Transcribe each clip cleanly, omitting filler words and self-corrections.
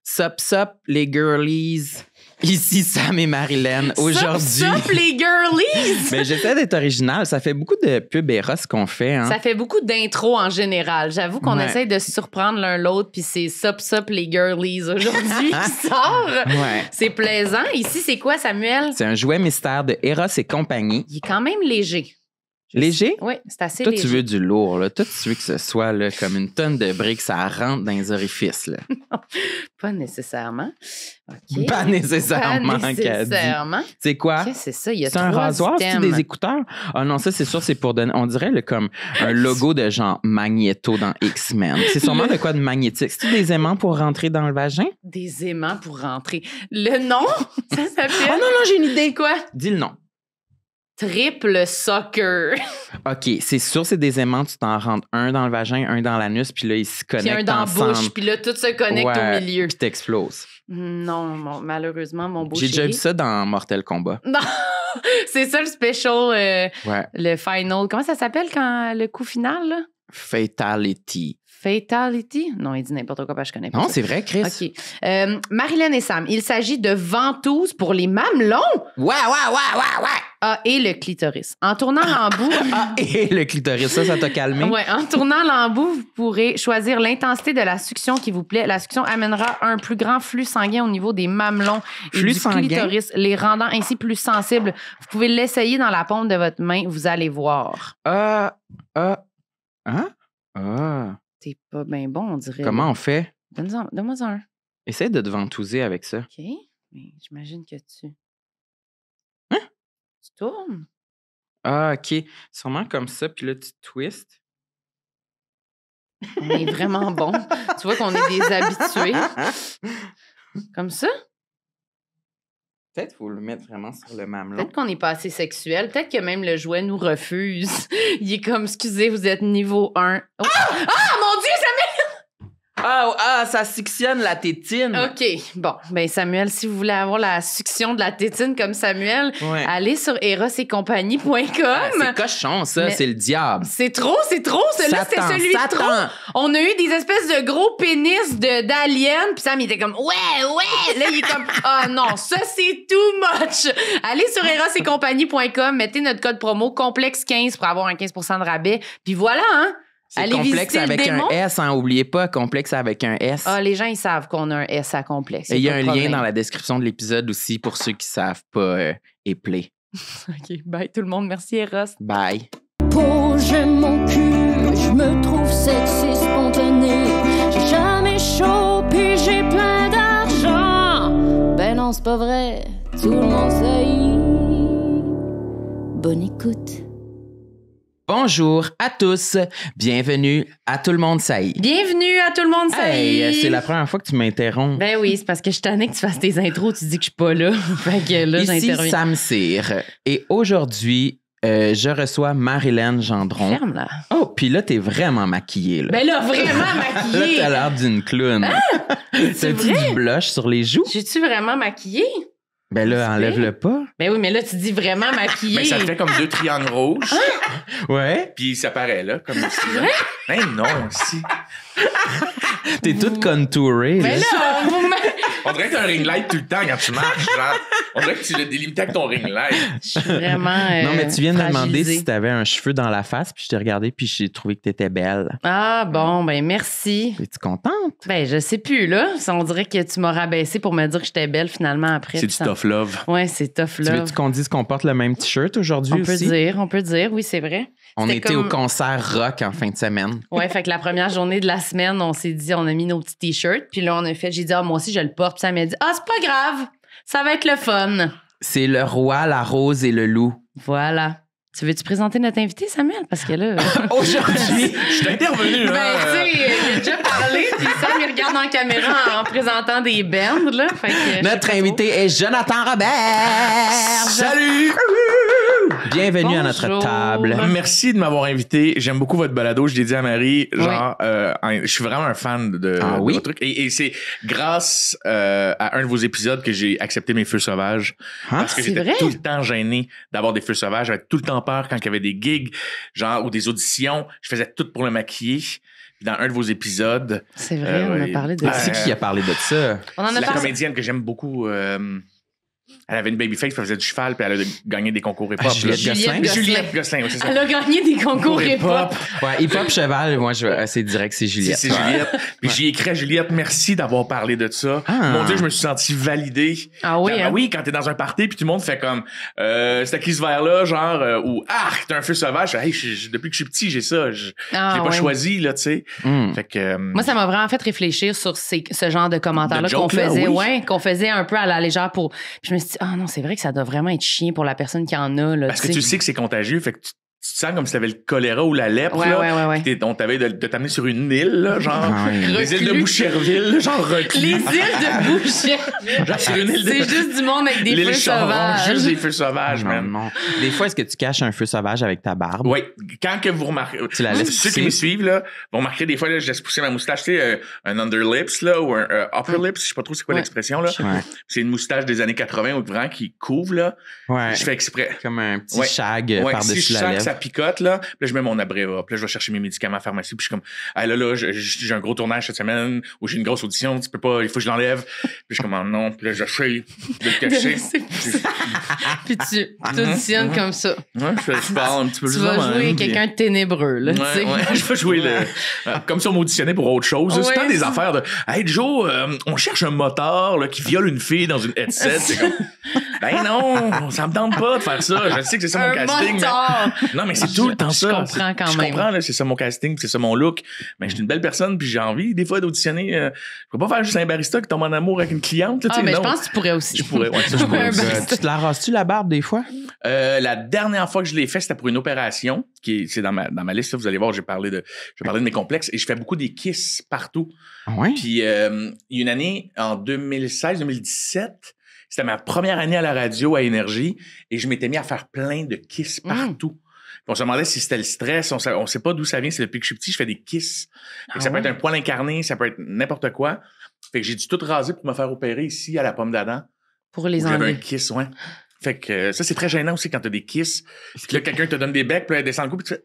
Sup, les girlies. Ici Sam et Marilyn. Aujourd'hui. Sup, les girlies! Mais j'essaie d'être original. Ça fait beaucoup de pubs Eros qu'on fait. Hein? Ça fait beaucoup d'intros en général. J'avoue qu'on Ouais. essaie de se surprendre l'un l'autre, puis c'est Sup, les girlies aujourd'hui qui sort. Ouais. C'est plaisant. Ici, c'est quoi, Samuel? C'est un jouet mystère de Eros et compagnie. Il est quand même léger. Léger? Oui, c'est assez Toi, léger. tu veux du lourd. Là. Toi, tu veux que ce soit là, comme une tonne de briques, ça rentre dans les orifices. Là. Pas nécessairement. OK. Pas nécessairement, Pas qu'elle dit. nécessairement. C'est quoi? Qu'est-ce que c'est ça? Il y a C'est un 3 rasoir, c'est items. des écouteurs? Ah non, ça, c'est sûr, c'est pour donner. On dirait comme un logo de genre Magneto dans X-Men. C'est sûrement de quoi de magnétique. C'est-tu des aimants pour rentrer dans le vagin? Des aimants pour rentrer. Le nom, ça s'appelle... Oh non, non, j'ai une idée. Quoi? Dis le nom. Triple soccer. OK, c'est sûr, c'est des aimants. Tu t'en rentres un dans le vagin, un dans l'anus, puis là, ils se Puis un connectent dans la ensemble. bouche, puis là, tout se connecte Ouais, au milieu. Puis t'exploses. Non, malheureusement, mon beau J'ai déjà chéri. vu ça dans Mortal Kombat. Non, c'est ça le special, Ouais. le final. Comment ça s'appelle quand le coup final, là? Fatality. Fatality? Non, il dit n'importe quoi, parce que je connais pas Non, ça. c'est vrai, Chris. OK. Marilyn et Sam, il s'agit de ventouses pour les mamelons Ouais. et le clitoris. En tournant l'embout... Ah, et le clitoris, ça t'a calmé? Ouais, en tournant l'embout, vous pourrez choisir l'intensité de la succion qui vous plaît. La succion amènera un plus grand flux sanguin au niveau des mamelons et Flux du sanguin? clitoris, les rendant ainsi plus sensibles. Vous pouvez l'essayer dans la paume de votre main, vous allez voir. Hein? Ah. C'est pas bien bon, on dirait. Comment on fait? Donne-moi un. Essaye de te ventouser avec ça. OK. Mais j'imagine que tu... Hein? Tu tournes? Ah, OK. Sûrement comme ça, puis là, tu twistes. On est vraiment bon. Tu vois qu'on est des habitués. Comme ça? Peut-être qu'il faut le mettre vraiment sur le mamelon. Peut-être qu'on n'est pas assez sexuel. Peut-être que même le jouet nous refuse. Il est comme, excusez, vous êtes niveau 1. Oh. Ah, mon Dieu, Ça suctionne la tétine. OK. Bon, ben Samuel, si vous voulez avoir la succion de la tétine comme Samuel, Ouais. allez sur erosetcompagnie.com. Ah, c'est cochon, ça. Mais- C'est le diable. C'est trop. Celui-là, c'était celui de trop. Satan. On a eu des espèces de gros pénis d'aliens, puis Sam, il était comme, ouais. Là, il est comme, ah non, ça, c'est too much. Allez sur erosetcompagnie.com, mettez notre code promo complexe15 pour avoir un 15% de rabais. Puis voilà, hein. C'est Allez complexe visiter le avec démon. un S, hein. Oubliez pas, complexe avec un S. Ah, les gens, ils savent qu'on a un S à complexe. Et il y a pas un de lien problème. dans la description de l'épisode aussi pour ceux qui savent pas épeler. OK, bye tout le monde. Merci, Eros. Bye. Peau, j'aime mon cul, je me trouve sexy spontané. J'ai jamais chaud, puis j'ai plein d'argent. Ben non, c'est pas vrai, tout le monde sait. Bonne écoute. Bonjour à tous. Bienvenue à Tout le monde saillit. Bienvenue à tout le monde, ça y est. C'est la première fois que tu m'interromps. Ben oui, c'est parce que je tannais que tu fasses tes intros, tu dis que je suis pas là. Fait que là, Ici j'interviens. Sam Cyr. Et aujourd'hui, je reçois Marilyn Gendron. Ferme, là. Oh, puis là, t'es vraiment maquillée. Là. Ben là, vraiment Là, maquillée. t'as l'air d'une clown. T'as-tu vrai? du blush sur les joues? J'ai-tu vraiment maquillée? Ben là, C'est enlève-le pas. Ben oui, mais là, tu dis vraiment maquillée. Mais ça fait comme 2 triangles rouges, Ouais. puis ça paraît là, comme ici. Là. Mais non, ici. T'es toute contourée. Mais là. là, On dirait que t'as un ring light tout le temps quand tu marches. Genre. On dirait que tu l'as délimité avec ton ring light. je suis vraiment. Non, mais tu viens de me demander fragilisée. si t'avais un cheveu dans la face, puis je t'ai regardé, puis j'ai trouvé que t'étais belle. Ah, bon, ben merci. Es-tu contente? Ben, je sais plus, là. On dirait que tu m'as rabaissé pour me dire que j'étais belle finalement après. C'est puis du ça- tough love. Ouais, c'est tough Tu love. veux-tu qu'on dise qu'on porte le même t-shirt aujourd'hui aussi? On peut dire, oui, c'est vrai. On C'était était comme- au concert rock en fin de semaine. Ouais, fait que la première journée de la semaine, on s'est dit, on a mis nos petits t-shirts, puis là, on a fait, j'ai dit, ah, moi aussi, je le porte, puis ça m'a dit, ah, c'est pas grave, ça va être le fun. C'est le roi, la rose et le loup. Voilà. Tu veux-tu présenter notre invité, Samuel? Parce que là. Aujourd'hui, Je suis intervenu, Ben, hein. tu sais, il a déjà parlé, puis Sam, il regarde dans la caméra en présentant des bands, là. Fait que, je sais notre pas invité est Jonathan Robert. Salut! Bienvenue à notre Bonjour. table. Merci de m'avoir invité. J'aime beaucoup votre balado. Je l'ai dit à Marie. Genre, je suis vraiment un fan de oui? votre truc. Et c'est grâce à un de vos épisodes que j'ai accepté mes feux sauvages. Hein? Parce que c'est j'étais vrai? tout le temps gêné d'avoir des feux sauvages. J'avais tout le temps peur quand il y avait des gigs, genre, ou des auditions. Je faisais tout pour le maquiller. Puis Puis dans un de vos épisodes... C'est vrai, on a parlé de ça. C'est qui a parlé de ça? On en a La parlé. comédienne que j'aime beaucoup... elle avait une babyface, puis elle faisait du cheval, puis elle a gagné des concours hip-hop. Juliette Gosselin? Juliette Gosselin, oui, c'est ça. Elle a gagné des concours hip-hop. Ouais, hip-hop cheval, moi, c'est direct, c'est Juliette. C'est Juliette. Puis j'ai écrit à Juliette, merci d'avoir parlé de ça. Ah. Mon Dieu, je me suis senti validé. Ah oui, hein? Oui, quand t'es dans un party, puis tout le monde fait comme, c'était qui ce verre-là, genre, ou, t'as un feu sauvage. Hey, depuis que je suis petit, j'ai ça. Je l'ai pas choisi, là, tu sais. Fait que, Moi, ça m'a vraiment fait réfléchir sur ce genre de commentaires-là De qu'on joke-là, faisait, oui. qu'on faisait un peu à la légère pour. Puis je me suis dit, non, c'est vrai que ça doit vraiment être chiant pour la personne qui en a, là. parce que tu sais que c'est contagieux, fait que tu te sens comme si t'avais le choléra ou la lèpre, Ouais, là. ouais. Puis on t'avait de t'amener sur une île, là, genre, les îles de Reclus. Boucherville, là, genre reclus. Les îles de Boucher. Genre sur une île de... C'est juste du monde avec des L'île feux Charon, sauvages. juste des feux sauvages, Non, man. non. Des fois, est-ce que tu caches un feu sauvage avec ta barbe? Oui, quand que vous remarquez, Tu la laisses ceux pousser. qui me suivent là, vont remarquer des fois là, je laisse pousser ma moustache, tu sais, un underlips là ou un upper lips, je sais pas trop c'est quoi Ouais. l'expression là. Ouais. C'est une moustache des années 80 ou vraiment qui couvre là. Ouais. Je fais exprès. Comme un petit Ouais. shag Ouais, si par-dessus je la sens que lèvre. ça picote là, puis là je mets mon Abreva, puis là je vais chercher mes médicaments à la pharmacie, puis je suis comme là j'ai un gros tournage cette semaine ou j'ai une grosse audition, tu peux pas, il faut que je l'enlève. Puis je suis comme non, puis là j'essaie de le cacher. Puis tu auditionnes comme ça. Ouais, je parle un petit peu Tu plus vas de jouer même, quelqu'un de ténébreux, là, tu sais. Ouais, je vais jouer comme si on m'auditionnait pour autre chose. C'est Ouais. pas des affaires de hey Joe, on cherche un motard là, qui viole une fille dans une headset. C'est comme ben non, ça me tente pas de faire ça. Je sais que c'est ça mon Un casting. motard. Mais... Non, mais c'est tout le temps Je ça. comprends quand Je même. comprends, là, c'est ça mon casting, c'est ça mon look. Mais je suis une belle personne, puis j'ai envie des fois d'auditionner. Je peux pas faire juste un barista qui tombe en amour avec une cliente. Là, tu sais, Mais je non. pense que tu pourrais aussi. Je pourrais, ouais, ça, je pourrais. Un barista. Tu te la rases-tu la barbe des fois? La dernière fois que je l'ai fait, c'était pour une opération, c'est dans ma liste. Là, vous allez voir, j'ai parlé de mes complexes et je fais beaucoup des kisses partout. Ah ouais? Puis il y a une année, en 2016-2017, c'était ma première année à la radio à Énergie et je m'étais mis à faire plein de kisses partout. Puis on se demandait si c'était le stress, on sait pas d'où ça vient, c'est depuis que je suis petit, je fais des kisses. Fait que ça peut être un poil incarné, ça peut être n'importe quoi. Fait que j'ai dû tout raser pour me faire opérer ici à la Pomme d'Adam. Pour les J'avais un enlever. kiss, ouais. Fait que ça, c'est très gênant aussi quand t'as des kisses. Puis là, quelqu'un te donne des becs, puis là, elle descend le cou, puis tu fais...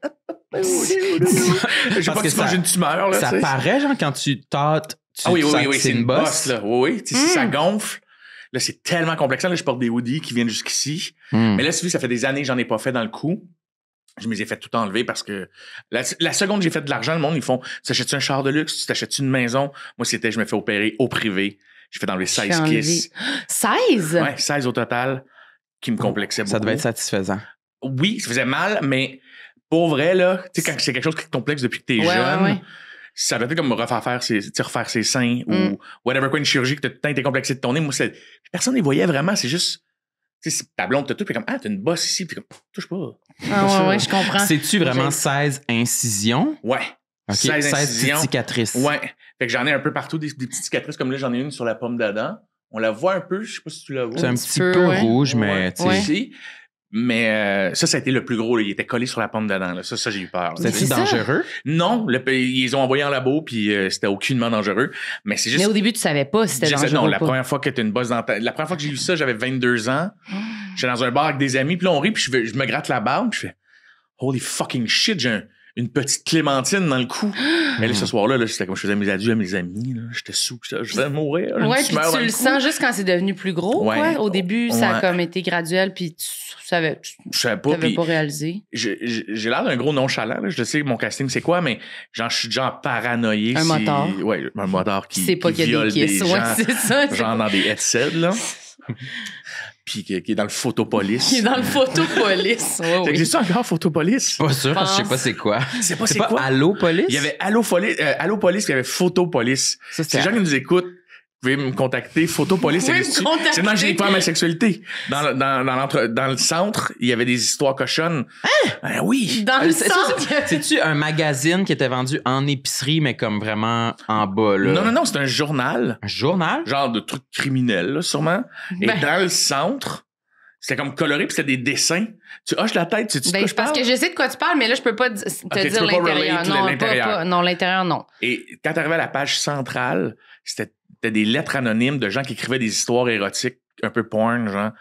Je sais pas que si tu manges une tumeur, là. Ça tu sais. paraît, genre, quand tu tâtes, tu Ah oui, sens que c'est une bosse, là. Oui. Tu sais, si ça gonfle, là, c'est tellement complexant. Là, je porte des hoodies qui viennent jusqu'ici. Mais là, ça fait des années que j'en ai pas fait dans le cou. Je me les ai fait tout enlever parce que la seconde que j'ai fait de l'argent, le monde, ils font, tu t'achètes-tu un char de luxe? Tu t'achètes-tu une maison? Moi, c'était, je me fais opérer au privé. J'ai fait enlever 16 kisses. 16? Ouais, 16 au total, qui me complexaient beaucoup. Ça devait être satisfaisant. Oui, ça faisait mal, mais pour vrai, là, tu sais, quand c'est quelque chose qui te complexe depuis que t'es jeune, ouais. ça doit être comme refaire ses seins ou whatever quoi, une chirurgie que t'as été complexé de ton nez. Moi, personne ne les voyait vraiment, c'est juste, tu sais, ta blonde, t'as tout, puis comme, t'as une bosse ici, puis comme, touche pas. Ouais, je comprends. C'est-tu vraiment 16 incisions? Ouais. OK, 16 petites cicatrices. Ouais. Fait que j'en ai un peu partout, des petites cicatrices, comme là, j'en ai une sur la pomme d'Adam. On la voit un peu, je sais pas si tu la vois. C'est un petit petit peu, peu ouais. rouge, mais tu sais. Ouais. Si. Mais ça a été le plus gros. Là. Il était collé sur la pomme d'Adam. Là. Ça, j'ai eu peur. Là. C'est ça. dangereux? Non, ils les ont envoyés en labo, puis c'était aucunement dangereux. Mais c'est juste... Mais au début, tu savais pas si c'était dangereux non, ou la pas. première fois que t'as une bosse dans la première fois que j'ai eu ça, j'avais 22 ans. J'étais dans un bar avec des amis, puis là, on rit, puis je me gratte la barbe, puis je fais « Holy fucking shit, j'ai une petite clémentine dans le cou. » Mais là, ce soir-là, c'était comme je faisais mes adieux à mes amis. Là. J'étais sous, je vais mourir. Ouais, puis tu le sens juste quand c'est devenu plus gros, Ouais. quoi. Au début, ça a Ouais. comme été graduel, puis tu savais pas. t'avais pas réalisé. J'ai l'air d'un gros nonchalant. Là. Je sais que mon casting, c'est quoi, mais genre, je suis genre paranoïé. Un motard. Ouais, un motard qui C'est pas qu'il y a viole des kisses. des Ouais, gens, c'est ça. genre dans des headsets, là. Puis qui est dans le Photopolis. Qui est dans le photopolice. Ouais, oui. Existe encore Photopolis? Pas sûr, pense. je sais pas c'est quoi. C'est pas C'est c'est pas quoi? Allo Police? Il y avait Allopolis, puis il y avait Photopolis. Ça, Si les gens qui nous écoutent, vous pouvez me contacter. Photopolis, Vous pouvez existe. me contacter. C'est non, j'ai pas ma sexualité. Dans le centre, il y avait des histoires cochonnes. Ben oui. Dans le C'est- centre. C'est-tu un magazine qui était vendu en épicerie, mais comme vraiment en bas, là? Non, c'est un journal. Un journal? Genre de trucs criminels, là, sûrement. Et Ben. dans le centre, c'était comme coloré, puis c'était des dessins. Tu hoches la tête, tu sais de quoi je Parce parle? que je sais de quoi tu parles, mais là, je peux pas te tu dire peux pas l'intérieur. relate Non, l'intérieur. non, l'intérieur, non. Et quand t'arrivais à la page centrale, c'était des lettres anonymes de gens qui écrivaient des histoires érotiques, un peu porn, genre.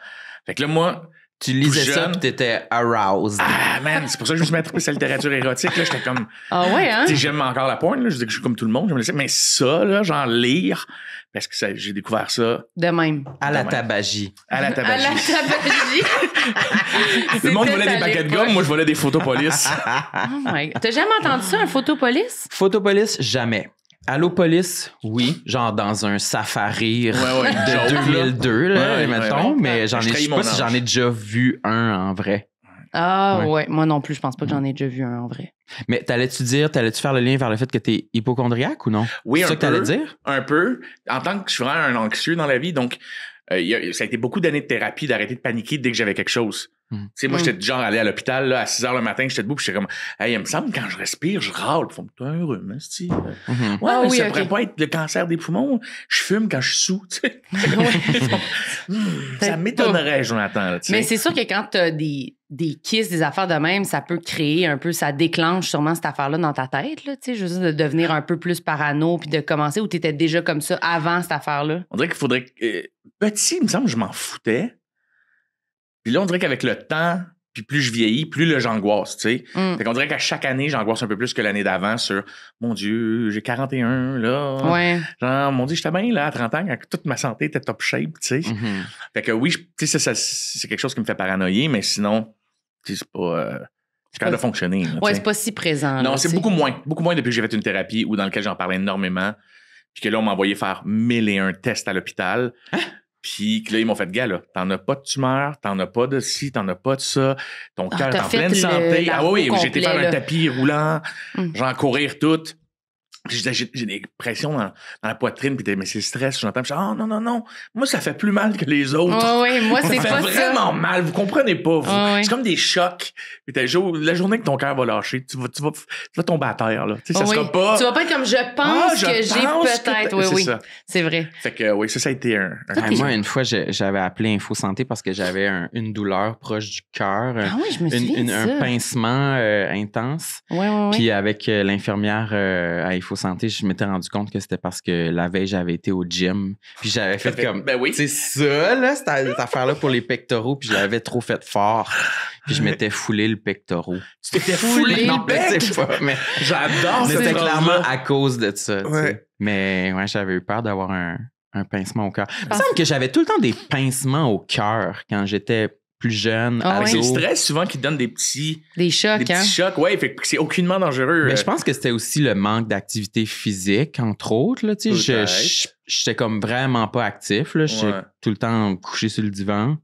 Fait que là, moi, Tu lisais Tout ça jeune. puis t'étais aroused. Ah, man, c'est pour ça que je me suis mis à triper sur la littérature érotique. Là, j'étais comme... Ah ouais, hein? Tu sais, j'aime encore la porn, là. Je dis que je suis comme tout le monde. Mais ça, là, genre lire, parce que j'ai découvert ça De même. À la Ouais. tabagie. à la À la tabagie. tabagie. Le monde volait C'était des à paquets de l'époque. gomme, moi, je volais des photos police. Oh my God. T'as jamais entendu ça, un photopolice? Photopolice, jamais. Allopolice, oui, genre dans un safari Ouais, ouais, de joke, là. 2002, là, Ouais, mettons, ouais. mais Je je trahis sais mon pas si âge. j'en ai déjà vu un en vrai. Ah Ouais. ouais. Moi non plus, je pense pas que j'en ai déjà vu un en vrai. Mais t'allais-tu faire le lien vers le fait que t'es hypochondriaque ou non? Oui, C'est ça un que t'allais peu. dire? Un peu. En tant que je suis vraiment un anxieux dans la vie, donc ça a été beaucoup d'années de thérapie d'arrêter de paniquer dès que j'avais quelque chose. Tu sais, moi, j'étais du genre allé à l'hôpital là, à 6 h le matin, j'étais debout, puis j'étais comme, hey, il me semble que quand je respire, je râle. Puis ils font, t'es un rhume, esti. Mhm. Ouais, Ah mais oui, ça ok. pourrait pas être le cancer des poumons. Je fume quand je suis sous, tu sais. Ça m'étonnerait, Jonathan, là, tu sais. Mais c'est sûr que quand t'as des kisses, des affaires de même, ça peut créer un peu, ça déclenche sûrement cette affaire-là dans ta tête, là, tu sais, juste de devenir un peu plus parano puis de commencer, ou t'étais déjà comme ça avant cette affaire-là? On dirait qu'il faudrait que... petit, il me semble que je m'en foutais. Puis là, on dirait qu'avec le temps, puis plus je vieillis, plus là, j'angoisse, tu sais. Fait qu'on dirait qu'à chaque année, j'angoisse un peu plus que l'année d'avant sur « Mon Dieu, j'ai 41, là. Ouais. Genre, mon Dieu, j'étais bien, là, à 30 ans, quand toute ma santé était top shape, tu sais. Mhm. Fait que oui, tu sais, ça, c'est quelque chose qui me fait paranoïer, mais sinon, tu sais, c'est pas... c'est capable de fonctionner, là, tu Ouais, sais. c'est pas si présent. Non, là, c'est tu sais. beaucoup moins depuis que j'ai fait une thérapie ou dans lequel j'en parlais énormément. Puis que là, on m'a envoyé faire 1001 tests à l'hôpital. Puis que là, ils m'ont fait, gars, là, t'en as pas de tumeur, t'en as pas de ci, t'en as pas de ça. Ton cœur est t'as en fait pleine santé. la Ah oui, roue j'ai été complet, faire là. un tapis roulant, Mm. j'en courir tout. Puis j'ai des pressions dans la poitrine, puis mais c'est le stress, j'entends. Puis je dis, oh non, moi, ça fait plus mal que les autres. Ouais, moi, Ça c'est fait pas vraiment mal, vous comprenez pas, vous. Ouais. C'est comme des chocs. Puis la journée que ton cœur va lâcher, tu vas tomber à terre, là. Tu sais, ça ça. sera pas... Tu vas pas être comme je pense que j'ai peut-être. Oui, C'est oui. ça. C'est vrai. Fait que oui, ça a été un Ah, moi, une fois, j'avais appelé Info Santé parce que j'avais une douleur proche du cœur, Ah oui, je me souviens de ça. un pincement intense. Ouais. Puis avec l'infirmière à Info Santé, je m'étais rendu compte que c'était parce que la veille, j'avais été au gym. Puis j'avais fait comme... Ben oui. C'est ça, là, cette affaire-là pour les pectoraux. Puis j'avais trop fait fort. Puis je m'étais foulé le pectoral. Tu t'étais foulé Non, le bec. je sais pas, mais J'adore mais cette c'était phrase-là. clairement à cause de ça. tu sais. Ouais. Mais ouais, j'avais eu peur d'avoir un pincement au cœur. Il me semble que j'avais tout le temps des pincements au cœur quand j'étais plus jeune. Ah ado. C'est le stress souvent qui donne des petits Des chocs, des hein? petits chocs. Ouais, fait que c'est aucunement dangereux. Mais je pense que c'était aussi le manque d'activité physique, entre autres. Là, tu sais. Peut-être. J'étais comme vraiment pas actif. Là. J'étais Ouais. tout le temps couché sur le divan.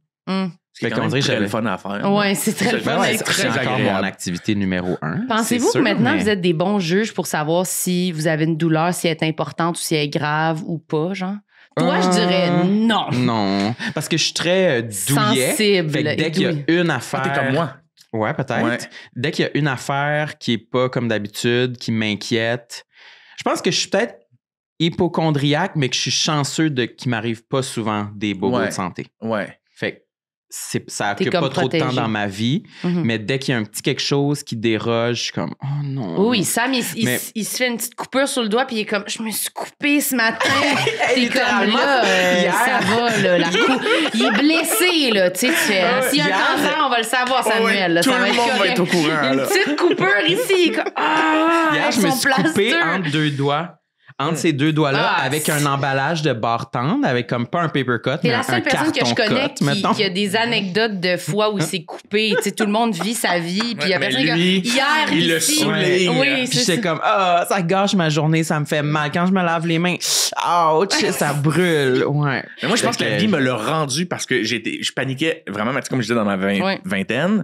C'est Fait quand qu'on même dirait que très j'avais- le fun à faire. Ouais, c'est très le C'est fun. vraiment d'être C'est très encore agréable. mon activité numéro 1. Pensez-vous c'est que sûr, maintenant, mais- vous êtes des bons juges pour savoir si vous avez une douleur, si elle est importante ou si elle est grave ou pas, genre? Toi, je dirais non. Non, parce que je suis très douillet. Sensible Fait que et dès qu'il y a douillet. une Ah, affaire... t'es comme moi. Ouais, peut-être. Ouais. Dès qu'il y a une affaire qui est pas comme d'habitude, qui m'inquiète, je pense que je suis peut-être hypochondriaque, mais que je suis chanceux qu'il m'arrive pas souvent des bobos Ouais. de santé. Ouais. Fait que ça T'es occupe comme pas trop de temps protégé. dans ma vie, Mhm. mais dès qu'il y a un petit quelque chose qui déroge, je suis comme « Oh non! » Oui, Sam, Mais- il se fait une petite coupure sur le doigt, puis il est comme, je me suis coupé ce matin. T'es comme littéralement, là, hier. ça va, là, il est blessé, là. Tu sais, tu fais, s'il y a un Hier, cancer, on va le savoir, Samuel. là, tout ça le monde va correct. être au courant, Il y a une là. petite coupure ici, il est comme, Hier, avec je me son suis coupé plaster. entre deux doigts. Entre ces deux doigts-là, Ah, avec c'est- un emballage de barre tendre, avec comme pas un paper cut, T'es mais la un seule personne que je carton connais cut, mettons. qui a des anecdotes de fois où il s'est coupé. Tu sais, tout le monde vit sa vie. Puis il y a Ouais, mais personne lui, qui hier, il le ici. souligne. Oui, Puis c'est j'étais ça. comme, ça gâche ma journée, ça me fait mal. Quand je me lave les mains, ouch, ça brûle. Ouais. Mais moi, je pense que Fait la vie me l'a rendu parce que je paniquais vraiment, mais tu sais, comme je disais dans ma Ouais. vingtaine,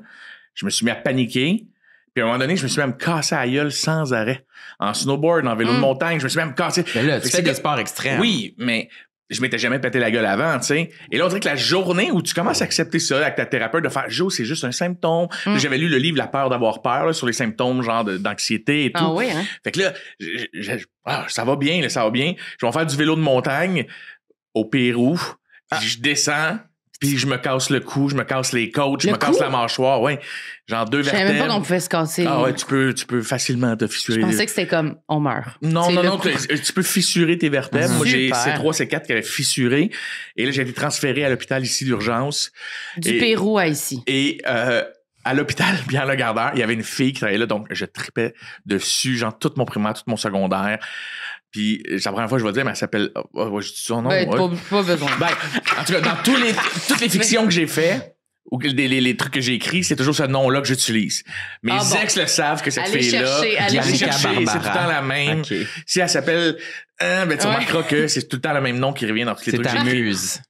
je me suis mis à paniquer. Puis à un moment donné, je me suis mis à me casser la gueule sans arrêt. En snowboard, en vélo de montagne, je me suis mis à me casser. Mais là, Fait tu que fais c'est des que- sports extrêmes. Oui, mais je m'étais jamais pété la gueule avant, tu sais. Et là, on dirait que la journée où tu commences à accepter ça avec ta thérapeute, de faire, Joe, c'est juste un symptôme. Là, j'avais lu le livre La peur d'avoir peur, là, sur les symptômes, genre d'anxiété et tout. Ah oui, hein? Fait que là, ça va bien, là, ça va bien. Je vais faire du vélo de montagne au Pérou. Puis je descends. Puis je me casse le cou, je me casse les côtes, je Le me casse cou? la mâchoire, ouais. Genre 2 Je savais même pas vertèbres. qu'on pouvait se casser. Ah ouais, tu peux facilement te fissurer. Je pensais que c'était comme, on meurt. Non, C'est non, le non, coup. tu peux fissurer tes vertèbres. Moi, j'ai Super. C3, C4 qui avaient fissuré. Et là, j'ai été transféré à l'hôpital ici d'urgence. Du Et- Pérou à ici. Et à l'hôpital, bien le gardeur, il y avait une fille qui travaillait là, donc je tripais dessus, genre tout mon primaire, tout mon secondaire. Puis c'est la première fois que je vais dire, mais elle s'appelle... je dis son nom. Ben, ouais. pas besoin. Ben, en tout cas, dans toutes les fictions que j'ai fait ou les trucs que j'ai écrits, c'est toujours ce nom-là que j'utilise. Mes Ah bon. ex le savent que cette Allez fille-là... chercher, allez Allez chercher. chercher, c'est tout le Barbara. temps la même. OK. Si elle s'appelle... ben, tu Ouais. remarqueras que c'est tout le temps le même nom qui revient dans tous les C'est trucs que ta j'ai écrits. muse.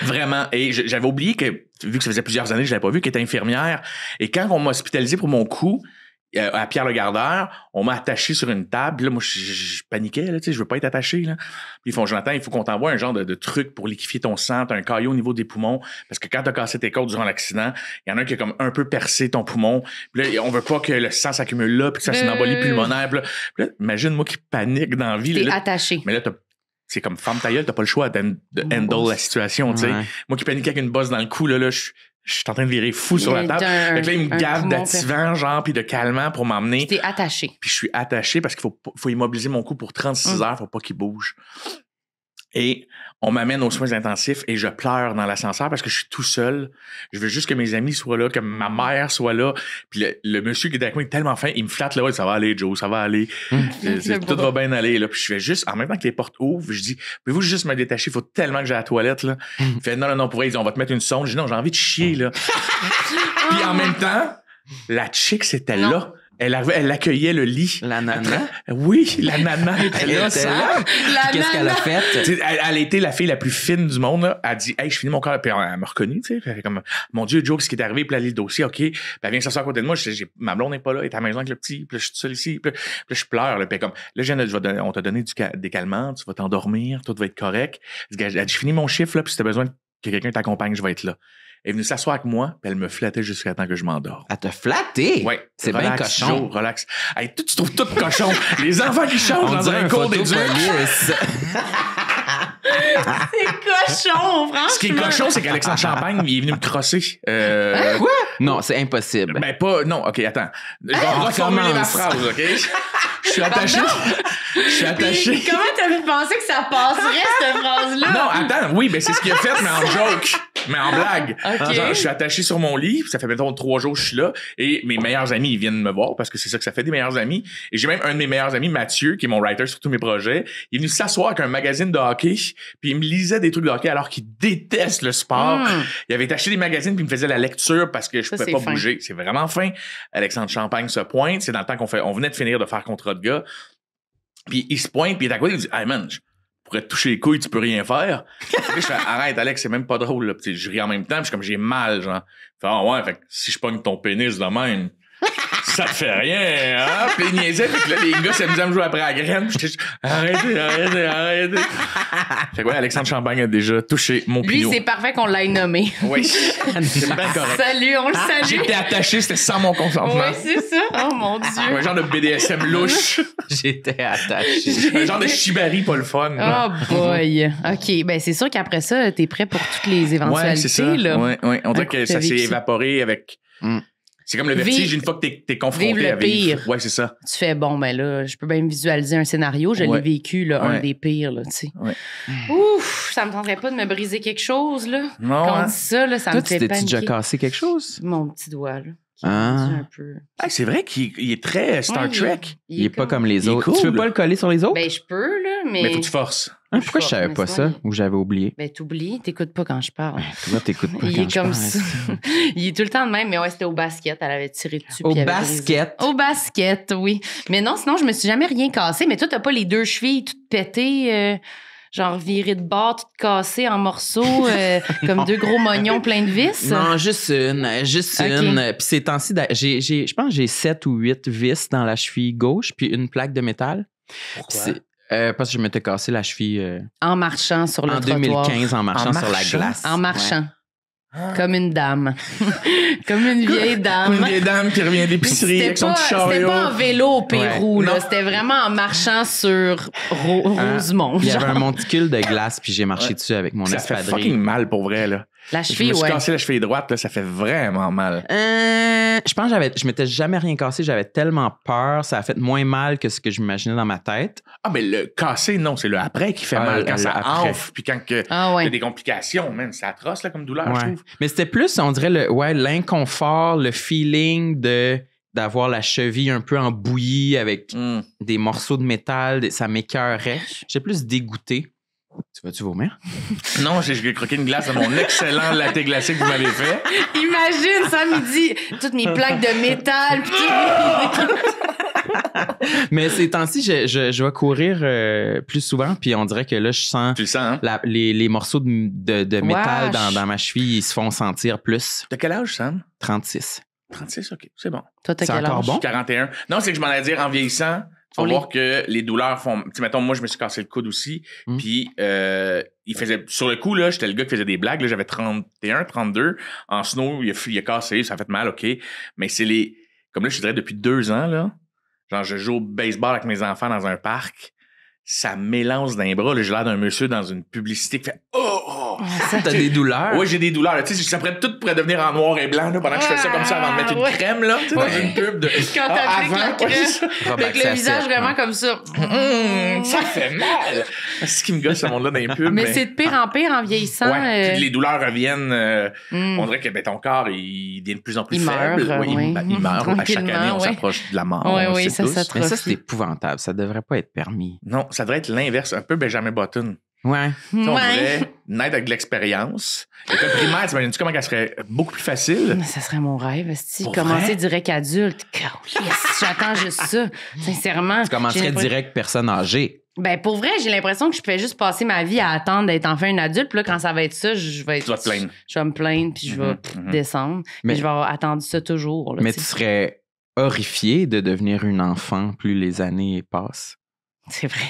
Vraiment. Et j'avais oublié que, vu que ça faisait plusieurs années que je l'avais pas vu, qu'elle était infirmière. Et quand on m'a hospitalisé pour mon cou, à Pierre le Gardeur, on m'a attaché sur une table. Là, moi, je paniquais, là, tu sais, je veux pas être attaché, là. Puis ils font, Jonathan, il faut qu'on t'envoie un genre de truc pour liquéfier ton sang. T'as un caillot au niveau des poumons. Parce que quand t'as cassé tes côtes durant l'accident, il y en a un qui a comme un peu percé ton poumon. Puis là, on veut pas que le sang s'accumule là, puis que ça c'est une embolie pulmonaire. Puis là, imagine moi qui panique dans la vie. T'es là. attaché. Mais là, c'est comme femme ta gueule, t'as pas le choix de handle la situation, tu sais. Ouais. Moi qui paniquais avec une bosse dans le cou, là, je suis en train de virer fou sur la table. Fait que là, il me gave d'activant, genre, puis de calmant pour m'emmener. T'es attaché. Puis je suis attaché parce qu'il faut immobiliser mon cou pour 36 heures, faut pas qu'il bouge. Et on m'amène aux soins intensifs et je pleure dans l'ascenseur parce que je suis tout seul. Je veux juste que mes amis soient là, que ma mère soit là. Puis le monsieur qui est avec moi est tellement fin, il me flatte là, ça va aller, Joe, ça va aller. Tout va bien aller. Là. Puis je fais juste, en même temps que les portes ouvrent, je dis, pouvez-vous juste me détacher? Il faut tellement que j'aille à la toilette. Là. Il fait, non, pour elle, on va te mettre une sonde. Je dis, non, j'ai envie de chier. Là. Puis en même temps, la chick, c'était Non. là. Elle accueillait le lit. La nana. Oui, la nana était Elle là. était ça. là. La Qu'est-ce qu'elle a nana. fait? Tu sais, elle a été la fille la plus fine du monde. Là. Elle dit, hey, je finis mon corps. Puis elle m'a reconnu, tu sais. Elle fait comme, mon Dieu, Joe, qu'est-ce qui est arrivé? Puis elle lit le dossier, OK. Puis elle vient s'asseoir à côté de moi. Ma blonde n'est pas là. Elle est à la maison avec le petit. Puis là, je suis tout seul ici. Puis là, je pleure. Là. Puis comme, là, on t'a donné des calmants. Tu vas t'endormir. Tout va être correct. Elle dit, je finis mon chiffre, là. Puis si t'as besoin que quelqu'un t'accompagne, je vais être là. Elle est venue s'asseoir avec moi. Puis elle me flattait jusqu'à temps que je m'endors. Elle t'a flatté. Ouais. C'est bien Relax, cochon. Joe, relax. Hey, tu trouves tout cochon. Les enfants qui chantent On dans dirait un un cours photo d'éduc. police. C'est cochon, franchement. Ce qui est cochon, c'est qu'Alexandre Champagne, il est venu me crosser. Quoi? Non, c'est impossible. Ben pas. Non, OK, attends. Je vais reformuler ma recommence. phrase, OK? Je suis attaché. Je suis attaché. Puis, comment t'as pu penser que ça passerait, cette phrase-là? Non, attends, oui, ben c'est ce qu'il a fait, mais en joke, mais en blague. OK. Genre, je suis attaché sur mon lit, ça fait mettons 3 jours que je suis là, et mes meilleurs amis, ils viennent me voir, parce que c'est ça que ça fait, des meilleurs amis. Et j'ai même un de mes meilleurs amis, Mathieu, qui est mon writer sur tous mes projets, il est venu s'asseoir avec un magazine de hockey, puis il me lisait des trucs de hockey alors qu'il déteste le sport. Il avait acheté des magazines, puis il me faisait la lecture parce que je Ça, pouvais c'est pas fin. bouger. C'est vraiment fin. Alexandre Champagne se pointe, c'est dans le temps on venait de finir de faire Contrat de gars. Puis il se pointe, puis il est à côté, il dit « Hey man, je pourrais te toucher les couilles, tu peux rien faire. » Puis je fais « Arrête Alex, c'est même pas drôle. » Là. Puis je ris en même temps, puis je suis comme j'ai mal, genre. Il fait « Ah ouais, fait que si je pogne ton pénis de même, ça te fait rien, hein? » Puis il niaisait, puis là, les gars s'amusaient à me jouer après la graine. Puis j'étais juste « Arrêtez. » Fait que ouais, Alexandre Champagne a déjà touché mon Lui, pinot. c'est parfait qu'on l'aille nommé. Oui, c'est bien correct. Salut, on le salue. J'étais attaché, c'était sans mon consentement. Oui, c'est ça. Oh mon Dieu. Un genre de BDSM louche. J'étais attaché. Un genre de shibari pas le fun. là. Oh boy. OK. Ben, c'est sûr qu'après ça, t'es prêt pour toutes les éventualités. Ouais, c'est ça. Là. Ouais. On dirait Un que coup, ça t'as s'est vécu ça. évaporé avec. Mm. C'est comme le vertige, une fois que t'es confronté vive le à vivre. pire. Ouais, c'est ça. Tu fais, bon, ben là, je peux bien me visualiser un scénario. Je Ouais. l'ai vécu, là, un Ouais. des pires, là, tu sais. Ouais. Ouf, ça me tenterait pas de me briser quelque chose, là. Non, Quand on hein? dit ça, là, ça Toi, me tu fait t'es-tu déjà paniquer. cassé quelque chose? Mon petit doigt, là. Qui Ah. est rendu un peu... Ah, c'est vrai qu'il est très Star Ouais, Trek. Il est pas comme les il est autres. cool. Tu veux pas le coller sur les autres? Ben, je peux, là, mais... Mais faut que tu forces. Hein, pourquoi je je savais mais pas sinon, ça ou j'avais oublié? Ben, t'oublies, t'écoutes pas quand je parle. Toi, t'écoutes pas Il quand est je comme parle. ça. Il est tout le temps de même, mais ouais, c'était au basket. Elle avait tiré dessus. Au puis elle avait basket? brisé. Au basket, oui. Mais non, sinon, je me suis jamais rien cassé. Mais toi, t'as pas les 2 chevilles toutes pétées, genre virées de bord, toutes cassées en morceaux, comme 2 gros mognons pleins de vis? Non, juste une. Ok. Puis ces temps-ci, je pense que j'ai 7 ou 8 vis dans la cheville gauche, puis une plaque de métal. Pourquoi? C'est- parce que je m'étais cassé la cheville En marchant sur le en trottoir. 2015 en marchant En sur la marchant? glace. En marchant. Comme une dame. Comme une vieille dame. Une vieille dame qui revient d'épicerie avec son petit chariot. C'était pas en vélo au Pérou, Ouais. là. C'était vraiment en marchant sur Rosemont. Il y avait genre. un monticule de glace, puis j'ai marché dessus avec mon Ça fait espadrille. fucking mal pour vrai, là. La Je me cheville, suis ouais. cassé la cheville droite, là, ça fait vraiment mal. Je pense que je m'étais jamais rien cassé. J'avais tellement peur. Ça a fait moins mal que ce que j'imaginais dans ma tête. Ah, mais le cassé, non, c'est le après qui fait Ah, mal. le Quand ça après. enfle, puis quand que Ah ouais. y a des complications, man, c'est atroce là, comme douleur, je Ouais. trouve. Mais c'était plus, on dirait, l'inconfort, le feeling d'avoir la cheville un peu en bouillie avec des morceaux de métal. Ça m'écœurait. J'étais plus dégoûté. Tu vas-tu vomir? Non, j'ai croqué une glace à mon excellent latte glacé que vous m'avez fait. Imagine, ça me dit toutes mes plaques de métal. Pis Mais ces temps-ci, je vais courir plus souvent, puis on dirait que là, je sens Tu le sens, hein? les morceaux de métal Wesh. dans ma cheville, ils se font sentir plus. T'as quel âge, Sam? 36. 36, OK, c'est bon. Toi, t'as C'est quel encore âge? bon? 41. Non, c'est que je m'en allais dire, en vieillissant, tu vas On voir que les douleurs font... Tu sais, mettons, moi, je me suis cassé le coude aussi, puis il faisait... Sur le coup, là, j'étais le gars qui faisait des blagues, là, j'avais 31, 32. En snow, il a cassé, ça a fait mal, OK. Mais c'est les... Comme là, je dirais depuis 2 ans, là, genre, je joue au baseball avec mes enfants dans un parc, ça m'élance dans les bras, là, j'ai l'air d'un monsieur dans une publicité qui fait « Oh! oh. T'as des douleurs? Oui, j'ai des douleurs. Là. Tu sais, ça pourrait tout pourrait devenir en noir et blanc là, pendant que je fais ça comme ça avant de mettre une Ouais. crème là, tu sais, dans une pub de. Quand t'appliques la crème, Rob avec le Axel, visage vraiment ouais. comme ça. Ça fait mal. C'est ce qui me gosse ce monde-là dans les pubs. Mais c'est de pire en pire en vieillissant. Ouais, puis les douleurs reviennent. Mm. On dirait que ton corps il devient de plus en plus Il faible. meurt, Oui, oui. il meurt. À chaque Tranquillement, année, on ouais. s'approche de la mort. Ouais, on oui, le ça sait tous. s'attrophie. Mais ça, c'est épouvantable. Ça devrait pas être permis. Non, ça devrait être l'inverse, un peu Benjamin Button. Ouais. Tu sais, on Ouais. devrait naître avec de l'expérience. L'école primaire, t'imagines-tu comment elle serait beaucoup plus facile? Ça serait mon rêve, esti. Pour Commencer vrai? direct adulte. Yes, j'attends juste ça. Sincèrement. Tu commencerais j'ai l'impression- direct personne âgée. Ben, pour vrai, j'ai l'impression que je peux juste passer ma vie à attendre d'être enfin un adulte. Puis là, quand ça va être ça, je vais être. Tu vas te plaindre. Je vais me plaindre, puis je vais descendre. Mais- Mais je vais avoir attendu ça toujours. Là, Mais tu tu sais. serais horrifié de devenir une enfant plus les années passent. C'est vrai.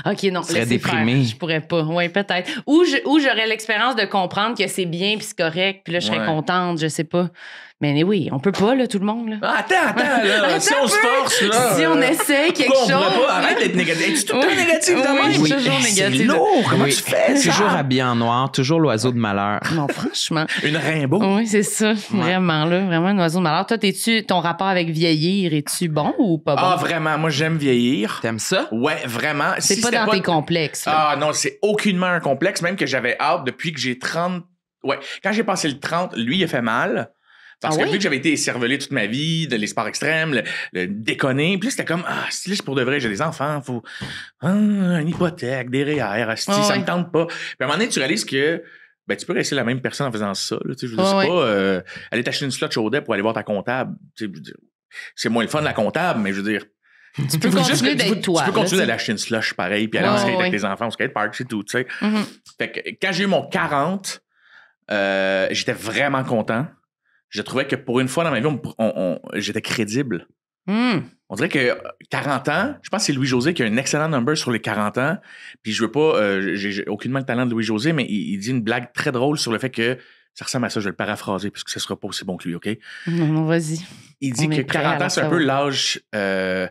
OK, non. Tu serais laissez déprimé. faire. Je pourrais pas. Oui, peut-être. Ou j'aurais l'expérience de comprendre que c'est bien puis c'est correct, puis là, je serais Ouais. contente, je sais pas. Mais oui, on peut pas, là, tout le monde. Là. Ah, attends, là. Attends Si on se un peu. force, là. Si on essaie quelque Pourquoi on chose. pourrait pas? Arrête d'être négatif. Es-tu tout le temps Oui. négatif dans Oui, ma je suis vie? toujours Hey, négative. C'est lourd. Comment Oui. tu fais ça? Toujours habillé en noir, toujours l'oiseau de malheur. Non, franchement. Une Rimbaud. Oui, c'est ça. Vraiment, là. Vraiment un oiseau de malheur. Toi, ton rapport avec vieillir, es-tu bon ou pas bon? Ah, vraiment, moi, j'aime vieillir. T'aimes ça? Ouais, vraiment. c'est Si pas c'était dans tes complexes. Là. Ah, non, c'est aucunement un complexe, même que j'avais hâte depuis que j'ai 30. Ouais, quand j'ai passé le 30, lui, il a fait mal. Parce Ah que oui? vu que j'avais été écervelé toute ma vie, de les sports extrêmes, le déconner, puis là, c'était comme, si là, c'est pour de vrai, j'ai des enfants, faut une hypothèque, des REER, asti, Ah ça ouais. me tente pas. Puis à un moment donné, tu réalises que ben, tu peux rester la même personne en faisant ça. Là, tu sais, je veux dire, Ah c'est ouais. pas aller t'acheter une slot chaudet pour aller voir ta comptable. Tu sais, je veux dire, c'est moins le fun, la comptable, mais je veux dire, Tu peux continuer d'être toi. tu peux continuer là, d'aller acheter une slush pareil, puis aller Ouais, en skate ouais. avec tes enfants au skatepark, c'est tout, tu sais. Mhm. Fait que quand j'ai eu mon 40, j'étais vraiment content. Je trouvais que pour une fois dans ma vie, j'étais crédible. Hum. On dirait que 40 ans, je pense que c'est Louis-José qui a un excellent number sur les 40 ans. Puis je veux pas, j'ai aucunement le talent de Louis-José, mais il dit une blague très drôle sur le fait que ça ressemble à ça, je vais le paraphraser parce que ça sera pas aussi bon que lui, OK? Non, vas-y. Il dit On que est prêt 40 à ans, c'est un la peu l'âge de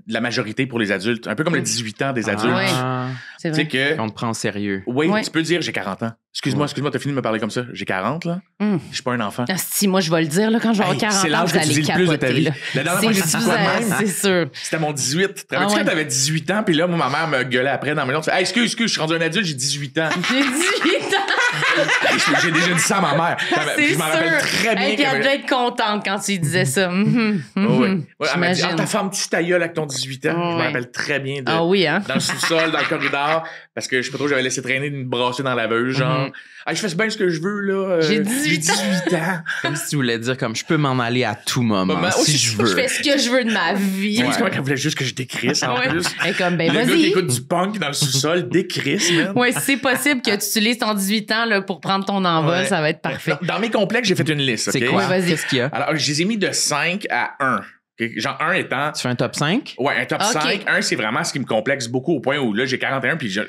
la majorité pour les adultes. Un peu comme le 18 ans des adultes. Ah, C'est Tu sais vrai. que, on te prend au sérieux. oui, Ouais. tu peux dire j'ai 40 ans. Excuse-moi, t'as fini de me parler comme ça. J'ai 40, là. Hum. Je suis pas un enfant. Ah, si, moi, je vais le dire, là, quand je vais avoir Hey, 40 c'est ans, l'âge vous que tu allez dis le plus de ta capoter, vie. là. La dernière fois que j'ai dit quoi de même, C'est sûr. c'était mon 18. Tu te Ah rappelles-tu ouais. quand t'avais 18 ans, puis là, moi, ma mère me gueulait après dans ma maison. Hey, excuse, je suis rendu un adulte, j'ai 18 ans. J'ai 18 ans. J'ai déjà dit ça à ma mère. C'est Je m'en rappelle sûr. très bien. Hey, puis elle qu'elle devait être contente quand tu lui disais ça. Mhm, Oh, mhm. ouais. Ouais, elle m'a dit, J'imagine. ta femme petite ta gueule avec ton 18 ans. Oh, Je me ouais. rappelle très bien de, Ah oui, hein? dans le sous-sol, dans le corridor, parce que je sais pas trop, j'avais laissé traîner une brassée dans la laveuse, genre, Mhm. hey, je fais bien ce que je veux, là. J'ai 18 ans. Comme si tu voulais dire comme je peux m'en aller à tout moment Maman, si oui, je c'est veux. Je fais ce que je veux de ma vie. Tu sais comment qu'elle voulait juste que je décrisse, en Ouais. plus. Elle est comme, ben Le gars qui vas-y. écoute du punk dans le sous-sol, décrisse, man. Ouais, si c'est possible que tu utilises ton 18 ans là, pour prendre ton envol, Ouais. ça va être parfait. Dans mes complexes, j'ai fait une liste, C'est OK? quoi? Ouais, vas-y. Qu'est-ce qu'il y a? Alors, je les ai mis de 5 à 1. Okay? Genre, 1 étant... Tu fais un top 5? Ouais, un top 5. 1, c'est vraiment ce qui me complexe beaucoup au point où là, j'ai 41 puis j'ai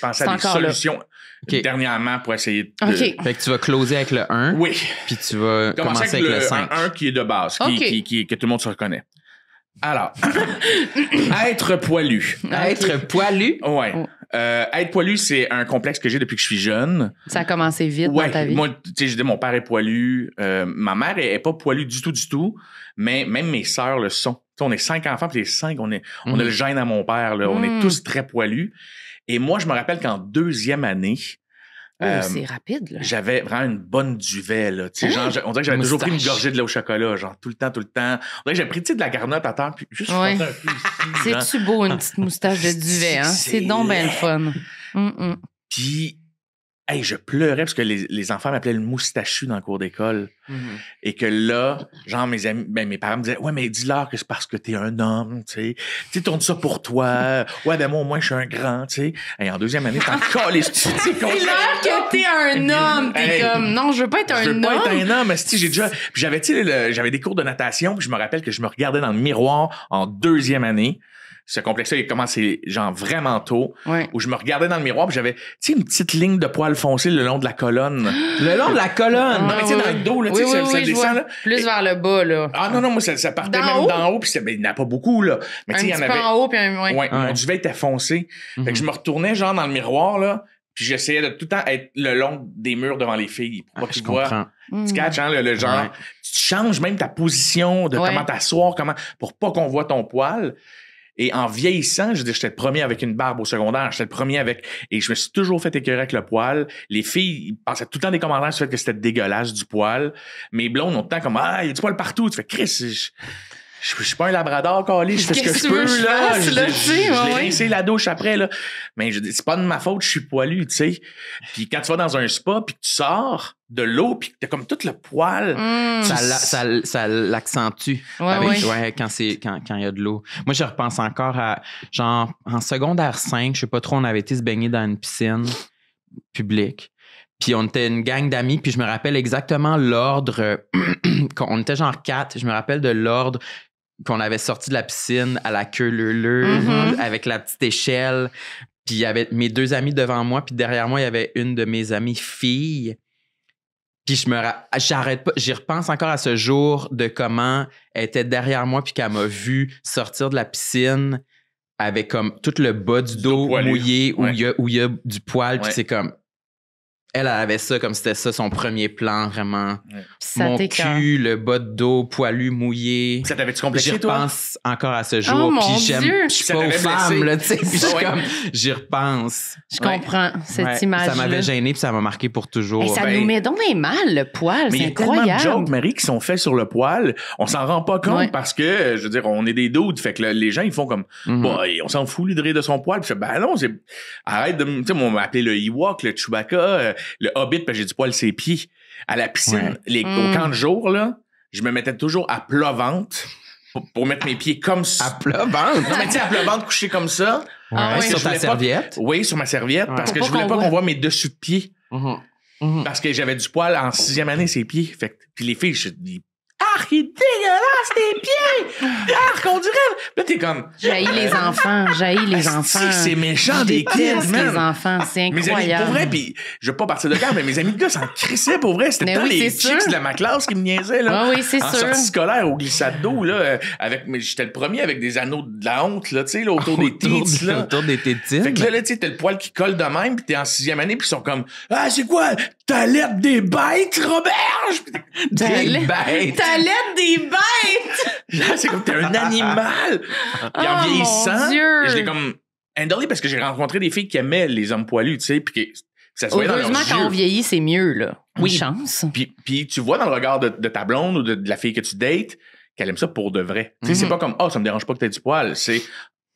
pensé à des solutions dernièrement pour essayer de... Fait que tu vas closer avec le 1. Oui. Puis tu vas commencer avec le 5. 1 qui est de base, que tout le monde se reconnaît. Alors, être poilu. Être poilu? Ouais. Être poilu, c'est un complexe que j'ai depuis que je suis jeune. Ça a commencé vite dans ta vie. Moi, tu sais, je dis, mon père est poilu. Ma mère est pas poilue du tout. Mais même mes sœurs le sont. T'sais, on est 5 enfants, puis les 5, on a le gène à mon père. Là. On est tous très poilus. Et moi, je me rappelle qu'en 2e année, c'est rapide, là. J'avais vraiment une bonne duvet, là. Tu sais, genre, on dirait que j'avais toujours pris une gorgée de lait au chocolat, genre, tout le temps. On dirait que j'avais pris, de la garnotte à terre, puis juste un peu ici. C'est-tu beau, une petite moustache de duvet, hein? C'est donc bien le fun. Puis, hey, je pleurais parce que les enfants m'appelaient le moustachu dans le cours d'école. Et que là, genre, mes amis, mes parents me disaient, ouais, mais dis-leur que c'est parce que t'es un homme, tu sais. Tu tournes ça pour toi. Ouais, ben moi, au moins, je suis un grand, tu sais. Et en 2e année, t'en colles, tu sais. C'est l'heure que t'es un homme. T'es comme, non, je veux pas être un homme. Je veux pas être un homme. Si j'ai déjà, puis j'avais des cours de natation, puis je me rappelle que je me regardais dans le miroir en 2e année. Ce complexe-là, il a commencé genre vraiment tôt, où je me regardais dans le miroir, puis j'avais, tu sais, une petite ligne de poils foncés le long de la colonne. Le long de la colonne? Non, mais tu sais, dans le dos, là, tu sais, ça descend, là. Plus vers le bas, là. Ah non, moi, ça partait même d'en haut, puis il n'y en a pas beaucoup, là. Mais tu sais, il y en avait. En haut, puis mon duvet était foncé. Fait que je me retournais, genre, dans le miroir, là, puis j'essayais de tout le temps être le long des murs devant les filles, pour pas qu'ils voient. Tu catches, hein, le genre. Tu changes même ta position, de comment t'asseoir, pour pas qu'on voit ton poil. Et en vieillissant, je veux dire, j'étais le premier avec une barbe au secondaire, j'étais le premier avec... Et je me suis toujours fait écœurer avec le poil. Les filles, ils passaient tout le temps des commentaires sur le fait que c'était dégueulasse du poil. Mes blondes ont tout le temps comme, il y a du poil partout. Tu fais, Chris, je suis pas un labrador, calé, je fais ce que je peux, là. Je l'ai rincé la douche après, là. Mais je dis, c'est pas de ma faute, je suis poilu, tu sais. Puis quand tu vas dans un spa, puis que tu sors de l'eau, puis que t'as comme tout le poil. Ça l'accentue. Quand il y a de l'eau. Moi, je repense encore à, genre, en secondaire 5, je sais pas trop, on avait été se baigner dans une piscine publique. Puis on était une gang d'amis, puis je me rappelle exactement l'ordre. On était genre 4, je me rappelle de l'ordre qu'on avait sorti de la piscine à la queue leu-leu, avec la petite échelle. Puis il y avait mes 2 amis devant moi, puis derrière moi, il y avait une de mes amies filles. Puis j'arrête pas, j'y repense encore à ce jour de comment elle était derrière moi, puis qu'elle m'a vu sortir de la piscine avec comme tout le bas du dos mouillé, où il y a du poil, puis c'est comme... Elle avait ça comme c'était ça son premier plan, vraiment. Mon cul, le bas de dos, poilu, mouillé. Ça t'avait-tu complexé, toi? J'y repense encore à ce jour. Puis j'aime. Je suis pas aux femmes, là, tu sais. Puis j'y repense. Je comprends cette image-là. Ça m'avait gêné, puis ça m'a marqué pour toujours. Et ça nous met donc bien mal, le poil. C'est incroyable. Mais il y a tellement de jokes, Marie, qui sont faits sur le poil. On s'en rend pas compte parce que, je veux dire, on est des dudes. Fait que les gens, ils font comme, on s'en fout, lui, de rire de son poil. Puis je fais, ben non, arrête de, tu sais, on m'a appelé le Ewok, le Chewbacca, le Hobbit, parce que j'ai du poil ses pieds. À la piscine, au camp de jour, là, je me mettais toujours à plat ventre pour mettre mes pieds comme ça. À plat ventre? Non, mais tu sais, à plat ventre, couché comme ça. Sur ta serviette? Oui, sur ma serviette, parce que je voulais pas qu'on voit mes dessus de pieds. Parce que j'avais du poil en 6e année, ses pieds. Fait, puis les filles, je dis, il est dégueulasse, tes pieds! On dirait... Là, t'es comme... J'haïs les enfants. C'est méchant, des kids, les enfants, c'est incroyable. Mes amis, pour vrai, puis je veux pas partir de là, mais mes amis de gars s'en crissaient, pour vrai. C'était pas les chicks de ma classe qui me niaisaient, là. Oui, c'est en sûr. sortie scolaire, au glissade d'eau, là, j'étais le premier avec des anneaux de la honte, là, tu sais, autour des tits, là. Autour des tétines. Fait que là, tu sais, t'as le poil qui colle de même, puis t'es en 6e année, puis ils sont comme, c'est quoi? T'as l'air des bêtes, Robert? Des bêtes. T'as l'air des bêtes! Là, c'est comme t'es un animal. Puis en vieillissant, je l'ai comme handlé parce que j'ai rencontré des filles qui aimaient les hommes poilus, tu sais, puis que ça se voyait dans leurs yeux. Heureusement, quand on vieillit, c'est mieux, là. Oui. Chance. Puis tu vois dans le regard de ta blonde ou de la fille que tu dates qu'elle aime ça pour de vrai. Tu sais, c'est pas comme, ça me dérange pas que t'aies du poil. C'est,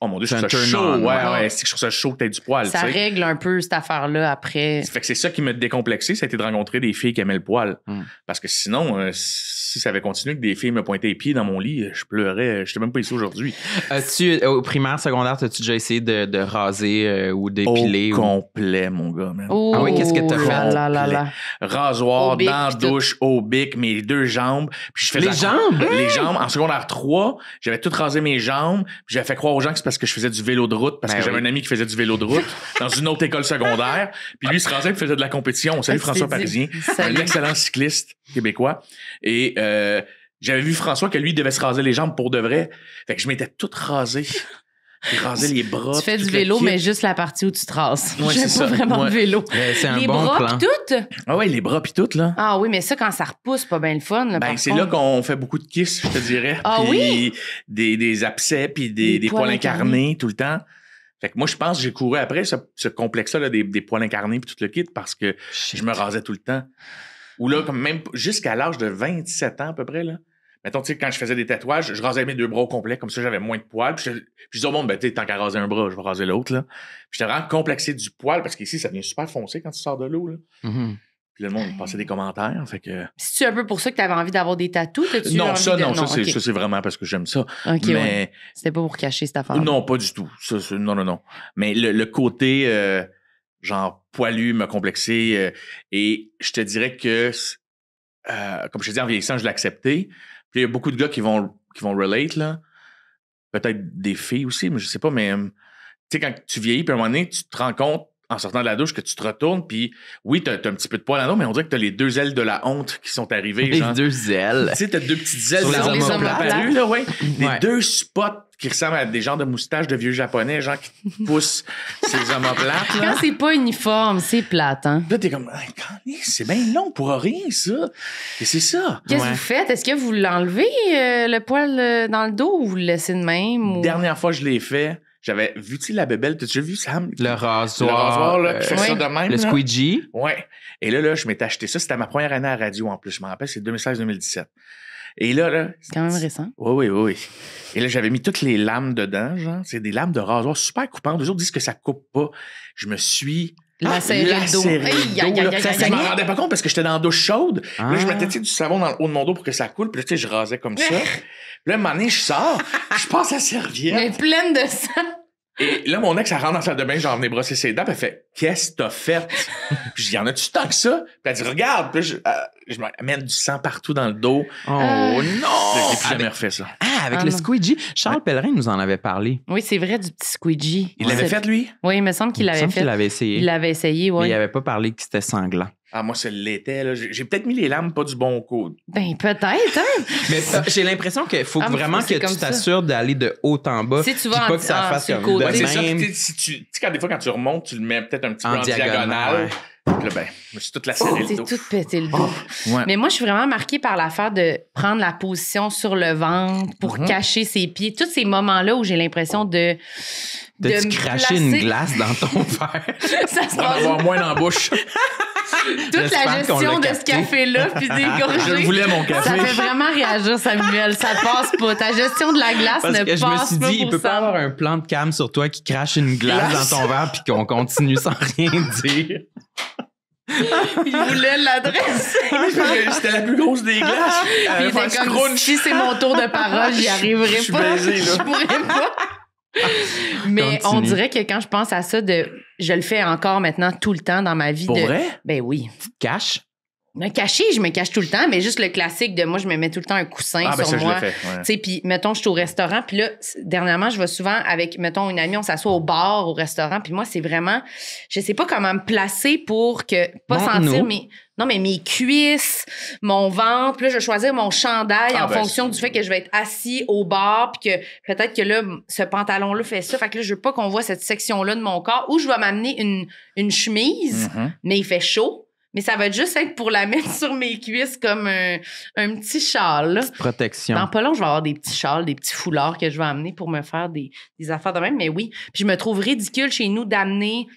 Oh mon Dieu, je C'est trouve ça un chaud. turn-on, Ouais, c'est que je trouve ça chaud que t'aies du poil. Ça tu sais. règle un peu cette affaire-là après. Fait que c'est ça qui m'a décomplexé, ça a été de rencontrer des filles qui aimaient le poil. Parce que sinon, si ça avait continué que des filles me pointaient les pieds dans mon lit, je pleurais. Je n'étais même pas ici aujourd'hui. Au primaire, secondaire, as-tu déjà essayé de raser ou d'épiler? Au complet, mon gars, man. Oh, Ah oui, qu'est-ce que t'as fait? Là. Rasoir, Au bic, dans la puis tout. douche, au bic, mes 2 jambes. Puis je faisais Les jambes? Les jambes. En secondaire 3, j'avais tout rasé mes jambes. Puis j'avais fait croire aux gens que c'est parce que je faisais du vélo de route, parce Ben que j'avais oui. un ami qui faisait du vélo de route dans une autre école secondaire. Puis lui, il se rasait et faisait de la compétition. Salut Ah, François tu t'es dit. Parisien, Salut. un excellent cycliste québécois. Et j'avais vu François que lui devait se raser les jambes pour de vrai. Fait que je m'étais tout rasé. J'ai rasé les bras. Tu fais tout du le vélo, kit. mais juste la partie où tu te rases. Ouais, Je fais c'est pas ça. vraiment Ouais. de vélo. C'est un Les bon bras plan. pis tout? Ah ouais, les bras pis tout, là. Ah oui, mais ça, quand ça repousse, c'est pas bien le fun. Là, Ben, par c'est contre. là qu'on fait beaucoup de kisses, je te dirais. Ah Puis oui? Des abcès, puis Des des poils poils incarnés tout le temps. Fait que moi, je pense que j'ai couru après ce complexe-là, là, des poils incarnés puis tout le kit, parce que je me rasais tout le temps. Ou là, comme même jusqu'à l'âge de 27 ans à peu près, là. Mettons, tu sais, quand je faisais des tatouages, je rasais mes 2 bras au complet, comme ça, j'avais moins de poils. Puis je disais au monde, ben, tu sais, tant qu'à raser un bras, je vais raser l'autre, là. Puis j'étais vraiment complexé du poil, parce qu'ici, ça devient super foncé quand tu sors de l'eau, là. Mhm. Puis là, le monde passait des commentaires, fait que... C'est-tu un peu pour ça que t'avais envie d'avoir des tatous? T'as-tu Non, envie ça, de... non, ça, ok. c'est vraiment parce que j'aime ça. OK, Mais... ouais. C'était pas pour cacher cette affaire. Non, pas du tout. Ça, non. Mais le côté, genre, poilu, me complexer, et je te dirais que, comme je te dis, en vieillissant, je l'ai accepté. Puis il y a beaucoup de gars qui vont relate, là. Peut-être des filles aussi, mais je sais pas, mais, tu sais, quand tu vieillis, puis à un moment donné, tu te rends compte, en sortant de la douche, que tu te retournes, puis oui, t'as un petit peu de poil en eau, mais on dirait que t'as les 2 ailes de la honte qui sont arrivées, Les genre. 2 ailes. Tu sais, t'as 2 petites ailes Sur qui les sont omoplates. apparues, là, ouais. Des Ouais. 2 spots qui ressemblent à des genres de moustaches de vieux japonais, genre qui te poussent ces omoplates, Quand là. c'est pas uniforme, c'est plate, hein? Là, t'es comme, hey, c'est bien long pour rien, ça. Et c'est ça. Qu'est-ce Ouais. que vous faites? Est-ce que vous l'enlevez, le poil dans le dos, ou vous le laissez de même? Ou... Dernière fois que je l'ai fait, j'avais vu, tu sais, la bébelle, t'as déjà vu, Sam? Le rasoir. Le rasoir, là, qui fait ouais. ça de même. Le là. squeegee. Ouais. Et là, je m'étais acheté ça. C'était ma première année à la radio, en plus. Je me rappelle, c'est 2016-2017. Et là... C'est quand même récent. Oui. Et là, j'avais mis toutes les lames dedans, genre. C'est des lames de rasoir super coupantes. Les autres disent que ça coupe pas. Je me suis... Lacéré le dos. lacéré le Aïe, dos, aïe, là. aïe, Ça, aïe, je m'en aïe. rendais pas compte parce que j'étais dans la douche chaude. Ah. Là, je mettais tu sais, du savon dans le haut de mon dos pour que ça coule. Puis là, tu sais, je rasais comme ça. Puis là, à un moment donné, je sors. Je passe la serviette. Mais pleine de sang. Et là, mon ex, elle rentre dans la salle de bain, j'en venais brosser ses dents, puis elle fait « Qu'est-ce que t'as fait? » Puis je dis « Y en a-tu tant que ça? » Puis elle dit « Regarde! » Puis là, je me mets du sang partout dans le dos. Oh Là, non! j'ai plus jamais refait ça. Ah, avec Ah le non. squeegee. Charles Pellerin nous en avait parlé. Oui, c'est vrai, du petit squeegee. Il l'avait fait, lui? Oui, il me semble qu'il Il me l'avait semble fait. qu'il l'avait essayé. Il l'avait essayé, Mais oui. il avait pas parlé que c'était sanglant. Ah, moi, ça l'était, là. J'ai peut-être mis les lames pas du bon coup. Ben, peut-être, hein? Mais j'ai l'impression qu'il faut Ah, mais vraiment c'est que comme tu ça. t'assures d'aller de haut en bas. Si tu puis vas pas que ça fasse sur le comme côté. de Ouais, c'est ça. même. Puis, tu sais, quand des fois, quand tu remontes, tu le mets peut-être un petit peu En en diagonale, diagonale. Puis là, ben, je me suis toute lacéré le C'est dos. tout pété le dos. Ouais. Mais moi, je suis vraiment marquée par l'affaire de prendre la position sur le ventre pour cacher ses pieds. Tous ces moments-là où j'ai l'impression de T'as-tu me craché placer- une glace dans ton verre? Ça se D'en passe avoir moins dans la bouche. toute J'espère la qu'on gestion l'a de ce capté. café-là, puis des gorgées. Je le voulais, mon Ça café. fait vraiment réagir, Samuel. Ça passe pas. Ta gestion de la glace Parce ne que je me passe suis pas dit, il pour peut pas ça. avoir un plan de cam sur toi qui crache une glace dans ton verre puis qu'on continue sans rien dire. Il voulait l'adresse. C'était la plus grosse des glaces. Puis il Faire était du comme, crunch. si c'est mon tour de parole, j'y arriverai Je suis pas. baisé, là. Je pourrais pas. Mais Continue. on dirait que quand je pense à ça, je le fais encore maintenant tout le temps dans ma vie. Pour vrai? Ben oui. Cache. Me cacher, je me cache tout le temps, mais juste le classique de moi, je me mets tout le temps un coussin Ah, ben sur ça, je moi. l'ai fait. Ouais. Tu sais, puis mettons, je suis au restaurant, puis là, dernièrement, je vais souvent avec, mettons, une amie, on s'assoit au bar, au restaurant, puis moi, c'est vraiment, je sais pas comment me placer pour que, pas Montre-nous. sentir mes cuisses, mon ventre, puis là, je vais choisir mon chandail Ah, en ben, fonction du fait que je vais être assis au bar, puis que peut-être que là, ce pantalon-là fait ça, fait que là, je veux pas qu'on voit cette section-là de mon corps, ou je vais m'amener une chemise, mais il fait chaud. Mais ça va juste être pour la mettre sur mes cuisses comme un petit châle. là. Protection. Dans pas long, je vais avoir des petits châles, des petits foulards que je vais amener pour me faire des affaires de même. Mais oui, puis je me trouve ridicule chez nous d'amener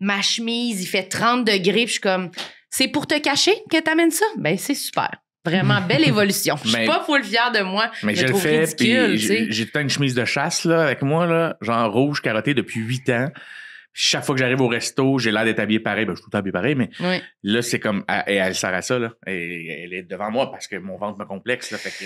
ma chemise, il fait 30 degrés, puis je suis comme, c'est pour te cacher que t'amènes ça? Ben, c'est super. Vraiment, belle évolution. Je suis Mais- pas full fière de moi. Mais je le trouve fais, ridicule, puis tu sais. j'ai tout le temps une chemise de chasse là, avec moi, là, genre rouge, carotté depuis 8 ans. Chaque fois que j'arrive au resto, j'ai l'air d'être habillé pareil. Ben, je suis tout le temps habillé pareil, mais Oui. là, c'est comme... elle sert à ça, là. Et elle est devant moi parce que mon ventre me complexe, là. Fait que...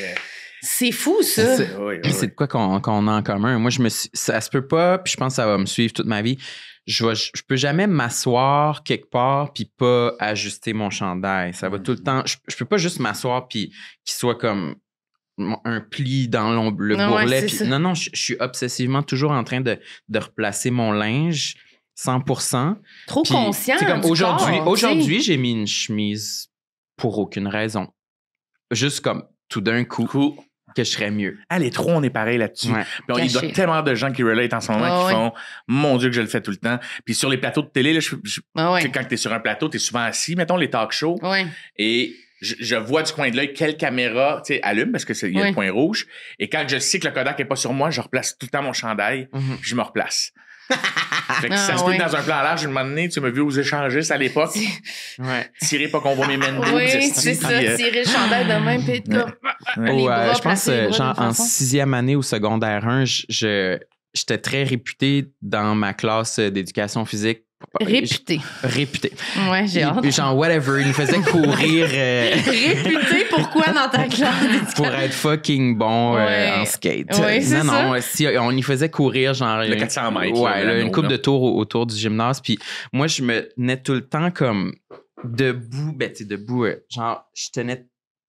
C'est fou, ça. C'est de quoi qu'on a en commun. Moi, ça se peut pas, puis je pense que ça va me suivre toute ma vie. Je peux jamais m'asseoir quelque part puis pas ajuster mon chandail. Ça va tout le temps. Je peux pas juste m'asseoir puis qu'il soit comme un pli dans le Non, ouais, bourrelet. c'est Puis- ça. non, je suis obsessivement toujours en train de replacer mon linge 100%. Trop Puis, conscient. tu sais, comme du aujourd'hui, corps, tu sais. aujourd'hui, j'ai mis une chemise pour aucune raison. Juste comme tout d'un coup que je serais mieux. Ah, les trois, on est pareil là-dessus. Ouais. Puis il y a Caché. tellement de gens qui relate en ce moment Ah, qui ouais. font « Mon Dieu que je le fais tout le temps ». Puis sur les plateaux de télé, là, Ah ouais. tu sais, quand t'es sur un plateau, t'es souvent assis, mettons les talk shows, Ouais. et je vois du coin de l'œil quelle caméra allume parce qu'il y a Oui. le point rouge. Et quand je sais que le Kodak n'est pas sur moi, je replace tout le temps mon chandail, Mhm. puis je me replace. Fait que Ah, ça se peut ouais. que dans un plan large, une moment donné, tu m'as vu aux échangistes à l'époque, Ouais. tirer pas qu'on voit mes mains de Oui, c'est ça. Tirer le chandail de même, puis être comme. Les bras, Je pense, placer les bras genre, d'une en façon. 6e année au secondaire 1, j'étais très réputé dans ma classe d'éducation physique. Réputé. Réputé. Ouais, j'ai hâte. Genre, whatever, il nous faisait courir Réputé, pourquoi dans ta classe? pour être fucking bon Ouais. en skate. Ouais, c'est non, si on y faisait courir, genre. Le 400 mètres, Ouais, là, une l'anneau, couple là. de tours autour du gymnase. Puis moi, je me tenais tout le temps comme debout. Ben, tu sais, debout. Genre, je tenais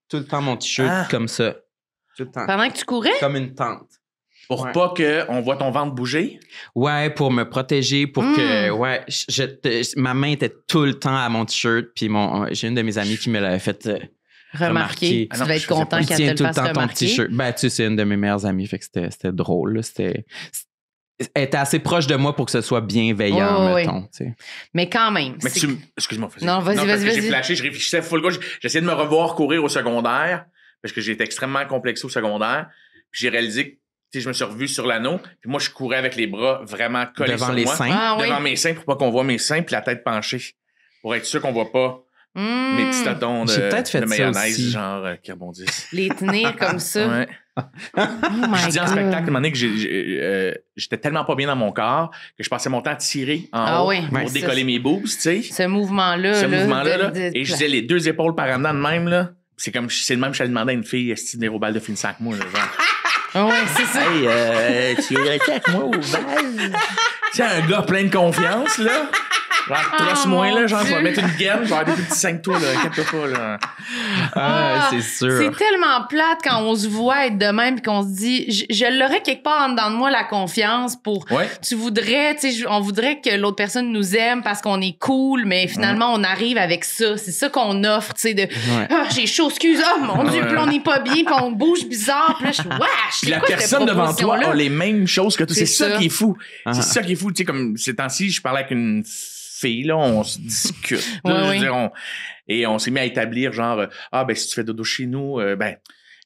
tout le temps mon t-shirt Ah. comme ça. Tout le temps. Pendant que tu courais? Comme une tente. Pour Ouais. pas qu'on voit ton ventre bouger. Ouais, pour me protéger, pour que. Ouais, ma main était tout le temps à mon t-shirt. Puis j'ai une de mes amies qui me l'avait fait remarquer. Tu Ah non, devais je être faisais content pas. Il qu'elle tient te le tout le fasse temps ton remarquer. t-shirt. Ben, tu sais, c'est une de mes meilleures amies. Fait que c'était drôle. Là. Elle était assez proche de moi pour que ce soit bienveillant, Ouais, mettons. Tu sais. Mais quand même. Mais c'est- excuse-moi. Non, vas-y, parce vas-y, que J'ai vas-y. flashé, je réfléchissais full gauche. J'essayais de me revoir courir au secondaire parce que j'étais extrêmement complexé au secondaire. Puis j'ai réalisé que tu sais, je me suis revu sur l'anneau. Puis moi, je courais avec les bras vraiment collés Devant sur les moi. seins. Ah oui. Devant mes seins pour pas qu'on voit mes seins puis la tête penchée. Pour être sûr qu'on voit pas mes petits tâtons J'ai peut-être fait de ça mayonnaise aussi. genre qui rebondissent. Les tenir comme ça. Ouais. Oh my Je dis en God. spectacle, à un moment donné, que j'étais tellement pas bien dans mon corps que je passais mon temps à tirer en Ah haut oui, pour ça, décoller mes boobs, tu sais. Ce mouvement-là. Ce là, mouvement-là, là, de- et je disais les deux épaules par en dedans de même, là. C'est comme, c'est le même que j'allais demander à une fille, est-ce que tu au bal de finissant que moi, là, genre. Ah ouais, c'est ça. Hey, tu irais-tu avec moi au bal? Tu sais, un gars plein de confiance, là. Genre, trosse-moi, mon là, genre, je vais Dieu. mettre une gaine, je vais avoir des petits 5 tours, là, capte pas, là. Ah, c'est sûr. C'est tellement plate quand on se voit être de même et qu'on se dit, je l'aurais quelque part en dedans de moi, la confiance pour. Ouais. Tu voudrais, tu sais, on voudrait que l'autre personne nous aime parce qu'on est cool, mais finalement, on arrive avec ça. C'est ça qu'on offre, tu sais, de Ouais. ah, j'ai chaud, excuse, oh mon Dieu, Ouais. puis là, on n'est pas bien, puis on bouge bizarre, puis là, je suis wesh, Puis c'est la quoi cette personne devant toi proposition-là? a les mêmes choses que toi. C'est C'est ça ça. qui est fou. Ah. C'est ça qui est fou. Tu sais, comme ces temps-ci, je parlais avec une fille, là, on se discute. Là, Ouais, je veux oui. dire, et on s'est mis à établir, genre, ben, si tu fais dodo chez nous, ben,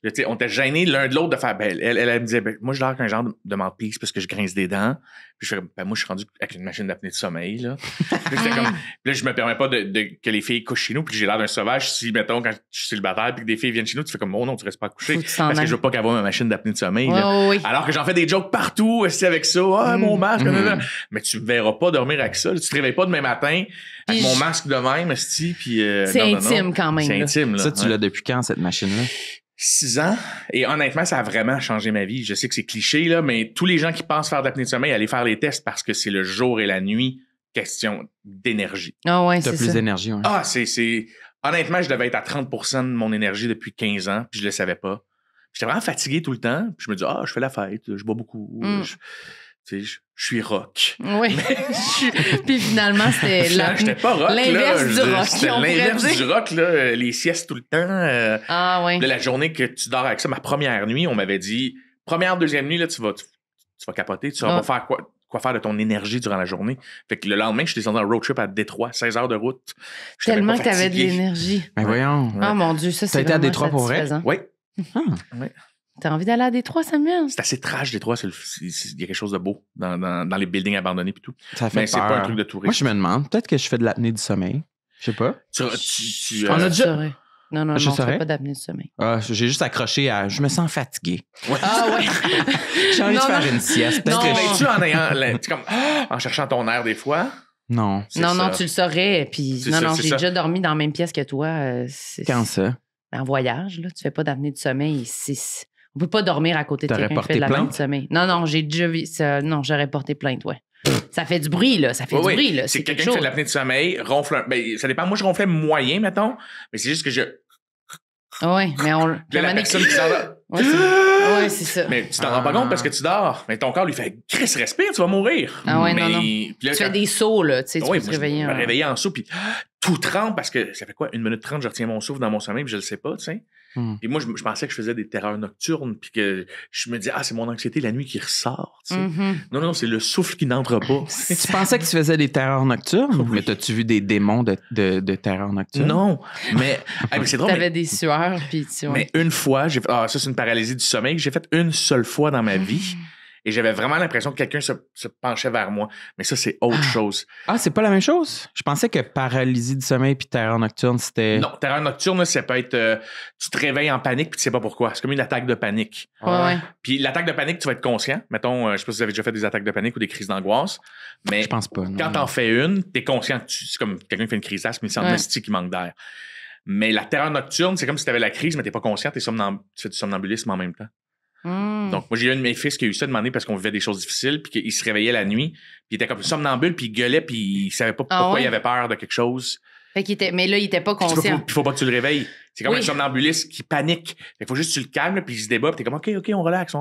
là, tu sais, on était gênés l'un de l'autre de faire, ben, elle me disait, ben, moi, je dors avec un genre de mouthpiece parce que je grince des dents. Puis je fais, ben, moi, je suis rendu avec une machine d'apnée de sommeil, là. Puis là, j'étais comme, puis là, je me permets pas que les filles couchent chez nous, puis j'ai l'air d'un sauvage si, mettons, quand je suis célibataire, puis que des filles viennent chez nous, tu fais comme, oh non, tu restes pas couché. Faut que tu t'en Parce que ailles. je veux pas qu'elle voie ma machine d'apnée de sommeil, Ouais, là. ouais, ouais. Alors que j'en fais des jokes partout, aussi avec ça. Ah, mon masque, Mm. nanana. Mais tu me verras pas dormir avec ça. là. Tu te réveilles pas demain matin avec Puis mon je- masque de même, esti, puis C'est non, non, non. intime quand même, C'est là. intime, là. Ça, tu Ouais. l'as depuis quand, cette machine-là? 6 ans. Et honnêtement, ça a vraiment changé ma vie. Je sais que c'est cliché, là, mais tous les gens qui pensent faire de l'apnée de sommeil, allez faire les tests parce que c'est le jour et la nuit, question d'énergie. Ah ouais, T'as c'est plus ça. d'énergie, ouais. Ah, c'est... Honnêtement, je devais être à 30% de mon énergie depuis 15 ans, puis je le savais pas. J'étais vraiment fatigué tout le temps, puis je me dis, je fais la fête, je bois beaucoup, tu sais, je suis rock. Oui. Puis finalement, c'était J'étais pas rock, l'inverse là. du Je- rock, C'était on pourrait l'inverse dire. du rock, là. Les siestes tout le temps. Ah ouais. Là, la journée que tu dors avec ça, ma première nuit, on m'avait dit, première, deuxième nuit, là, tu vas capoter, tu vas Ah. faire quoi faire de ton énergie durant la journée. Fait que le lendemain, je suis descendu en road trip à Détroit, 16 heures de route. Je savais Tellement pas que t'avais de fatigué. l'énergie. Ben voyons. Ouais. Ah mon Dieu, ça c'est T'as été à vraiment Détroit pour vrai? satisfaisant. Oui, T'as envie d'aller à Détroit, Samuel? c'est assez trash, Détroit. Il y a quelque chose de beau dans les buildings abandonnés et tout. Ça fait Mais c'est peur. pas un truc de Moi, touriste. je me demande, peut-être que je fais de l'apnée du sommeil. Je sais pas. Tu, On a Je déjà- saurais. Non, Je tu saurais. fais pas d'apnée du sommeil. Ah, j'ai juste accroché à... Je me sens fatigué. Ah ouais. J'ai envie de Non, faire non. une sieste. Non. Peut-être que Tu en ayant, tu comme, en cherchant ton air des fois? Non. C'est Non, ça. tu le saurais. Puis, C'est non, ça, non, c'est j'ai ça. déjà dormi dans la même pièce que toi. Quand ça? En voyage, là, tu fais pas d'apnée du sommeil. On peut pas dormir à côté de T'aurais quelqu'un qui fait de porté l'apnée plainte? du sommeil. Non, j'ai déjà vu ça. Non, j'aurais porté plainte, ouais. Ça fait du bruit, là. Ça fait Oui, du bruit, là. C'est C'est quelque quelqu'un qui fait chose. de l'apnée du sommeil, ronfle. Ben, ça dépend. Moi, je ronflais moyen, mettons. Mais c'est juste que je. Oui, mais on. Puis là, la personne qui s'en va. Ouais, c'est ça. Mais tu t'en rends pas compte parce que tu dors. Mais ton corps lui fait Chris, respire, tu vas mourir. Ah ouais, mais, non. Puis là, Tu fais quand- des sauts, là. Tu sais, tu Oui, peux te moi, réveiller. je me réveillais en saut, puis tout trempe parce que ça fait quoi, 1 minute 30, je retiens mon souffle dans mon sommeil, puis je le sais pas, tu sais. Puis moi, je pensais que je faisais des terreurs nocturnes, puis que je me disais, c'est mon anxiété la nuit qui ressort, tu sais. Non, c'est le souffle qui n'entre pas. Tu pensais que tu faisais des terreurs nocturnes? Oui. Mais t'as-tu vu des démons de terreurs nocturnes? Non, mais c'est drôle. T'avais des sueurs, puis tu. Mais une fois, j'ai fait, ça, c'est une paralysie du sommeil que j'ai faite une seule fois dans ma vie. Et j'avais vraiment l'impression que quelqu'un se penchait vers moi. Mais ça, c'est autre chose. Ah, c'est pas la même chose? Je pensais que paralysie du sommeil puis terreur nocturne, c'était... Non, terreur nocturne, là, ça peut être... tu te réveilles en panique puis tu sais pas pourquoi. C'est comme une attaque de panique. Ouais. Puis l'attaque de panique, tu vas être conscient. Mettons, je sais pas si vous avez déjà fait des attaques de panique ou des crises d'angoisse. Mais Je pense pas, non. quand t'en fais une, t'es conscient que c'est comme quelqu'un qui fait une crise d'asthme, il sent mystique qui manque d'air. Mais la terreur nocturne, c'est comme si t'avais la crise, mais t'es pas conscient, tu fais du somnambulisme en même temps. Donc, moi, j'ai eu un de mes fils qui a eu ça demandé parce qu'on vivait des choses difficiles, puis qu'il se réveillait la nuit, puis il était comme somnambule, puis il gueulait, puis il savait pas pourquoi il avait peur de quelque chose. Fait qu'il était. Mais là, il était pas Puis conscient. il faut pas que tu le réveilles. C'est comme un somnambuliste qui panique. Fait qu'il faut juste que tu le calmes, là, puis il se débat, puis t'es comme, OK, on relaxe.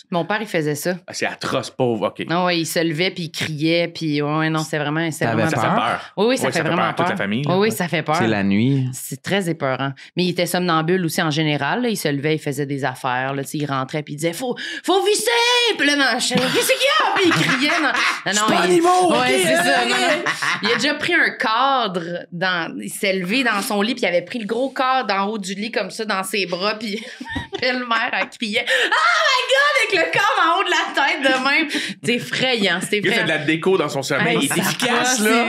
Mon père, il faisait ça. Ah, c'est atroce, pauvre, OK. Non, ouais, il se levait, puis il criait, puis non, c'est vraiment. T'avais Ça peur? fait peur. Oui, ça fait vraiment peur. Toute la famille. là. Oui, ça fait peur. C'est la nuit. C'est très épeurant. Mais il était somnambule aussi en général. Là. Il se levait, il faisait des affaires. Là. Il rentrait puis il disait faut visser! Puis là, non, qu'est-ce qu'il y a? Puis il criait. Non, pas animaux, ouais, ok, c'est ça. ok. Non. Il a déjà pris un cadre. Il s'est levé dans son lit puis il avait pris le gros cadre d'en haut du lit comme ça dans ses bras. Puis belle-mère, elle criait « Oh my God! » avec le cadre en haut de la tête de même. C'est effrayant. C'est Il a fait effrayant. de la déco dans son sommeil. Hey, Il est ça efficace, passe, là.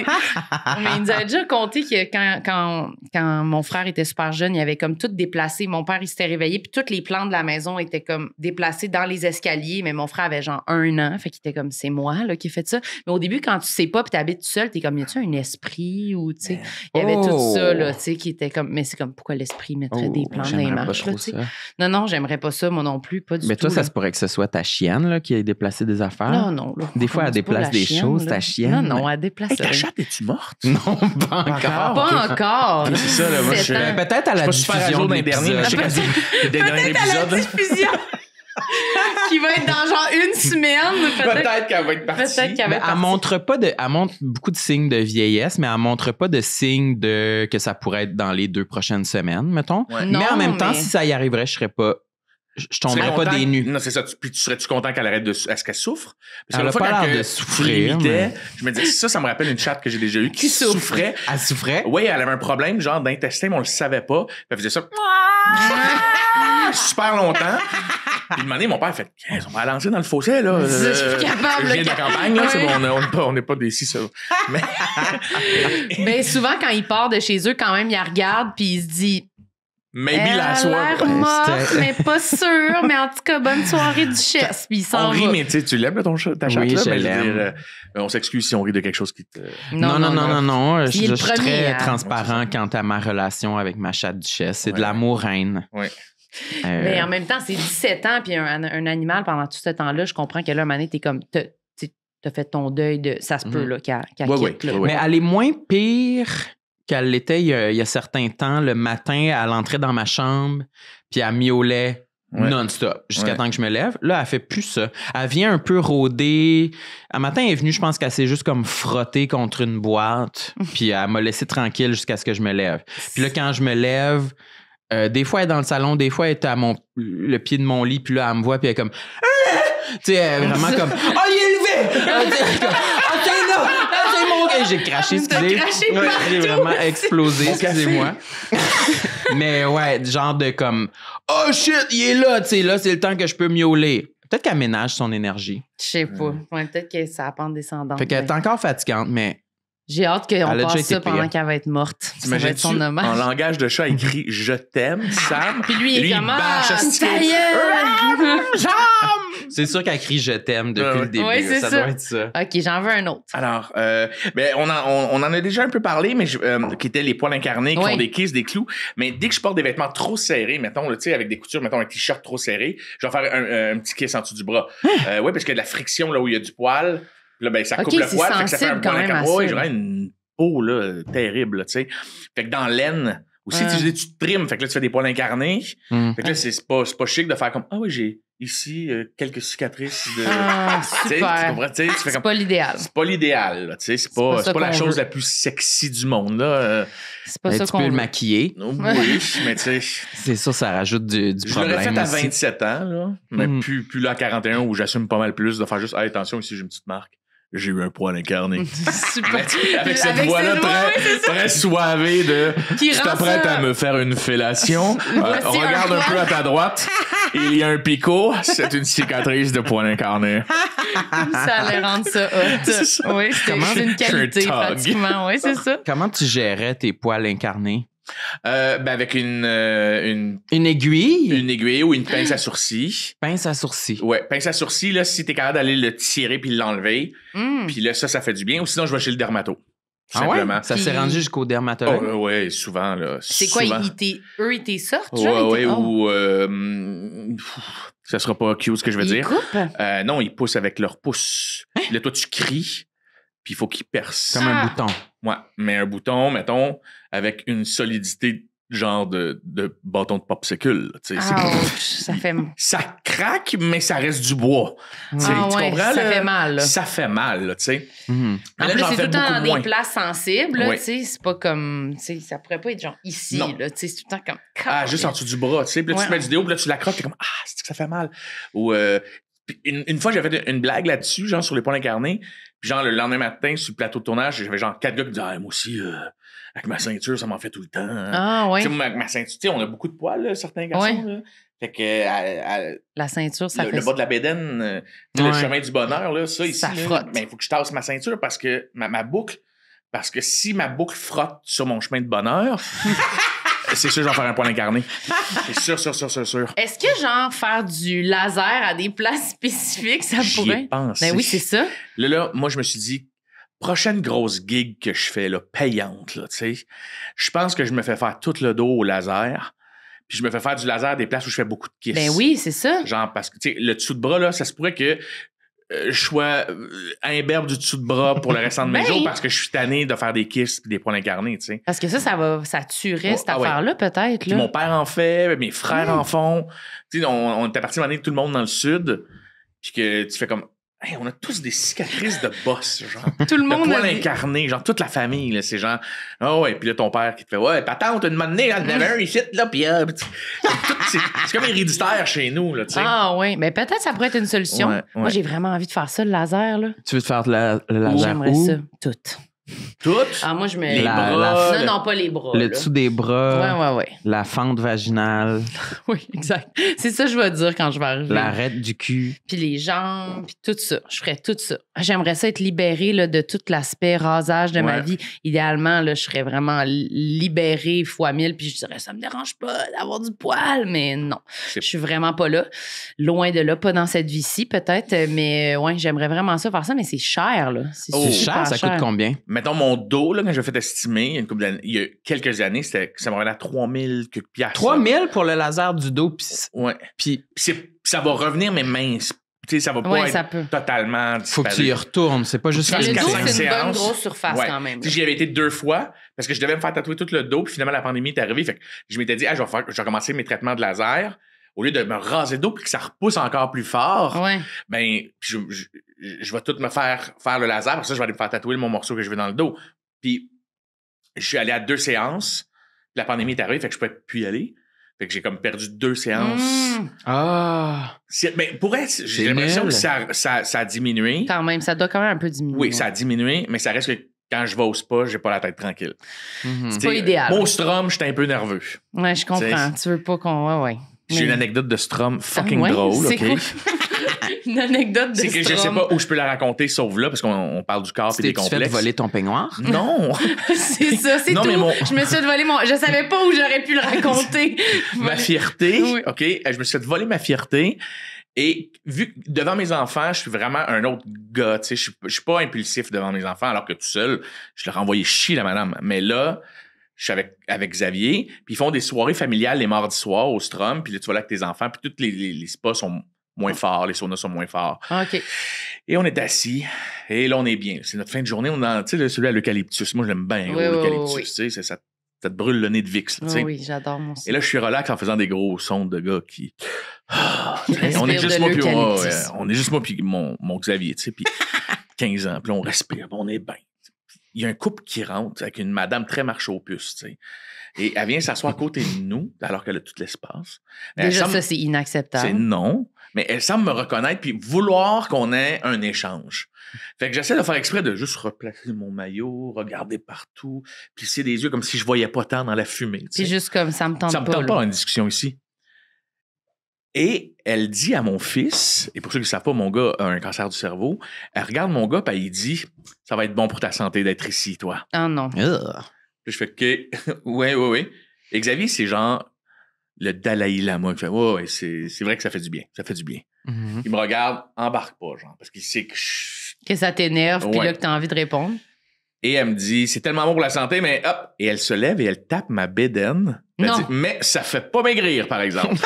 Mais il nous avait déjà conté que quand mon frère était super jeune, il avait comme tout déplacé. Mon père, il s'était réveillé, puis toutes les plantes de la maison étaient comme déplacées dans les escaliers. Mais mon frère avait genre 1 an, fait qu'il était comme, c'est moi là, qui ai fait ça. Mais au début, quand tu sais pas, puis t'habites tout seul, t'es comme, y a-tu un esprit ou, tu sais, il y avait tout ça, là, tu sais, qui était comme, mais c'est comme, pourquoi l'esprit mettrait des plantes dans les j'aimerais pas marches, trop là, tu sais. ça. Non, j'aimerais pas ça, moi non plus, pas du Mais tout. toi, ça là. se pourrait que ce soit ta chienne là, qui ait déplacé des affaires. Non, là. Des fois, elle C'est pas déplace la des chienne, choses, là. ta chienne. Non, elle déplace Hey, ta rien. chatte, es-tu morte? Non, pas encore. Pas encore. C'est ça, là, moi, je 7 ans. Peut-être à la Je suis pas super à diffusion jour de dans les derniers, mais je sais l'épisode. que les derniers Peut-être à la épisodes. diffusion. Qui va être dans genre 1 semaine. Peut-être qu'elle va être partie. Peut-être qu'elle va Mais être elle partie. montre beaucoup de signes de vieillesse, mais elle montre pas de signes de que ça pourrait être dans les 2 prochaines semaines, mettons. Ouais. Mais en Non, même temps, mais- si ça y arriverait, je tomberais pas des nues. Non, c'est ça. Puis tu serais-tu content qu'elle arrête est-ce qu'elle souffre? Parce Elle que a la fois pas quand l'air de tu souffrir, l'imitais, mais- je me disais, ça me rappelle une chatte que j'ai déjà eue qui souffre. souffrait. Elle souffrait. Oui, elle avait un problème, genre d'intestin, mais on le savait pas. Puis elle faisait ça super longtemps. Puis, une année, mon père fait, on va la lancer dans le fossé, là. Je suis plus capable, Je viens de la campagne, là. Ouais. C'est bon, on n'est pas des ça. Mais, Ben, souvent, quand il part de chez eux, quand même, il la regarde puis il se dit maybe elle la a soirée. l'air morte, c'était- mais pas sûr. Mais en tout cas, bonne soirée, duchesse. Puis il On s'en rit, va. mais tu l'aimes, là, ta chatte, Oui, là. je Mais veux l'aime. dire, on s'excuse si on rit de quelque chose qui te. Non. Je Il est le suis premier très à- transparent quant à ma relation avec ma chatte duchesse. C'est de l'amour reine. Oui. Mais en même temps, c'est 17 ans, puis un animal, pendant tout ce temps-là, je comprends que là, un moment donné, t'es comme, t'as fait ton deuil de. Ça se peut, là, qu'elle Oui, quitte. Là. oui. Mais elle est moins pire qu'elle l'était il y a certains temps. Le matin, elle entrait dans ma chambre, puis elle miaulait non-stop jusqu'à temps que je me lève. Là, elle fait plus ça. Elle vient un peu rôder. Un matin, elle est venue, je pense qu'elle s'est juste comme frottée contre une boîte, puis elle m'a laissé tranquille jusqu'à ce que je me lève. Puis là, quand je me lève, des fois, elle est dans le salon, des fois, elle est à le pied de mon lit, puis là, elle me voit, puis elle est comme... Tu sais, elle est vraiment comme... Oh, il est levé! C'est là! C'est mon gars! J'ai craché, excusez. T'as craché Ouais, partout. j'ai vraiment explosé, Mon café. excusez-moi. Mais ouais, genre de comme... Oh shit, il est là! Tu sais, là, c'est le temps que je peux miauler. Peut-être qu'elle ménage son énergie. Je sais pas. Ouais, peut-être que ça a pente descendante. Fait qu'elle est encore fatigante, mais J'ai hâte qu'on a déjà passe été ça pendant payée. qu'elle va être morte. Ça va être T'imagines-tu, son hommage. en langage de chat écrit « Je t'aime », Sam. Puis lui, il est comme bâche, hostie. ta gueule! C'est sûr qu'elle crie « Je t'aime » depuis Ouais. le début. Ouais, c'est ça ça. doit être ça. OK, j'en veux un autre. Alors, on en a déjà un peu parlé, mais qui étaient les poils incarnés, qui Oui. font des kisses, des clous. Mais dès que je porte des vêtements trop serrés, mettons, là, tu sais, avec des coutures, mettons un t-shirt trop serré, je vais faire un petit kiss en dessous du bras. Oui, parce qu'il y a de la friction là où il y a du poil. Là, ben, ça Ok, coupe le c'est poil, fait que ça fait un sensible poil quand même incarné. à Oui, ça. j'aurais une peau là, terrible, là, tu sais. Fait que dans l'aine, aussi, tu te trimes, fait que là, tu fais des poils incarnés. Fait que là, c'est pas chic de faire comme, ah oui, j'ai ici quelques cicatrices de... Ah, Tu sais, super. tu comprends, tu sais, tu fais C'est comme... pas l'idéal. C'est pas l'idéal, là, tu sais, c'est pas pas ça la qu'on chose veut. la plus sexy du monde, là. C'est pas Mais ça tu qu'on peux le veut. maquiller. Oui, mais tu sais, C'est sûr, ça rajoute du je problème l'aurais fait à aussi. 27 ans, là, mais plus là à 41 où j'assume pas mal plus de faire juste, hey, attention, ici j'ai une petite marque. J'ai eu un poil incarné. Super. Avec cette Avec voix-là cette voix, oui, c'est ça. très soivée de Qui tu rend t'apprêtes ça- à me faire une fellation. Voici un Regarde un poil. peu à ta droite. Il y a un picot. C'est une cicatrice de poil incarné. Ça allait rendre ça hot. C'est ça. Oui, c'est une qualité, Je suis un thug. pratiquement. Oui, c'est ça. Comment tu gérais tes poils incarnés? Avec une Une aiguille? aiguille ou une pince à sourcils. Pince à sourcils. Ouais, pince à sourcils, là, si t'es capable d'aller le tirer puis l'enlever, Mm. puis là, ça fait du bien. Ou sinon, je vais chez le dermato. Tout Ah ouais? simplement. Ça s'est Puis- rendu jusqu'au dermatologue? Ouais, souvent, là. C'est quoi, souvent. eux, ils t'es sortent? Ouais, genre, ouais, ils t'es- ou... ça sera pas cute ce que je veux Ils dire. coupent? Non, ils poussent avec leur pouce. Là, toi, tu cries, puis il faut qu'ils percent. Comme un Ah! bouton. Ouais, mais un bouton, mettons, avec une solidité genre de bâton de popsicle. Tu sais, Ouch, ça fait mal. ça craque, mais ça reste du bois. Tu sais, Ah tu ouais, comprends? ça là? fait mal, là. Ça fait mal, là, tu sais. Mhm. Mais En là, plus, j'en c'est fais tout le temps beaucoup dans moins. des places sensibles, là, Oui. tu sais, c'est pas comme, tu sais, ça pourrait pas être genre ici, Non. là, tu sais, c'est tout le temps comme... Ah, juste en dessous du bras, tu sais. Puis là, tu te Ouais. mets du déo, puis là, tu la croques, t'es comme, ah, c'est que ça fait mal. Ou, puis une fois, j'avais fait une blague là-dessus, genre sur les poils incarnés. Puis genre, le lendemain matin, sur le plateau de tournage, j'avais genre 4 gars qui disaient, ah, moi aussi, avec ma ceinture, ça m'en fait tout le temps. Ah, ouais. Tu sais, moi, avec ma ceinture, tu sais, on a beaucoup de poils, là, certains garçons, là. Fait que, La ceinture, ça le fait bas de la bédaine, tu sais, le Ouais. chemin du bonheur, là, ça, ici, Ça là, frotte. ben, il faut que je tasse ma ceinture parce que ma boucle, parce que si ma boucle frotte sur mon chemin de bonheur, c'est sûr, je vais en faire un poil incarné. C'est sûr. Est-ce que, genre, faire du laser à des places spécifiques, ça J'y ai pourrait? pensé. Ben oui, c'est ça. Là, moi, je me suis dit, prochaine grosse gig que je fais, là, payante, là, tu sais, je pense que je me fais faire tout le dos au laser, puis je me fais faire du laser à des places où je fais beaucoup de kisses. Ben oui, c'est ça. Genre, parce que, tu sais, le dessous de bras, là, ça se pourrait que je sois imberbe du dessous de bras pour le restant de mes Ben. jours parce que je suis tanné de faire des kisses et des poils incarnés, tu sais. Parce que ça tuerait Oh, cette ah ouais. affaire-là, peut-être, Puis là. mon père en fait, mes frères en font. Tu sais, on était partis m'amener tout le monde dans le sud, puis que tu fais comme... Hey, on a tous des cicatrices de boss, genre. Tout le Le monde poil a des- incarné, genre toute la famille, là, c'est genre, ah ouais, puis là ton père qui te fait, ouais, patente, une monnaie, il y en avait un ici, là, puis c'est comme héréditaire chez nous, là, tu sais. Ah, oui. Mais peut-être ça pourrait être une solution. Ouais, Moi, ouais. j'ai vraiment envie de faire ça, le laser, là. Tu veux te faire le laser J'aimerais où? ça. Tout. Toutes. Ah, moi, je me. Les La- bras. Non, non, pas les bras. Le là. dessous des bras, Ouais. la fente vaginale, Oui, exact. C'est ça que je vais dire quand je vais arriver. l'arête du cul. Puis les jambes, puis tout ça. Je ferais tout ça. J'aimerais ça être libérée là, de tout l'aspect rasage de ma Ouais. vie. Idéalement, là, je serais vraiment libérée fois 1000, puis je dirais, ça me dérange pas d'avoir du poil, mais non. C'est- Je suis vraiment pas là. Loin de là, pas dans cette vie-ci, peut-être, mais ouais, j'aimerais vraiment ça, faire ça, mais c'est cher, là. C'est Oh. C'est super cher, ça coûte combien? Mettons mon dos, là, quand je l'ai fait estimer, il y a quelques années, ça me revenait à 3000 quelques piastres. 3000 pour le laser du dos, Ouais. puis Ça va revenir, mais mince. Tu sais, ça va pas Ouais, être ça peut. totalement faut que tu y disparu. retournes. C'est pas juste Parce Le qu'à dos, cinq c'est une bonne séances, grosse surface ouais. quand même. Tu sais, j'y avais été 2 fois parce que je devais me faire tatouer tout le dos, puis finalement, la pandémie est arrivée. Fait que je m'étais dit, je vais commencer mes traitements de laser. Au lieu de me raser le dos puis que ça repousse encore plus fort, Ouais. ben, je vais tout me faire le laser. Pour ça, je vais aller me faire tatouer mon morceau que je veux dans le dos. Puis, je suis allé à 2 séances. La pandémie est arrivée, fait que je pouvais plus y aller. Fait que j'ai comme perdu 2 séances. Mmh. Ah! Ben, pour être, j'ai C'est l'impression nul. que ça a diminué. Quand même, ça doit quand même un peu diminuer. Oui, ça a diminué, mais ça reste que quand je vais au spa, j'ai pas la tête tranquille. Mhm. C'est pas idéal. Moi, au Strom, j'étais un peu nerveux. Ouais, je comprends. Tu veux pas qu'on. Ouais. J'ai Mais- une anecdote de Strom fucking Ah, ouais? drôle, C'est OK? quoi? Une anecdote de C'est que je sais pas où je peux la raconter, sauf là, parce qu'on parle du corps et des complexes. Tu fait voler ton peignoir? Non! C'est ça, c'est non, tout. Mais Je me suis fait voler je savais pas où j'aurais pu le raconter. Ma fierté, oui. OK? Je me suis fait voler ma fierté. Et vu que devant mes enfants, je suis vraiment un autre gars, tu sais, je suis pas impulsif devant mes enfants, alors que tout seul, je leur envoyais chier la madame. Mais là, je suis avec Xavier, puis ils font des soirées familiales les mardis soirs au Strum, puis là, tu vas là avec tes enfants, puis tous les spas sont moins forts, les saunas sont moins forts. OK. Et on est assis, et là, on est bien. C'est notre fin de journée, on est dans, tu sais, celui à l'eucalyptus. Moi, je l'aime bien, Oui, l'eucalyptus, oui. tu sais, ça te brûle le nez de Vicks, tu sais. Oui, j'adore mon Et là, je suis relax en faisant des gros sons de gars qui... on est juste moi puis mon Xavier, tu sais, puis 15 ans, puis là, on respire, puis on est bien. Il y a un couple qui rentre avec une madame très marche aux puces, tu sais. Et elle vient s'asseoir à côté de nous, alors qu'elle a tout l'espace. Déjà, ça, c'est inacceptable. C'est non, mais elle semble me reconnaître puis vouloir qu'on ait un échange. Fait que j'essaie de faire exprès de juste replacer mon maillot, regarder partout, plisser des yeux comme si je voyais pas tant dans la fumée. C'est juste comme ça me tente pas. Ça me tente pas dans une discussion ici. Et elle dit à mon fils, et pour ceux qui ne savent pas, mon gars a un cancer du cerveau, elle regarde mon gars, puis elle dit « Ça va être bon pour ta santé d'être ici, toi. » Ah non. Puis je fais « OK, oui. » Et Xavier, c'est genre le Dalai Lama. Il fait « Ouais, c'est vrai que ça fait du bien. Ça fait du bien. Mm-hmm. » Il me regarde, embarque pas, genre, parce qu'il sait que Que ça t'énerve, puis là que t'as envie de répondre. Et elle me dit « C'est tellement bon pour la santé, mais hop! » Et elle se lève et elle tape ma bédaine. Elle dit « Mais ça fait pas maigrir, par exemple. »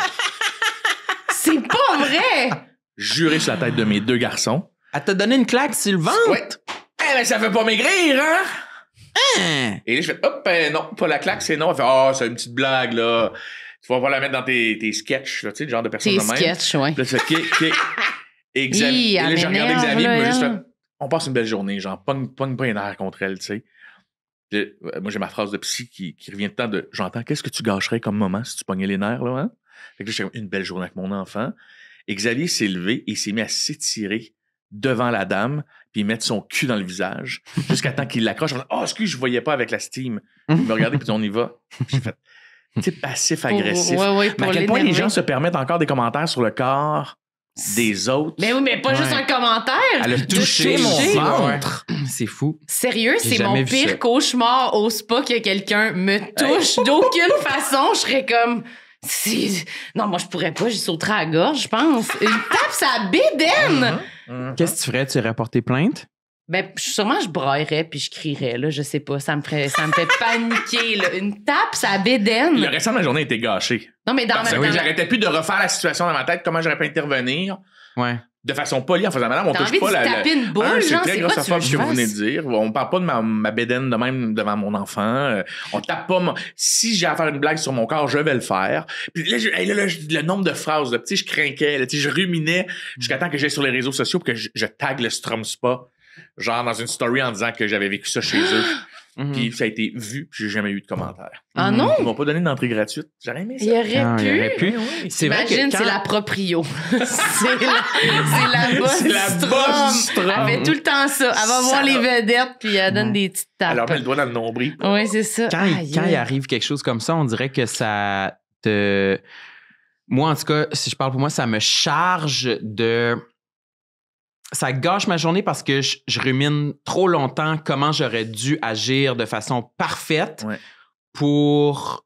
C'est pas vrai! Juré sur la tête de mes 2 garçons. Elle t'a donné une claque sur le ventre? Ouais. Eh, mais ça fait pas maigrir, hein? Hein? Et là, je fais, hop, non, pas la claque, c'est non. Elle fait, c'est une petite blague, là. Tu vas pas la mettre dans tes sketchs, là, tu sais, le genre de personne de même. Tes sketchs, oui. Là, tu fais, OK. Et là, j'ai regardé Xavier, il m'a juste fait, on passe une belle journée, genre, pogne pas un air contre elle, tu sais. Moi, j'ai ma phrase de psy qui revient de temps de, j'entends, qu'est-ce que tu gâcherais comme moment si tu pognais les nerfs, là, hein? Fait que là, j'ai une belle journée avec mon enfant. Et Xavier s'est levé et il s'est mis à s'étirer devant la dame, puis il met son cul dans le visage, jusqu'à temps qu'il l'accroche. Excuse, je voyais pas avec la steam. Il me regardait, puis on y va. J'ai fait, tu sais, passif-agressif. Mais à quel point les gens se permettent encore des commentaires sur le corps des autres. Mais oui, mais pas juste un commentaire. Elle a touché mon ventre. C'est fou. Sérieux, c'est mon pire cauchemar au spa que quelqu'un me touche d'aucune façon. Je serais comme... Non, moi, je pourrais pas. J'y sauterais à la gorge, je pense. Une tape, ça bédaine! Qu'est-ce que tu ferais? Tu irais porter plainte? Ben, sûrement, je braillerais puis je crierais, là. Je sais pas. Ça me fait paniquer, là. Une tape, ça bédaine. Le restant de la journée était gâché. Non, mais j'arrêtais plus de refaire la situation dans ma tête, comment j'aurais pu intervenir. Ouais. De façon polie en faisant madame, on touche pas la. Taper une boule, c'est genre, très c'est grossophobe ce que vous venez de dire. On parle pas de ma bédaine de même devant mon enfant. On tape pas. Si j'ai à faire une blague sur mon corps, je vais le faire. Puis là, le nombre de phrases, là, je craquais, là, je ruminais jusqu'à temps que j'aille sur les réseaux sociaux pour que je tag le Strum Spa, genre dans une story en disant que j'avais vécu ça chez eux. Puis ça a été vu, puis j'ai jamais eu de commentaires. Ah non? Ils m'ont pas donné d'entrée gratuite. J'aurais aimé ça. Il aurait pu. Oui. C'est vrai que c'est la proprio. c'est la boss. C'est la boss du Strum. Elle fait tout le temps ça. Elle va voir les vedettes, puis elle donne des petites tapes. Elle leur met le doigt dans le nombril. Oui, c'est ça. Quand il arrive quelque chose comme ça, on dirait que ça te... Moi, en tout cas, si je parle pour moi, ça me charge de... Ça gâche ma journée parce que je rumine trop longtemps comment j'aurais dû agir de façon parfaite pour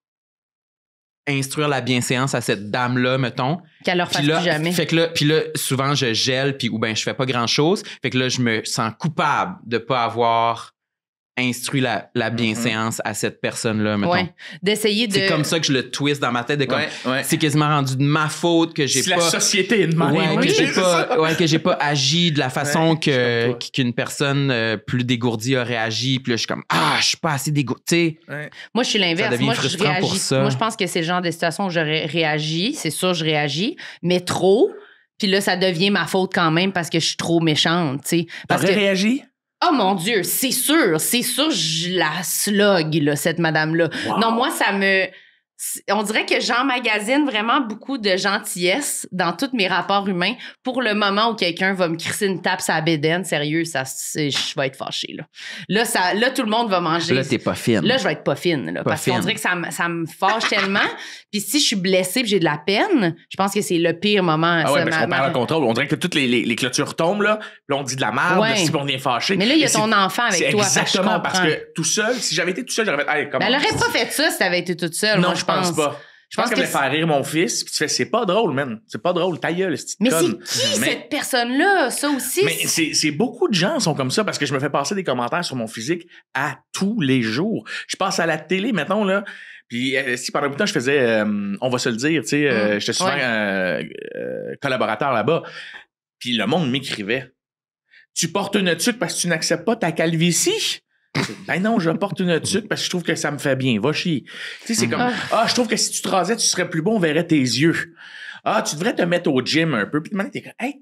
instruire la bienséance à cette dame-là, mettons. Qu'elle leur fasse plus jamais. Fait que là, puis là, souvent, je gèle ou ben je fais pas grand-chose. Fait que là, je me sens coupable de pas avoir instruit la bienséance à cette personne-là, mettons. Ouais. D'essayer de... C'est comme ça que je le twist dans ma tête, de comme, c'est quasiment rendu de ma faute que j'ai pas... La société est de même. Que j'ai pas agi de la façon qu'une personne plus dégourdie aurait agi. Puis là, je suis comme, je suis pas assez dégourdie. Moi, je suis l'inverse. Moi, je réagis. Pour ça. Moi, je pense que c'est le genre de situation où j'aurais réagi. C'est sûr, je réagis, mais trop. Puis là, ça devient ma faute quand même parce que je suis trop méchante, tu sais. T'aurais réagi? Oh mon Dieu, c'est sûr, je la slog, là, cette madame-là. Wow. Non, moi, on dirait que j'emmagasine vraiment beaucoup de gentillesse dans tous mes rapports humains pour le moment où quelqu'un va me crisser une tape sur la bédaine. Sérieux, je vais être fâchée. Là, tout le monde va manger. Là, t'es pas fine. Là, je vais être pas fine. Parce qu'on dirait que ça me fâche tellement. Puis si je suis blessée et j'ai de la peine, je pense que c'est le pire moment. Ah ouais, parce qu'on perd le contrôle. On dirait que toutes les clôtures tombent, là. Puis là, on dit de la merde, puis on devient fâché. Mais là, il y a ton enfant avec toi. Exactement, parce que tout seul, si j'avais été tout seul, j'aurais fait, elle aurait pas fait ça si t'avais été toute seule. Non, je pense pas. Je pense qu'elle voulait faire rire mon fils, puis tu fais, c'est pas drôle, man. C'est pas drôle, ta gueule, cette mais conne. C'est qui cette personne-là? Ça aussi. Mais c'est beaucoup de gens sont comme ça parce que je me fais passer des commentaires sur mon physique à tous les jours. Je passe à la télé, mettons, là. Puis si pendant un bout de temps, je faisais, on va se le dire, tu sais, j'étais souvent collaborateur là-bas. Puis le monde m'écrivait. Tu portes une tuque parce que tu n'acceptes pas ta calvitie? Ben non, je porte une tuque parce que je trouve que ça me fait bien. Va chier. Tu sais, c'est comme, je trouve que si tu te rasais, tu serais plus beau, on verrait tes yeux. Tu devrais te mettre au gym un peu. Puis t'es comme, hey,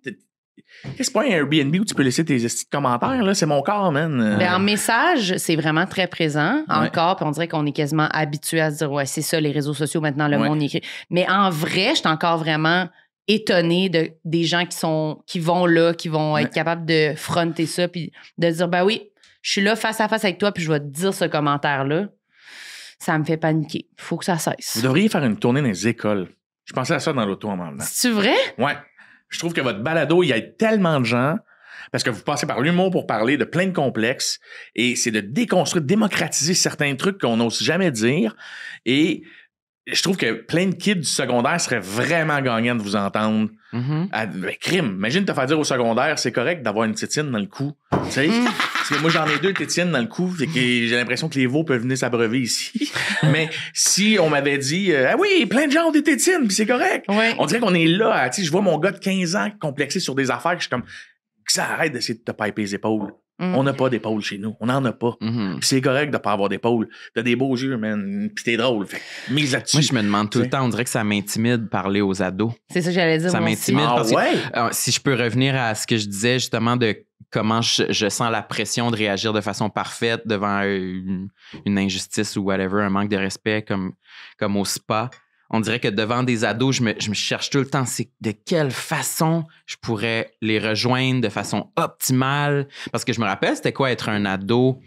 c'est pas un Airbnb où tu peux laisser tes commentaires, là. C'est mon corps, man. Ben, en message, c'est vraiment très présent encore. Puis on dirait qu'on est quasiment habitué à se dire, ouais, c'est ça, les réseaux sociaux, maintenant, le monde écrit. Mais en vrai, je suis encore vraiment étonnée des gens qui vont être capables de fronter ça puis de dire, ben oui, je suis là face à face avec toi puis je vais te dire ce commentaire-là. Ça me fait paniquer. Il faut que ça cesse. Vous devriez faire une tournée dans les écoles. Je pensais à ça dans l'auto en m'en venant. C'est-tu vrai? Ouais. Je trouve que votre balado, il y a tellement de gens parce que vous passez par l'humour pour parler de plein de complexes et c'est de déconstruire, démocratiser certains trucs qu'on n'ose jamais dire. Et je trouve que plein de kids du secondaire seraient vraiment gagnants de vous entendre. Crime. Imagine te faire dire au secondaire, c'est correct d'avoir une tétine dans le cou. Tu sais? Parce que moi, j'en ai 2 tétines dans le cou. Fait que j'ai l'impression que les veaux peuvent venir s'abreuver ici. Mais si on m'avait dit, oui, plein de gens ont des tétines, puis c'est correct. Ouais. On dirait qu'on est là. Tu sais, je vois mon gars de 15 ans complexé sur des affaires que je suis comme, que ça arrête d'essayer de te piper les épaules. On n'a pas d'épaule chez nous. On n'en a pas. Puis c'est correct de pas avoir d'épaule. T'as des beaux yeux, man. Puis t'es drôle. Fait que mise là-dessus. Moi, je me demande tout le temps, on dirait que ça m'intimide parler aux ados. C'est ça que j'allais dire. Ça m'intimide parce ouais? que si je peux revenir à ce que je disais justement de comment je sens la pression de réagir de façon parfaite devant une injustice ou whatever, un manque de respect comme au spa. On dirait que devant des ados, je me cherche tout le temps, c'est de quelle façon je pourrais les rejoindre de façon optimale. Parce que je me rappelle, c'était quoi être un ado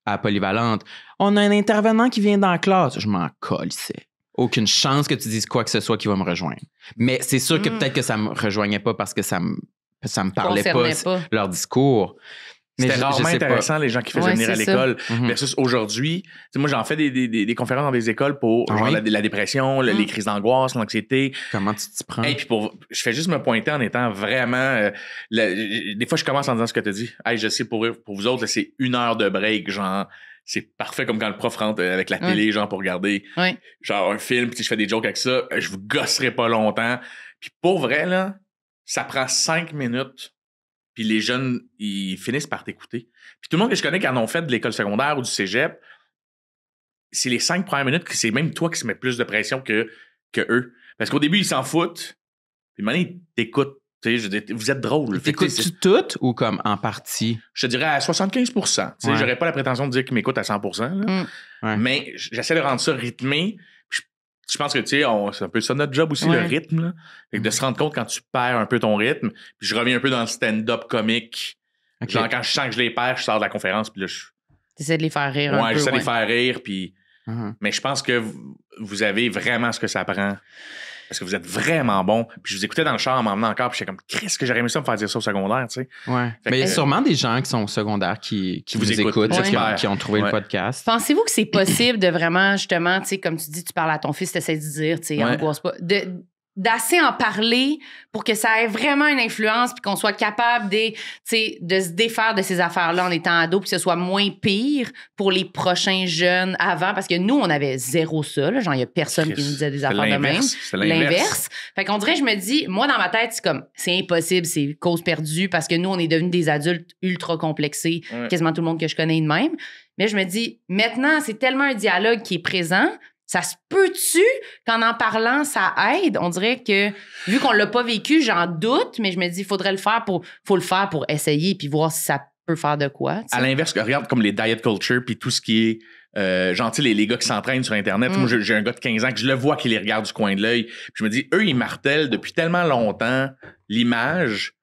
à Polyvalente? On a un intervenant qui vient dans la classe. Je m'en colissais. Aucune chance que tu dises quoi que ce soit qui va me rejoindre. Mais c'est sûr que peut-être que ça me rejoignait pas parce que ça me parlait pas leur discours. C'était rarement intéressant, les gens qui faisaient venir à l'école. Versus aujourd'hui, moi, j'en fais des conférences dans des écoles pour genre, la dépression, les crises d'angoisse, l'anxiété. Comment tu t'y prends? Et puis je fais juste me pointer en étant vraiment... des fois, je commence en disant ce que tu as dit. Hey, je sais, pour vous autres, là, c'est 1 heure de break, genre... C'est parfait comme quand le prof rentre avec la télé, genre, pour regarder genre un film, puis je fais des jokes avec ça. Je vous gosserai pas longtemps. Puis pour vrai, là, ça prend 5 minutes. Puis les jeunes, ils finissent par t'écouter. Puis tout le monde que je connais qui en ont fait de l'école secondaire ou du cégep, c'est les 5 premières minutes que c'est même toi qui se mets plus de pression que eux. Parce qu'au début, ils s'en foutent. Puis maintenant, ils t'écoutent. Tu sais, vous êtes drôle. T'écoutes-tu tout ou comme en partie? Je te dirais à 75 %. Tu sais, j'aurais pas la prétention de dire qu'ils m'écoutent à 100 %. Là. Mais j'essaie de rendre ça rythmé. Je pense que, tu sais, c'est un peu ça notre job aussi, le rythme. Là. Fait que de se rendre compte quand tu perds un peu ton rythme. Puis je reviens un peu dans le stand-up comique. Okay. Genre, quand je sens que je les perds, je sors de la conférence. Puis là, t'essaies de les faire rire un peu. J'essaie de les faire rire. Puis... Mais je pense que vous avez vraiment ce que ça prend. Parce que vous êtes vraiment bon. Puis je vous écoutais dans le char en m'emmenant encore. Puis j'étais comme, Chris, que j'aurais aimé ça me faire dire ça au secondaire, tu sais. Ouais. Mais il y a sûrement des gens qui sont au secondaire qui vous écoutent, qui ont trouvé le podcast. Pensez-vous que c'est possible de vraiment, justement, tu sais, comme tu dis, tu parles à ton fils, tu essaies de dire, tu sais, angoisse pas, d'assez en parler pour que ça ait vraiment une influence puis qu'on soit capable de se défaire de ces affaires-là en étant ado puis que ce soit moins pire pour les prochains jeunes avant parce que nous, on avait zéro ça. Là, genre, il n'y a personne qui nous disait des affaires de même. C'est l'inverse. Fait qu'on dirait, je me dis, moi, dans ma tête, c'est comme, c'est impossible, c'est cause perdue parce que nous, on est devenus des adultes ultra complexés. Quasiment tout le monde que je connais est de même. Mais je me dis, maintenant, c'est tellement un dialogue qui est présent. Ça se peut-tu qu'en parlant, ça aide? On dirait que, vu qu'on l'a pas vécu, j'en doute, mais je me dis, faut le faire pour essayer puis voir si ça peut faire de quoi. T'sais. À l'inverse, regarde comme les diet culture puis tout ce qui est genre, tu sais, les gars qui s'entraînent sur Internet. Moi, j'ai un gars de 15 ans que je le vois qui les regarde du coin de l'œil. Puis je me dis, eux, ils martèlent depuis tellement longtemps l'image,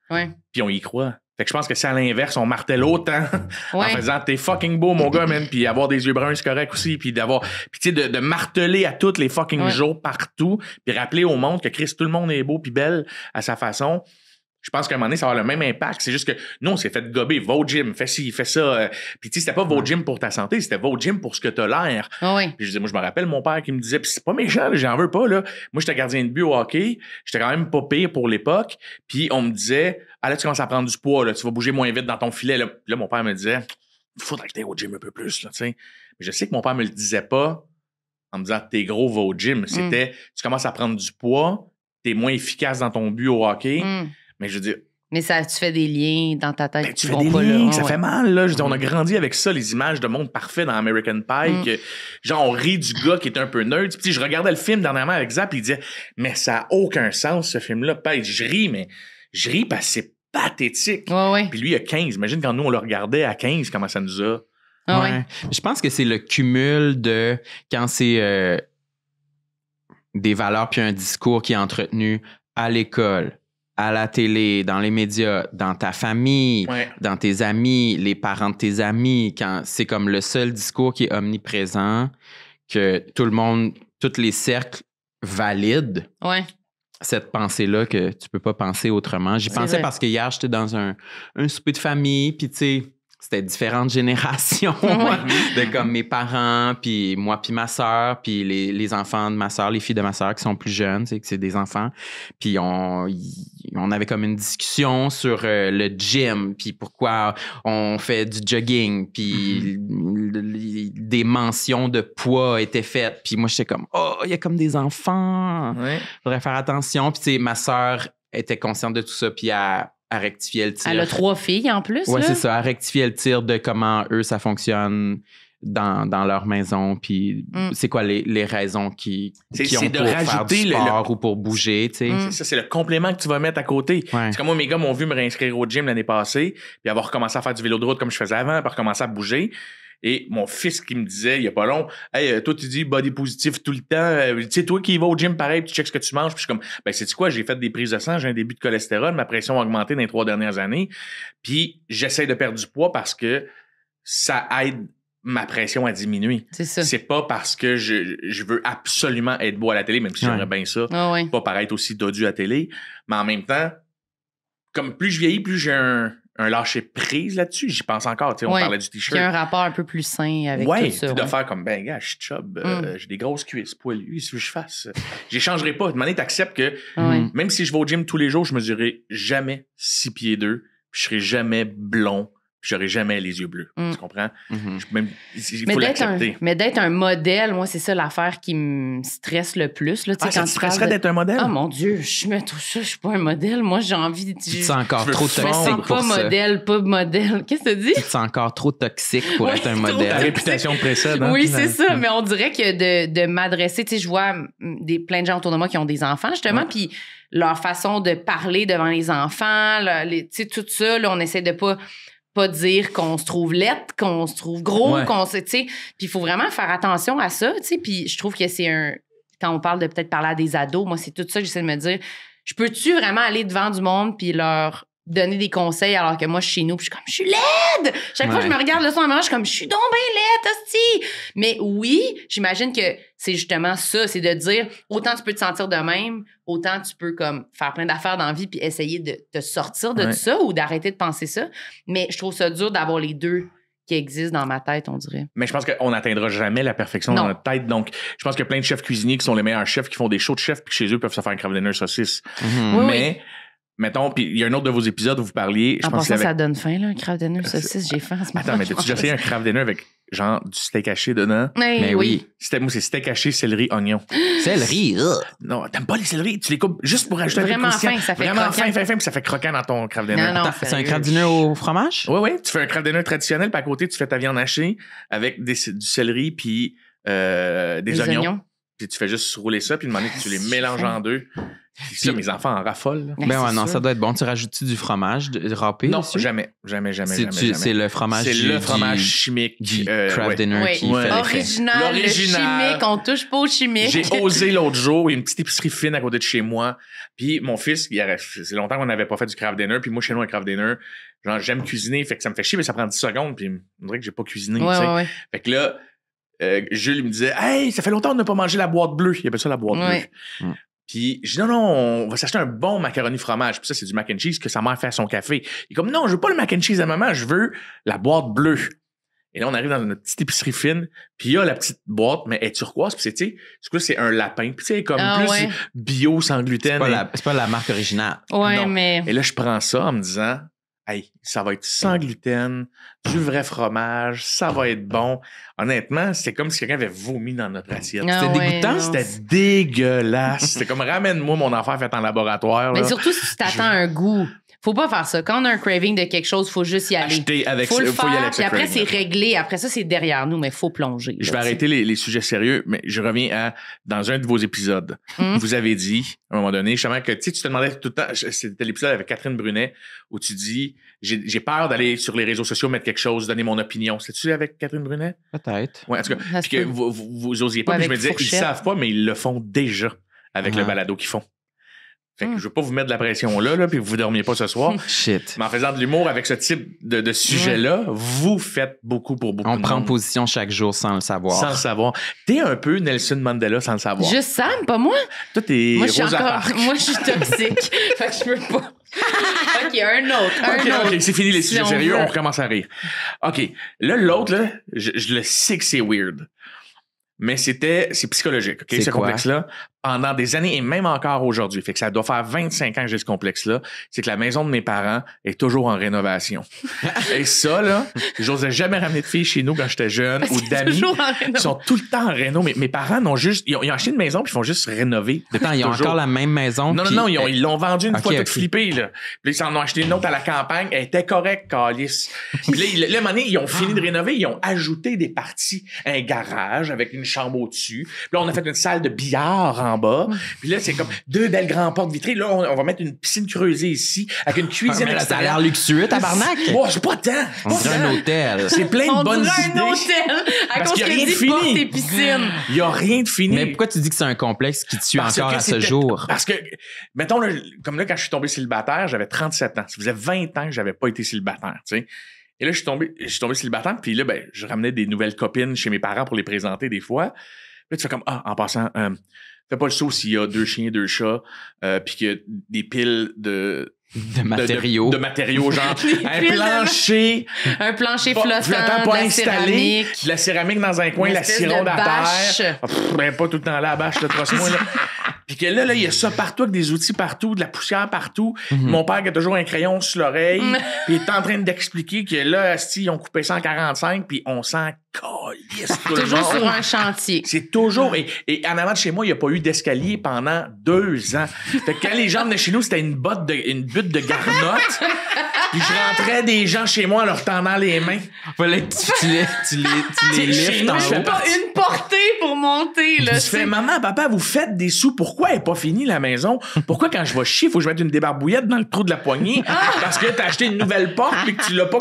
puis on y croit. Fait que je pense que c'est à l'inverse, on martèle autant en faisant t'es fucking beau, mon gars, man, puis avoir des yeux bruns, c'est correct aussi, puis d'avoir, puis tu sais, de marteler à tous les fucking jours partout, puis rappeler au monde que Chris, tout le monde est beau puis belle à sa façon. Je pense qu'à un moment donné, ça va avoir le même impact. C'est juste que nous, on s'est fait gober. Va au gym, fais ci, fais ça. Puis, tu sais, c'était pas va au gym pour ta santé, c'était va au gym pour ce que t'as l'air. Puis, je disais, moi, je me rappelle mon père qui me disait, puis c'est pas méchant, là, j'en veux pas, là. Moi, j'étais gardien de but au hockey. J'étais quand même pas pire pour l'époque. Puis, on me disait, ah là, tu commences à prendre du poids, là. Tu vas bouger moins vite dans ton filet, là. Puis là, mon père me disait, faudrait que t'ailles au gym un peu plus, là, tu sais. Mais je sais que mon père me le disait pas en me disant, t'es gros, va au gym. C'était, tu commences à prendre du poids, t'es moins efficace dans ton but au hockey. Mais je veux dire, mais ça, tu fais des liens dans ta tête. Tu fais des liens, ça fait mal, là. Je veux dire, on a grandi avec ça, les images de monde parfait dans American Pie. Que, genre, on rit du gars qui est un peu nerd. Puis, je regardais le film dernièrement avec Zap, il disait, mais ça a aucun sens, ce film-là. Puis, je ris parce que c'est pathétique. Puis lui, il a 15. Imagine quand nous, on le regardait à 15, comment ça nous a. Je pense que c'est le cumul de quand c'est des valeurs puis un discours qui est entretenu à l'école, à la télé, dans les médias, dans ta famille, dans tes amis, les parents de tes amis, quand c'est comme le seul discours qui est omniprésent, que tout le monde, tous les cercles valident cette pensée-là que tu peux pas penser autrement. J'y pensais parce que hier, j'étais dans un souper de famille, puis tu sais, c'était différentes générations de comme mes parents, puis moi, puis ma sœur, puis les enfants de ma sœur, les filles de ma sœur qui sont plus jeunes, tu sais, que c'est des enfants. Puis on avait comme une discussion sur le gym, puis pourquoi on fait du jogging, puis des mentions de poids étaient faites. Puis moi, j'étais comme, oh, il y a comme des enfants, faudrait faire attention. Puis tu sais, ma sœur était consciente de tout ça, puis à rectifier le tir. Elle a 3 filles en plus. Oui, c'est ça. À rectifier le tir de comment eux, ça fonctionne dans leur maison. Puis c'est quoi les raisons qui ont pour faire du sport ou pour bouger, tu sais. C'est ça, c'est le complément que tu vas mettre à côté. C'est comme moi, mes gars m'ont vu me réinscrire au gym l'année passée, puis avoir recommencé à faire du vélo de route comme je faisais avant, puis recommencer à bouger. Et mon fils qui me disait, il y a pas long, hey, toi, tu dis body positif tout le temps. Tu sais, toi qui vas au gym, pareil, puis tu checks ce que tu manges. Puis je suis comme, ben, sais-tu quoi? J'ai fait des prises de sang, j'ai un début de cholestérol, ma pression a augmenté dans les 3 dernières années. Puis j'essaie de perdre du poids parce que ça aide ma pression à diminuer. C'est ça. C'est pas parce que je veux absolument être beau à la télé, même si j'aimerais bien ça. Pas paraître aussi dodu à la télé. Mais en même temps, comme plus je vieillis, plus j'ai un lâcher prise là-dessus. J'y pense encore. Tu sais, on parlait du t-shirt. Il y a un rapport un peu plus sain avec tout ça. Puis de faire comme, ben, gars, je suis chub, j'ai des grosses cuisses poilues, ce que je fasse. J'échangerai pas. De manière, t'acceptes que même si je vais au gym tous les jours, je mesurerai jamais 6 pieds 2, puis je serai jamais blond, puis j'aurai jamais les yeux bleus. Tu comprends? Il faut l'accepter. Mais d'être un modèle, moi, c'est ça l'affaire qui me stresse le plus. Là, ça te stresserait d'être un modèle? Ah, mon Dieu, je me touche ça, je suis pas un modèle. Moi, j'ai envie de... Tu te sens encore trop toxique pour ça. Pas modèle. Qu'est-ce que tu dis? Tu te sens encore trop toxique pour être un modèle. La réputation précède. Hein? Oui, c'est ça. Mais on dirait que de m'adresser, tu sais, je vois plein de gens autour de moi qui ont des enfants, justement, puis leur façon de parler devant les enfants, tu sais, tout ça, là, on essaie de pas dire qu'on se trouve laide, qu'on se trouve gros, qu'on se, tu sais, puis il faut vraiment faire attention à ça, tu sais, puis je trouve que c'est quand on parle de peut-être parler à des ados, moi, c'est tout ça que j'essaie de me dire, je peux-tu vraiment aller devant du monde puis leur donner des conseils alors que moi, je suis chez nous puis je suis comme, je suis laide! Chaque fois que je me regarde le soir, je suis comme, je suis donc bien laide, hostie! Mais oui, j'imagine que c'est justement ça, c'est de dire, autant tu peux te sentir de même, autant tu peux comme faire plein d'affaires dans la vie puis essayer de te sortir de tout ça ou d'arrêter de penser ça. Mais je trouve ça dur d'avoir les deux qui existent dans ma tête, on dirait. Mais je pense qu'on n'atteindra jamais la perfection dans notre tête. Donc, je pense qu'il y a plein de chefs cuisiniers qui sont les meilleurs chefs, qui font des shows de chefs puis chez eux peuvent se faire un craft dinner saucisse. Mais... Mettons, puis il y a un autre de vos épisodes où vous parliez. En passant, ça donne faim, là, un craft dinner saucisse, j'ai faim en ce moment. Attends, mais t'as-tu déjà fait un craft dinner avec genre du steak haché dedans? Mais oui. Moi, c'est steak haché, céleri, oignon. Céleri, Non, t'aimes pas les céleris? Tu les coupes juste pour ajouter vraiment fin, ça fait vraiment croquant. fin, puis ça fait croquant dans ton craft dinner. Non, c'est un craft dinner au fromage? Oui. Tu fais un craft dinner traditionnel, puis à côté, tu fais ta viande hachée avec du céleri puis des oignons. puis tu fais juste rouler ça, puis demander que tu les mélanges en deux. Puis ça, mes enfants en raffolent. Ben ouais, non, ça doit être bon. Tu rajoutes-tu du fromage râpé? Non, dessus? jamais. C'est le fromage C'est le fromage chimique. Du Kraft Dinner qui fait Original, l'original. le chimique, on touche pas au chimique. J'ai osé l'autre jour, il y a une petite épicerie fine à côté de chez moi. Puis mon fils, c'est longtemps qu'on n'avait pas fait du Kraft Dinner. Puis moi, chez nous, un Kraft Dinner, genre, j'aime cuisiner, fait que ça me fait chier, mais ça prend 10 secondes. Puis on dirait que j'ai pas cuisiné. Ouais. Fait que là, Jules me disait, hey, ça fait longtemps qu'on n'a pas mangé la boîte bleue. Il appelle ça la boîte bleue. Puis je dis non, on va s'acheter un bon macaroni fromage. Puis ça, c'est du mac and cheese que sa mère fait à son café. Il est comme non, je veux pas le mac and cheese à maman, je veux la boîte bleue. Et là, on arrive dans une petite épicerie fine, puis il y a la petite boîte, mais elle est turquoise, puis c'est un lapin. Puis c'est comme plus bio, sans gluten. C'est pas la marque originale. Ouais, non. mais... Et là, je prends ça en me disant, hey, ça va être sans gluten, du vrai fromage, ça va être bon. Honnêtement, c'était comme si quelqu'un avait vomi dans notre assiette. C'était dégoûtant, non. c'était dégueulasse. C'était comme ramène-moi mon affaire faite en laboratoire. Mais là. surtout si tu t'attends un goût. Faut pas faire ça. Quand on a un craving de quelque chose, faut juste y aller. Acheter avec faut le faut y aller faire, avec ce puis après, craving-là. c'est réglé. Après ça, c'est derrière nous, mais faut plonger. Je vais là, arrêter les sujets sérieux, mais je reviens dans un de vos épisodes. Vous avez dit, à un moment donné, justement, que tu te demandais tout le temps, c'était l'épisode avec Catherine Brunet, où tu dis, j'ai peur d'aller sur les réseaux sociaux mettre quelque chose, donner mon opinion. C'est-tu avec Catherine Brunet? Peut-être. Oui, en tout cas, Ça puis se que peut. vous osiez pas, Ouais, puis je me avec disais, fourchette. ils savent pas, mais ils le font déjà avec le balado qu'ils font. Fait que je veux pas vous mettre de la pression là, puis vous dormiez pas ce soir. Shit. Mais en faisant de l'humour avec ce type de sujet-là, vous faites beaucoup pour beaucoup On de prend monde. position chaque jour sans le savoir. Sans le savoir. T'es un peu Nelson Mandela sans le savoir. Juste Sam, pas moi. Toi, t'es Moi, je suis Rosa encore... Parks. Moi, je suis toxique. Fait que je peux pas. OK, un autre. OK, c'est fini les Si sujets on sérieux, veut. on recommence à rire. OK, là, l'autre, là, je le sais que c'est weird. Mais c'est psychologique, OK, C'est ce quoi? complexe-là. Pendant des années et même encore aujourd'hui, fait que ça doit faire 25 ans que j'ai ce complexe-là, c'est que la maison de mes parents est toujours en rénovation. Et ça, là, j'osais jamais ramener de filles chez nous quand j'étais jeune ou d'amis. toujours en réno. Ils sont tout le temps en réno. Mais mes parents ils ont acheté une maison puis ils font juste rénover. Attends, ils ont Toujours. encore la même maison. Non, puis- ils l'ont vendue une Ok, fois ok. toute flippée, là. Puis ils s'en ont acheté une autre à la campagne. Elle était correcte, calice. Puis là, à un moment donné, ils ont fini de rénover. Ils ont ajouté des parties. Un garage avec une chambre au-dessus. Puis là, on a fait une salle de billard en bas. Puis là, c'est comme 2 belles grandes portes vitrées. Là, on va mettre une piscine creusée ici avec une cuisine Mais là, ça a extérieure. l'air luxueux, tabarnak. Oh, c'est pas tant. On dirait un hôtel. C'est plein de On bonnes dirait idées. un hôtel à Parce cause qu'il y a que rien de dit fini. porte et piscine. Il y a rien de fini. Mais pourquoi tu dis que c'est un complexe qui tue Parce encore que à ce c'était- jour? Parce que, mettons, là, comme là, quand je suis tombé célibataire, j'avais 37 ans. Ça faisait 20 ans que j'avais pas été célibataire, tu sais. Et là, je suis tombé célibataire, puis là, ben, je ramenais des nouvelles copines chez mes parents pour les présenter des fois. Là, tu fais comme, en passant, fais pas le saut s'il y a 2 chiens, 2 chats, puis qu'il y a des piles de matériaux. de matériaux, genre un piles de- plancher, Un plancher pas flottant, pas de la installé, céramique. de la céramique dans un coin, Une la espèce cironde de à bâche. terre. Ben, pas tout le temps là, la bâche, le trosse-moi, là. Puis que là, il y a ça partout, avec des outils partout, de la poussière partout. Mon père qui a toujours un crayon sur l'oreille, puis il est en train d'expliquer que là, asti, ils ont coupé 145, puis on s'en calisse tout le Toujours monde. sur un chantier. C'est toujours. Et en avant de chez moi, il n'y a pas eu d'escalier pendant 2 ans. Fait que quand les gens venaient chez nous, c'était une butte de garnotte. Puis je rentrais des gens chez moi en leur tendant les mains. Fallait que tu les Chez liftes nous, en je fais haut. pas- Une portée pour monter, là. Puis tu fais, maman, papa, vous faites des sous. Pourquoi elle n'est pas finie la maison? Pourquoi quand je vais chier, il faut que je mette une débarbouillette dans le trou de la poignée parce que t'as acheté une nouvelle porte et que tu l'as pas.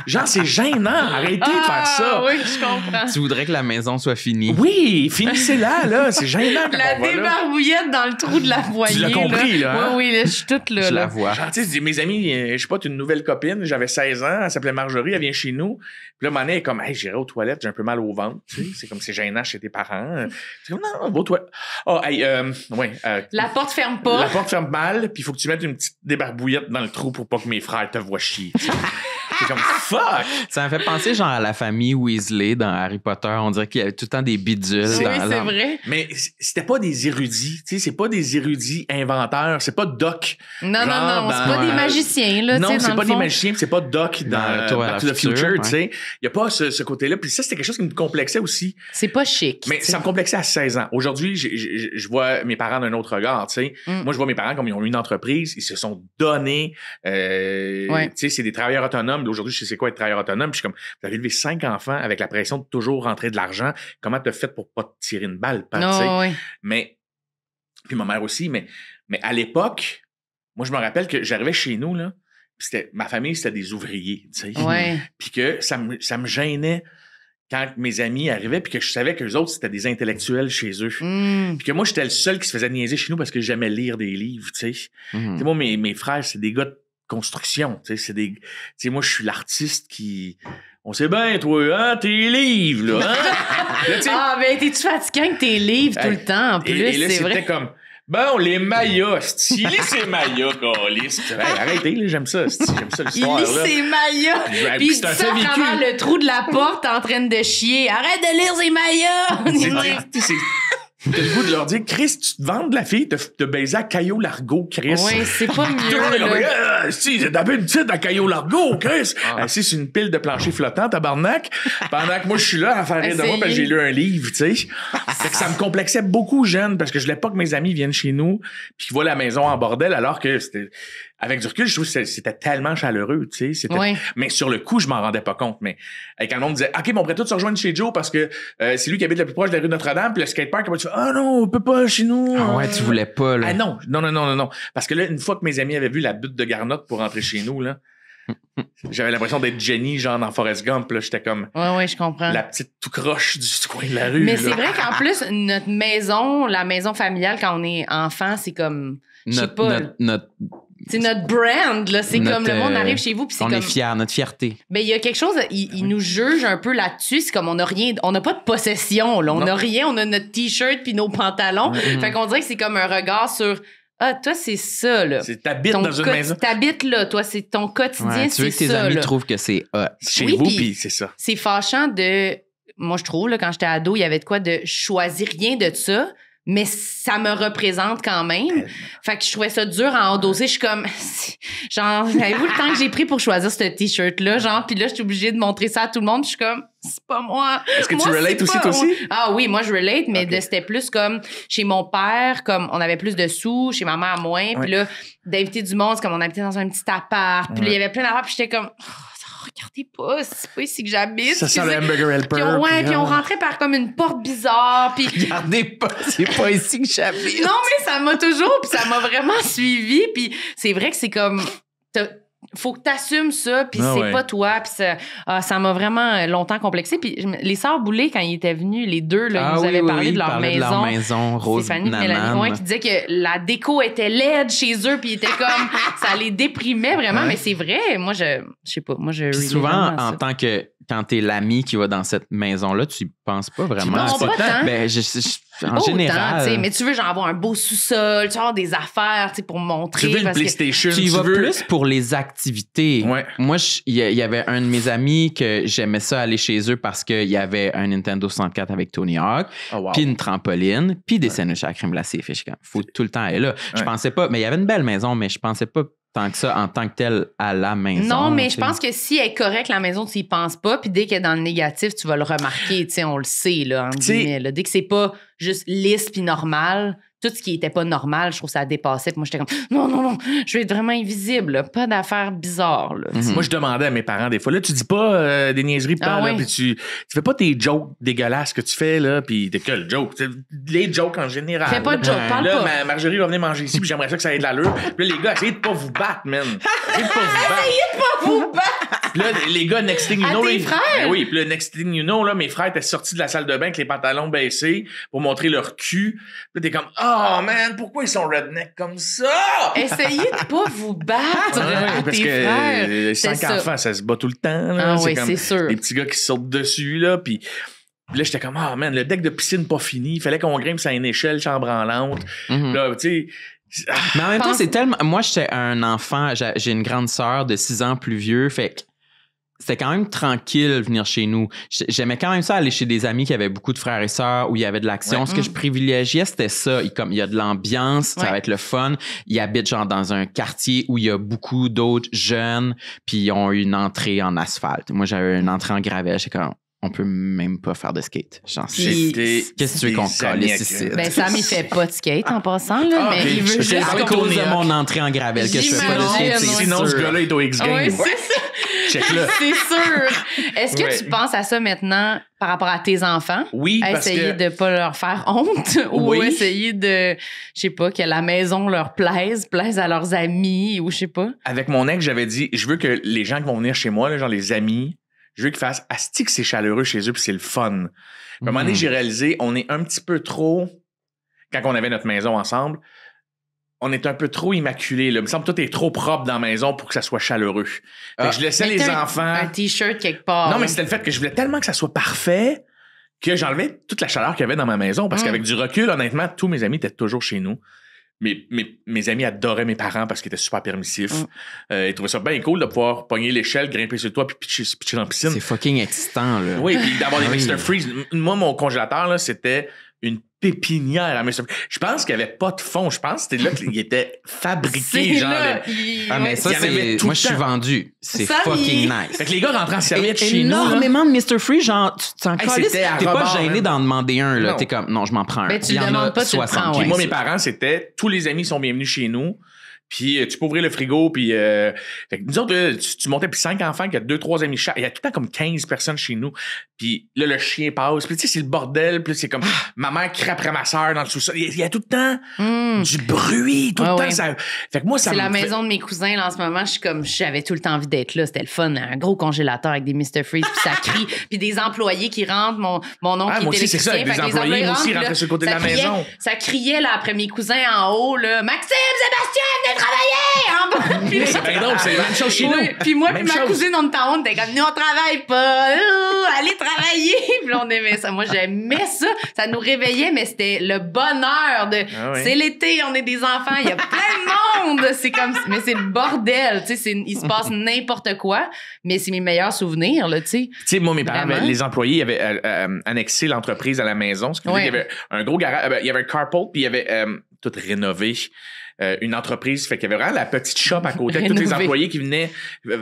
Genre, c'est gênant. Arrêtez de faire ça. Oui, je comprends. Tu voudrais que la maison soit finie. Oui, finissez-la, là. C'est gênant quand La on va là. débarbouillette dans le trou de la poignée. l'as compris, là, hein? Oui, là, je suis toute là. Je la là. vois. Genre, tu sais, mes amis, je sais pas, t'as une nouvelle copine, j'avais 16 ans, elle s'appelait Marjorie, elle vient chez nous. Puis là, Mané est comme, hey, j'irai aux toilettes, j'ai un peu mal au ventre, tu sais, c'est comme c'est gênant chez tes parents. C'est comme, non, va aux toilettes. Oh, hey, La porte ferme pas. la porte ferme mal, puis il faut que tu mettes une petite débarbouillette dans le trou pour pas que mes frères te voient chier. tu sais. C'est comme, fuck! Ça me fait penser genre à la famille Weasley dans Harry Potter. On dirait qu'il y avait tout le temps des bidules. Oui, dans c'est vrai. Mais c'était pas des érudits, tu sais, c'est pas des érudits inventeurs, c'est pas Doc. Non, Genre non, c'est dans- pas des magiciens, là. tu sais, Non, dans c'est le pas des fond. magiciens, c'est pas Doc dans Dans Retour à Back la to the Future, Future, ouais. tu sais. Il y a pas ce côté-là. Puis ça, c'était quelque chose qui me complexait aussi. C'est pas chic. Mais tu sais. ça me complexait à 16 ans. Aujourd'hui, je vois mes parents d'un autre regard, tu sais. Moi, je vois mes parents comme ils ont eu une entreprise, ils se sont donnés. Ouais. Tu sais, c'est des travailleurs autonomes. autonome. Aujourd'hui, je sais c'est quoi être travailleur autonome. Puis je suis comme, vous avez élevé 5 enfants avec la pression de toujours rentrer de l'argent. Comment t'as fait pour pas te tirer une balle? Oui. Mais, puis ma mère aussi, mais à l'époque, moi, je me rappelle que j'arrivais chez nous, là, puis ma famille, c'était des ouvriers, tu sais. Ouais. Puis que ça me gênait quand mes amis arrivaient, puis que je savais que les autres, c'était des intellectuels chez eux. Puis que moi, j'étais le seul qui se faisait niaiser chez nous parce que j'aimais lire des livres, tu sais. Tu sais, moi, mes frères, c'est des gars de construction, tu sais. Tu sais, moi, je suis l'artiste qui... On sait bien, toi, hein, tes livres, là, hein? Ben, t'es-tu fatiguant avec tes livres tout le temps, en plus, et là, c'est vrai. c'était comme... Bon, les Mayas, lis ces Mayas, câlisse. Arrêtez, là, j'aime ça, j'aime ça l'histoire. Il lit ses Mayas, puis il dit ça à travers le trou de la porte en train de chier. Arrête de lire ces Mayas! T'as le goût de leur dire, Chris, tu te vends de la fille, t'as baisé à Caillou Largo, Chris. Oui, c'est pas mieux, là. Si, j'ai tapé une petite à Caillou Largo, Chris. Si, c'est une pile de plancher flottant, tabarnak. Pendant que moi, je suis là à faire rire de moi parce que j'ai lu un livre, tu sais. Fait que ça me complexait beaucoup jeune parce que je voulais pas que mes amis viennent chez nous puis qu'ils voient la maison en bordel alors que c'était... Avec du recul, je trouve que c'était tellement chaleureux, tu sais. Mais sur le coup, je m'en rendais pas compte. Mais quand le monde me disait, OK, on pourrait tous se rejoindre chez Joe parce que c'est lui qui habite le plus proche de la rue Notre-Dame, puis le skatepark, tu fais, ah non, on peut pas chez nous. Ah ouais, tu voulais pas, là. Ah non. Parce que là, une fois que mes amis avaient vu la butte de Garnotte pour rentrer chez nous, là, j'avais l'impression d'être Jenny, genre dans Forrest Gump, là. J'étais comme. Ouais, je comprends. La petite tout croche du coin de la rue. Mais c'est vrai qu'en plus, notre maison, la maison familiale, quand on est enfant, c'est comme. Je sais pas. C'est notre brand, là. C'est comme le monde arrive chez vous, puis c'est comme. On est fiers, notre fierté. Ben, il y a quelque chose, ils nous jugent un peu là-dessus. C'est comme on n'a rien, on n'a pas de possession, là. On n'a rien, on a notre T-shirt puis nos pantalons. Fait qu'on dirait que c'est comme un regard sur. Ah, toi, c'est ça, là. T'habites dans une maison. T'habites là, toi, c'est ton quotidien, c'est ça. Tu veux que tes amis trouvent que c'est chez vous, puis c'est ça. C'est fâchant de. Moi, je trouve, là, quand j'étais ado, il y avait de quoi de choisir rien de ça. Mais ça me représente quand même. Fait que je trouvais ça dur à endosser. Je suis comme, genre, avez-vous le temps que j'ai pris pour choisir ce T-shirt-là? Genre, puis là, je suis obligée de montrer ça à tout le monde. Je suis comme, c'est pas moi. Est-ce que tu relates aussi, toi aussi? Ah oui, moi, je relate, mais c'était plus comme chez mon père, comme on avait plus de sous, chez ma mère moins. Puis là, d'inviter du monde, c'est comme on habitait dans un petit appart. Puis là, il y avait plein d'affaires, puis j'étais comme... regardez pas, c'est pas ici que j'habite. Ça sent le hamburger helper. Puis on rentrait par comme une porte bizarre. Puis regardez pas, c'est pas ici que j'habite. Non, mais ça m'a toujours, puis ça m'a vraiment suivi. Puis c'est vrai que c'est comme... faut que t'assumes ça, puis c'est pas toi. Puis ça m'a vraiment longtemps complexé. Puis les sœurs Boulay, quand ils étaient venus, les deux, là, ils nous avaient parlé de leur maison. De leur maison, Rose Stéphanie et Mélanie Moin, qui disaient que la déco était laide chez eux, puis ils étaient comme... ça les déprimait vraiment, mais c'est vrai. Moi, je sais pas. Moi, je souvent, en tant que... Quand t'es l'ami qui va dans cette maison-là, tu y penses pas vraiment. Non, pas tant. Ben, en général. Mais tu veux genre avoir un beau sous-sol, tu veux avoir des affaires pour montrer. Tu veux une PlayStation. Tu y vas plus pour les activités. Ouais. Moi, il y avait un de mes amis que j'aimais ça aller chez eux parce qu'il y avait un Nintendo 64 avec Tony Hawk, puis une trampoline, puis des sandwichs à la crème glacée. Il faut tout le temps aller là. Je pensais pas, mais il y avait une belle maison, mais je pensais pas tant que ça en tant que tel à la maison. Non, mais je pense que si elle est correcte, la maison, tu y penses pas, puis dès qu'elle est dans le négatif, tu vas le remarquer, on le sait, là, en guillemets, là. Dès que c'est pas juste lisse puis normal, tout ce qui était pas normal, je trouve que ça dépassait. Puis moi, j'étais comme, non, je vais être vraiment invisible, là. Pas d'affaires bizarres, là. Moi, je demandais à mes parents des fois, là, tu dis pas des niaiseries, puis tu fais pas tes jokes dégueulasses que tu fais, là, puis t'es que le joke. Les jokes en général. Fais pas de jokes, parle là, pas. Marjorie va venir manger ici, puis j'aimerais ça que ça ait de l'allure. Puis là, les gars, essayez de pas vous battre, man. Essayez de pas vous battre. Puis là, les gars, next thing you know... tes frères? Oui, puis là, next thing you know, là, mes frères étaient sortis de la salle de bain avec les pantalons baissés pour montrer leur cul. Puis là, t'es comme, oh man, pourquoi ils sont redneck comme ça? Essayez de pas vous battre à parce tes que frères. 5 enfants, ça se bat tout le temps. Là. Ah oui, comme c'est sûr. Les petits gars qui sautent dessus, là, puis là, j'étais comme, oh man, le deck de piscine pas fini. Il fallait qu'on grimpe sur une échelle chambre en lente. Là, tu sais... Mais en même temps, c'est tellement... Moi, j'étais un enfant, j'ai une grande sœur de 6 ans plus vieux, fait que c'était quand même tranquille venir chez nous. J'aimais quand même ça aller chez des amis qui avaient beaucoup de frères et sœurs où il y avait de l'action. Ouais. Ce que je privilégiais, c'était ça. Il y a de l'ambiance, ça va être le fun. Ils habitent genre dans un quartier où il y a beaucoup d'autres jeunes, puis ils ont une entrée en asphalte. Moi, j'avais une entrée en gravelle. J'étais comme... on peut même pas faire de skate. Genre, Puis- qu'est-ce que tu veux qu'on calisse ici? Ben, Sam, il fait pas de skate en passant, là, Ah, mais ok. il veut C'est juste à cause de mon entrée en gravel que je fais pas de skate. J'imagine, c'est ouais. Sinon, ce sûr. gars-là est au X-Games. Oui, c'est ça. Check-le. C'est sûr. Est-ce que Ouais. tu penses à ça maintenant par rapport à tes enfants? Oui, À parce essayer que... de pas leur faire honte ou Oui. essayer de, je sais pas, que la maison leur plaise à leurs amis ou je sais pas. Avec mon ex, j'avais dit, je veux que les gens qui vont venir chez moi, là, genre les amis, je veux qu'ils fassent asti que c'est chaleureux chez eux puis c'est le fun. Puis à un moment donné, j'ai réalisé, on est un petit peu trop, quand on avait notre maison ensemble, on est un peu trop immaculé. Là. Il me semble que tout est trop propre dans la maison pour que ça soit chaleureux. Fait que je laissais les Mettez enfants... Un t-shirt quelque part. Non, mais c'était le fait que je voulais tellement que ça soit parfait que j'enlevais toute la chaleur qu'il y avait dans ma maison. Parce qu'avec du recul, honnêtement, tous mes amis étaient toujours chez nous. Mes amis adoraient mes parents parce qu'ils étaient super permissifs. Ils trouvaient ça bien cool de pouvoir pogner l'échelle, grimper sur le toit puis pitcher dans la piscine. C'est fucking excitant, là. Oui, puis d'avoir des Oui. Mr. Freeze. Moi, mon congélateur, là, c'était une pépinière à Mr. Freeze. Je pense qu'il n'y avait pas de fond. Je pense que c'était là qu'il était fabriqué. C'est Genre, là. Ah, mais ouais. ça, il y en avait c'est. tout Moi, le je suis temps. vendu. C'est Ça, fucking il- nice. Fait que les gars rentraient en serviette chez nous. là. Énormément de Mr. Free, genre, tu t'en Hey, calisses. c'était à T'es pas rebord, gêné man. d'en demander un, là. Non. T'es comme, non, je m'en prends un. Ben, tu Il y le en a demandes pas, tu le 60. prends, Puis ouais. moi, c'est mes parents, c'était tous les amis sont bienvenus chez nous. Puis tu peux ouvrir le frigo, puis fait que nous autres, là, tu montais puis 5 enfants, qu'il y a 2-3 amis chaque. Il y a tout le temps comme 15 personnes chez nous. Puis là, le chien passe. Puis tu sais, c'est le bordel. Puis c'est comme ma mère crie après ma soeur dans le sous-sol. Il y a tout le temps du bruit, tout le Ouais, temps. ouais. Ça... Fait que moi, ça C'est la me fait- maison de mes cousins, là, en ce moment. Je suis comme, j'avais tout le temps envie d'être là. C'était le fun. Un gros congélateur avec des Mr. Freeze, puis ça crie. Puis des employés qui rentrent. Mon oncle Ah, qui moi est aussi, c'est ça, électricien. avec Fait des que les employés, moi aussi, rentrent, rentraient là, sur le côté de ça la criait- maison. Ça criait, là, après mes cousins en haut, là. Maxime, Sébastien, venez travailler! En bas. Puis là, C'est bien drôle, c'est la même chose chez nous. oui, puis moi, puis Même ma chose. cousine, on était en haut, on était comme, nous, on travaille pas. Allez travailler. Puis là, on aimait ça. Moi, j'aimais ça. Ça nous réveillait, mais c'était le bonheur de, Ah oui. c'est l'été, on est des enfants, il y a plein de monde. C'est comme, mais c'est le bordel, tu sais, il se passe n'importe quoi, mais c'est mes meilleurs souvenirs, là, tu sais. Tu sais, moi, mes parents, Vraiment? les employés avaient annexé l'entreprise à la maison. Ce qui veut dire Ouais. qu'il y avait un gros garage, il y avait un carport, puis il y avait tout rénové. Une entreprise, fait qu'il y avait vraiment la petite shop à côté avec tous les Rénové. employés qui venaient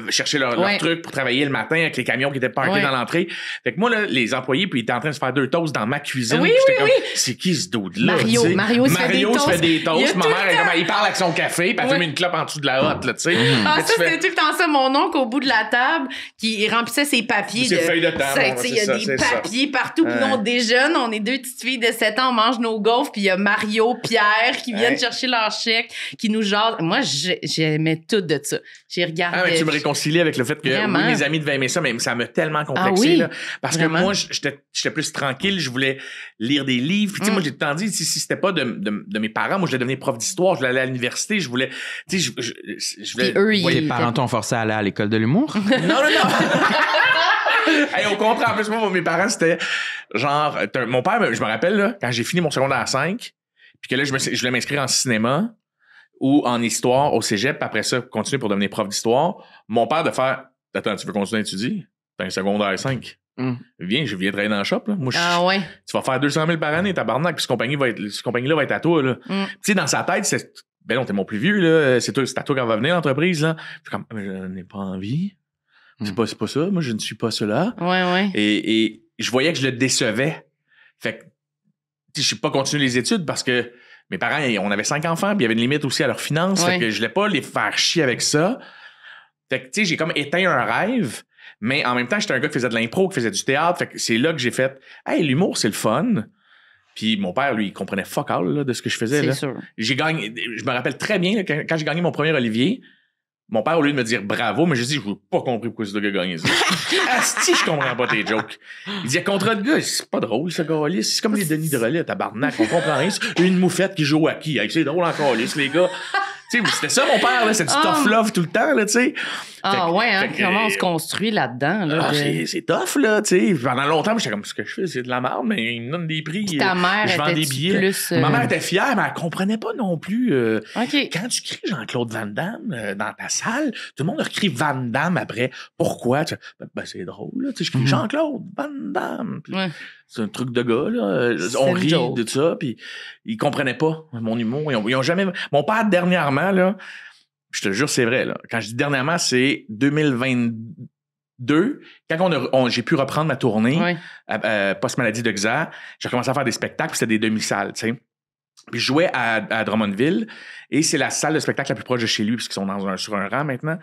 chercher leur Ouais. trucs pour travailler le matin avec les camions qui étaient parqués Ouais. dans l'entrée. Fait que moi, là, les employés, puis ils étaient en train de se faire 2 toasts dans ma cuisine. Oui, puis j'étais oui, comme, oui. c'est qui ce dude-là? Mario. tu sais? Mario, il se fait des se fait toasts. des Il y a toasts. Ma tout mère, le elle, temps. comme, il parle avec son café, puis elle Ouais. fume une clope en dessous de la hotte, là, tu sais. Ah, Fait que ça, tu fais- c'était tout le temps ça. Mon oncle, au bout de la table, qui remplissait ses papiers. Ses feuilles de table, Ça, tu sais, il y a c'est des ça, c'est ça. papiers partout. Puis Ouais. nous, on déjeune. On est 2 petites filles de 7 ans. On mange nos gaufres. Puis il y a Mario, Pierre qui viennent Ouais. chercher leur chèque, qui nous jasent. Moi, j'aimais tout de ça. J'ai regardé. Ah, mais tu me réconcilies avec le fait que Vraiment. oui, mes amis devaient aimer ça, mais ça m'a tellement complexé. Ah oui? Là, parce Vraiment? que moi, j'étais plus tranquille, je voulais lire des livres. Puis, tu sais, moi, j'ai tout le temps dit, si c'était pas de mes parents, moi, je voulais devenir prof d'histoire, je voulais aller à l'université, je voulais. Tu sais, je voulais. Puis eux, ils- Tes parents t'ont forcé à aller à l'école de l'humour? Non. Hey, au contraire, en plus, moi, mes parents, c'était genre. Mon père, je me rappelle, là, quand j'ai fini mon secondaire à 5, puis que là, je voulais m'inscrire en cinéma ou en histoire au cégep, puis après ça, continuer pour devenir prof d'histoire. Mon père de faire attends, tu veux continuer à étudier? T'as un secondaire 5. Viens, je viens travailler dans le shop. Là. Moi, Ah ouais. tu vas faire 200 000 par année, tabarnak, puis cette compagnie-là va être à toi. Là. Tu sais, dans sa tête, c'est ben non, t'es mon plus vieux, là. C'est à toi qu'elle va venir, l'entreprise. Là. Puis comme, mais je n'ai pas envie. C'est pas ça. Moi, je ne suis pas cela. Ouais. Et je voyais que je le décevais. Fait que, tu sais, je n'ai pas continué les études parce que mes parents, on avait 5 enfants, puis il y avait une limite aussi à leurs finances. Ouais. Fait que je voulais pas les faire chier avec ça. Fait que, tu sais, j'ai comme éteint un rêve, mais en même temps, j'étais un gars qui faisait de l'impro, qui faisait du théâtre. Fait que c'est là que j'ai fait, hey, l'humour, c'est le fun. Puis mon père, lui, il comprenait fuck all là, de ce que je faisais. C'est Là. sûr. J'ai gagné, je me rappelle très bien, là, quand j'ai gagné mon premier Olivier, mon père, au lieu de me dire bravo, mais j'ai dit, je n'ai pas compris pourquoi ce gars a gagné ça. Asti, je comprends pas tes jokes. Il dit, contrat de gars, c'est pas drôle, ce gars-là. C'est comme les Denis de relais, tabarnak, on comprend rien. C'est une moufette qui joue à qui? Hey, c'est drôle encore, les gars. Tu sais, c'était ça, mon père, là. C'est du tough love tout le temps, là, tu sais. Ah ouais, hein, fait que, comment on se construit là-dedans? Là, Ah, de- c'est tough, là, tu sais. Pendant longtemps, j'étais comme, ce que je fais, c'est de la merde, mais ils me donnent des prix. Puis ta mère je vends des était-tu billets. plus, Ma mère était fière, mais elle comprenait pas non plus. OK. Quand tu cries Jean-Claude Van Damme dans ta salle, tout le monde a écrit Van Damme après. Pourquoi? Ben, c'est drôle, là. Tu sais, je crie Jean-Claude Van Damme. Puis Ouais. c'est un truc de gars, là. On une rit joke. de ça, puis ils comprenaient pas mon humour. Ils ont jamais... Mon père, dernièrement, là, je te jure, c'est vrai, là. Quand je dis dernièrement, c'est 2022, 2, quand j'ai pu reprendre ma tournée, post-maladie de XA, j'ai commencé à faire des spectacles, puis c'était des demi-salles, tu sais. Puis je jouais à Drummondville, et c'est la salle de spectacle la plus proche de chez lui, puisqu'ils sont sur un rang maintenant.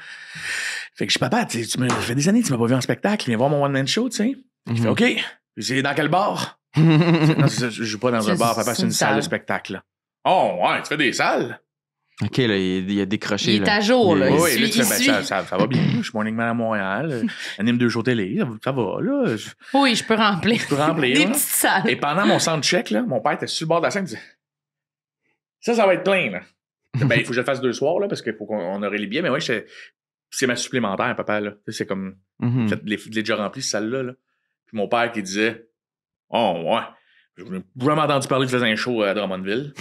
Fait que je dis, papa, ça fait des années que tu m'as pas vu en spectacle, viens voir mon one-man show, tu sais. Il fait, OK. C'est dans quel bar? Non, c'est ça, je joue pas dans un bar, papa, c'est une salle de spectacle. Là. Oh, ouais, tu fais des salles? OK, là, il a décroché. Il est à jour, là. Oui, là, tu fais, ça va bien. Je suis morning man à Montréal. J'anime 2 shows télé. Ça va, là. Oui, je peux remplir. Je peux remplir. Des petites salles. Et pendant mon soundcheck, là, mon père était sur le bord de la scène. Il disait, ça va être plein, là. Ben, il faut que je le fasse 2 soirs, là, parce qu'il faut qu'on aurait les billets. Mais ouais, c'est ma supplémentaire, papa, là. C'est comme, je l'ai déjà rempli, cette salle-là, là. Puis mon père qui disait, oh, ouais. J'ai vraiment entendu parler que tu faisais un show à Drummondville.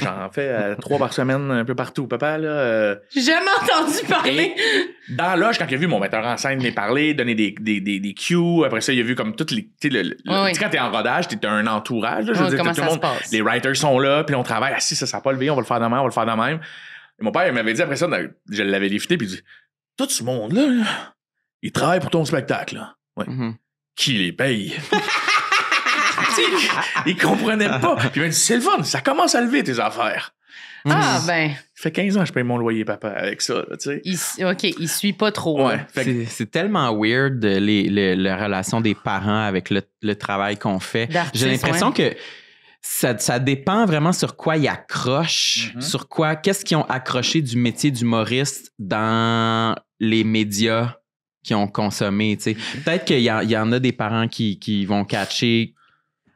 J'en fais 3 par semaine un peu partout, papa. Là, J'ai jamais entendu parler. Et dans Loge, quand il a vu mon metteur en scène les parler, donner des cues, après ça, il a vu comme toutes les... Tu sais, quand t'es en rodage, t'es un entourage. Là, je veux dire, comment tout le monde, les writers sont là, puis on travaille. Ah si, ça n'a pas levé, on va le faire de même, on va le faire de même. Et mon père, il m'avait dit après ça, je l'avais lifté, puis il dit, tout ce monde-là, il travaille pour ton spectacle. Là. Ouais. Qui les paye? Il comprenait pas. Puis il m'a dit, c'est le fun, ça commence à lever tes affaires. Ah, ben. Ça fait 15 ans que je paye mon loyer, papa, avec ça, tu sais. OK, il suit pas trop. Ouais. C'est tellement weird, la relation des parents avec le travail qu'on fait. J'ai l'impression que ça dépend vraiment sur quoi ils accrochent, sur quoi, qu'est-ce qu'ils ont accroché du métier d'humoriste dans les médias qu'ils ont consommé, tu sais. Peut-être qu'il y en a des parents qui vont catcher...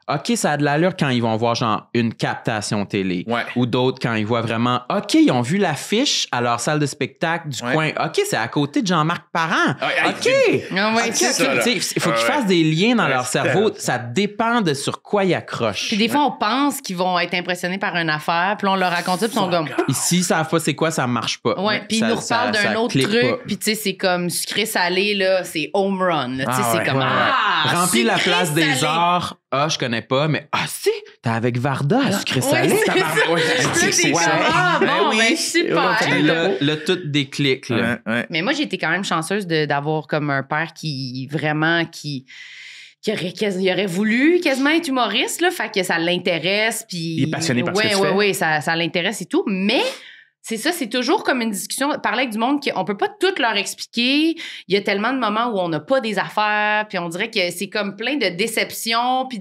OK, ça a de l'allure quand ils vont voir genre une captation télé. Ouais. Ou d'autres quand ils voient vraiment OK, ils ont vu l'affiche à leur salle de spectacle du coin. OK, c'est à côté de Jean-Marc Parent. OK. Il faut qu'ils fassent des liens dans leur cerveau. Ça dépend de sur quoi ils accrochent. Puis des fois, on pense qu'ils vont être impressionnés par une affaire, puis on leur raconte ça, puis ils sont comme... Ici, ils savent pas c'est quoi, ça marche pas. Ouais, puis ils nous reparlent d'un autre truc, puis tu sais, c'est comme sucré-salé, là, c'est home run. Tu sais, c'est comme... Remplir la place des arts... Ah, je connais pas, mais si, t'es avec Varda, sucré salé. C'est super. Le tout déclic, là. Mais moi, j'ai été quand même chanceuse d'avoir comme un père qui aurait voulu quasiment être humoriste, là, fait que ça l'intéresse. Puis, il est passionné par ce que tu fais. Oui, ça l'intéresse et tout, mais... C'est ça, c'est toujours comme une discussion. Parler avec du monde qu'on peut pas tout leur expliquer. Il y a tellement de moments où on n'a pas des affaires, puis on dirait que c'est comme plein de déceptions, puis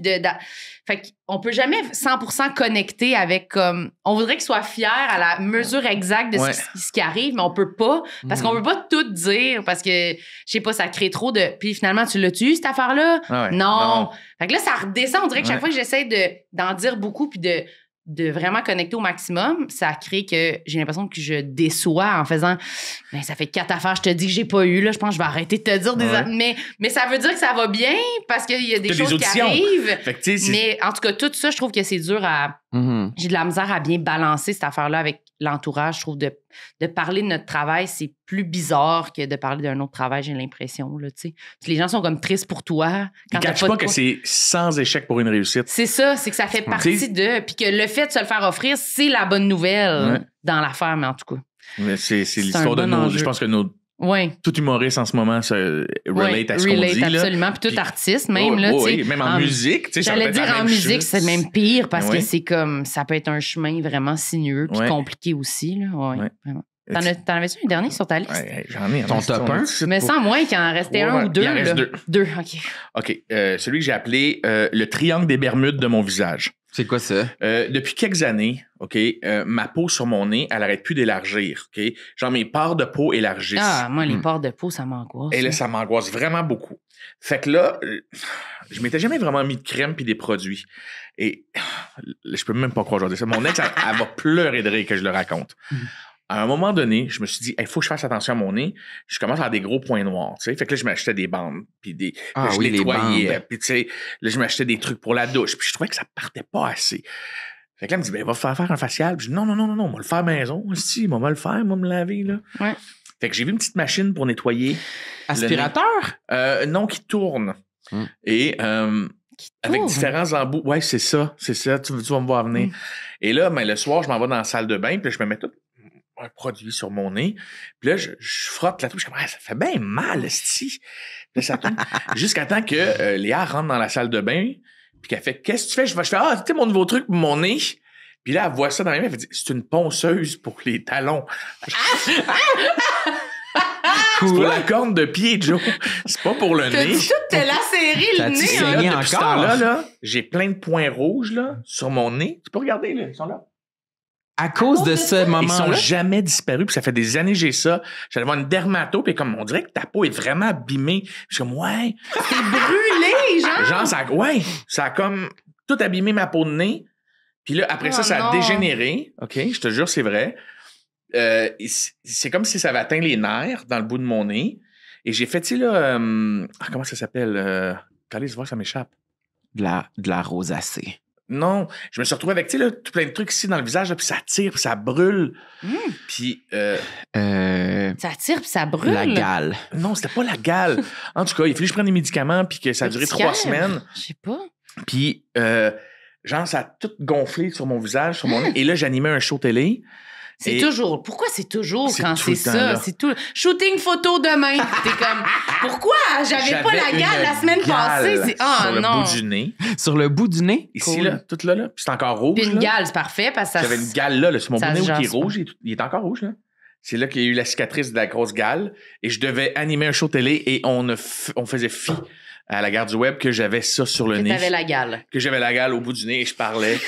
fait qu'on peut jamais 100% connecter avec comme... On voudrait qu'ils soient fiers à la mesure exacte de ce qui arrive, mais on peut pas, parce qu'on peut pas tout dire, parce que, je sais pas, ça crée trop de... Puis finalement, tu l'as-tu eu, cette affaire-là? Non. Fait que là, ça redescend. On dirait que chaque fois que j'essaie d'en dire beaucoup, puis de vraiment connecter au maximum, ça crée que j'ai l'impression que je déçois en faisant ben ça fait 4 affaires, je te dis que j'ai pas eu, là, je pense que je vais arrêter de te dire mais ça veut dire que ça va bien parce qu'il y a des choses qui arrivent. Mais en tout cas, tout ça, je trouve que c'est dur à... J'ai de la misère à bien balancer cette affaire-là avec l'entourage. Je trouve de parler de notre travail, c'est plus bizarre que de parler d'un autre travail, j'ai l'impression. Là, les gens sont comme tristes pour toi. Ils ne cachent pas que c'est sans échec pour une réussite. C'est ça, c'est que ça fait partie d'eux. Puis que le fait de se le faire offrir, c'est la bonne nouvelle dans l'affaire, mais en tout cas. Mais c'est l'histoire de nos... Je pense que tout humoriste en ce moment se relate à ce qu'on dit. Absolument. Puis tout artiste, même. Même en musique. J'allais dire en musique, c'est même pire parce que c'est comme... Ça peut être un chemin vraiment sinueux puis compliqué aussi. Là. Vraiment. T'en avais-tu un dernier sur ta liste? J'en ai. Ton top 1? Mais sans moins qu'il en restait un ou deux. Il en reste 2. 2, OK. OK. Celui que j'ai appelé le triangle des Bermudes de mon visage. C'est quoi ça? Depuis quelques années, OK, ma peau sur mon nez, elle arrête plus d'élargir, OK? Genre, mes pores de peau élargissent. Ah, moi, les pores de peau, ça m'angoisse. Et là, ça m'angoisse vraiment beaucoup. Fait que là, je m'étais jamais vraiment mis de crème puis des produits. Et je peux même pas croire aujourd'hui ça. Mon ex, elle va pleurer de rire que je le raconte. À un moment donné, je me suis dit, il faut que je fasse attention à mon nez. Je commence à avoir des gros points noirs, tu sais. Fait que là, je m'achetais des bandes, puis je nettoyais, puis tu sais, là, je m'achetais des trucs pour la douche, puis je trouvais que ça partait pas assez. Fait que là, elle me dit, ben, va faire un facial. Puis je dis, non, on va le faire maison. Si, on va le faire, me laver, là. Ouais. Fait que j'ai vu une petite machine pour nettoyer. Aspirateur? Non, qui tourne. Et, avec différents embouts. Ouais, c'est ça. Tu vas me voir venir. Et là, ben, le soir, je m'en vais dans la salle de bain, puis je me mets tout un produit sur mon nez. Puis là, je frotte là-dessus. Je suis comme, ça fait bien mal, esti. Là, ça tourne. Jusqu'à temps que Léa rentre dans la salle de bain, puis qu'elle fait, qu'est-ce que tu fais? Je fais, tu sais, mon nouveau truc pour mon nez. Puis là, elle voit ça dans les mains, elle fait, c'est une ponceuse pour les talons. C'est pour la corne de pied, Joe. C'est pas pour le T'as nez. dit tout, t'as lacéré le T'as-tu nez. saigné Hein? Depuis ce encore? temps-là, là, j'ai plein de points rouges là, sur mon nez. Tu peux regarder, là, ils sont là. À cause de ce Ils sont moment-là? jamais disparus, puis ça fait des années que j'ai ça. J'allais voir une dermato, puis comme on dirait que ta peau est vraiment abîmée. Je suis comme, ouais. T'es brûlé, genre. Genre, ça a comme tout abîmé ma peau de nez. Puis là, après Oh ça a non. dégénéré. OK, je te jure, c'est vrai. C'est comme si ça avait atteint les nerfs dans le bout de mon nez. Et j'ai fait, tu sais, là, comment ça s'appelle? Calais, voir, ça m'échappe. De la rosacée. Non, je me suis retrouvé avec, tu sais, là, tout plein de trucs ici dans le visage, là, puis ça tire, puis ça brûle. Puis, Ça tire puis ça brûle. La gale. non, c'était pas la gale. En tout cas, il fallait que je prenne des médicaments, puis que ça a duré 3 semaines. Je sais pas. Puis, genre, ça a tout gonflé sur mon visage, sur mon nez. Et là, j'animais un show télé. C'est Et- toujours. Pourquoi c'est toujours C'est quand tout le c'est temps, ça? là. C'est tout. Shooting photo demain. T'es comme. Pourquoi? J'avais pas la gale la semaine passée. C'est. sur Ah le non. bout du nez. Sur le bout du nez? Ici, Cool. là, tout là. Puis c'est encore rouge. Puis une là. gale, c'est parfait parce que ça. J'avais une gale là, sur mon ça bout de nez se où il est jase pas. rouge. Il est encore rouge, là. C'est là qu'il y a eu la cicatrice de la grosse gale. Et je devais animer un show télé et on faisait fi à la Garde du Web que j'avais ça sur le Que nez. t'avais la gale. Que j'avais la gale au bout du nez et je parlais.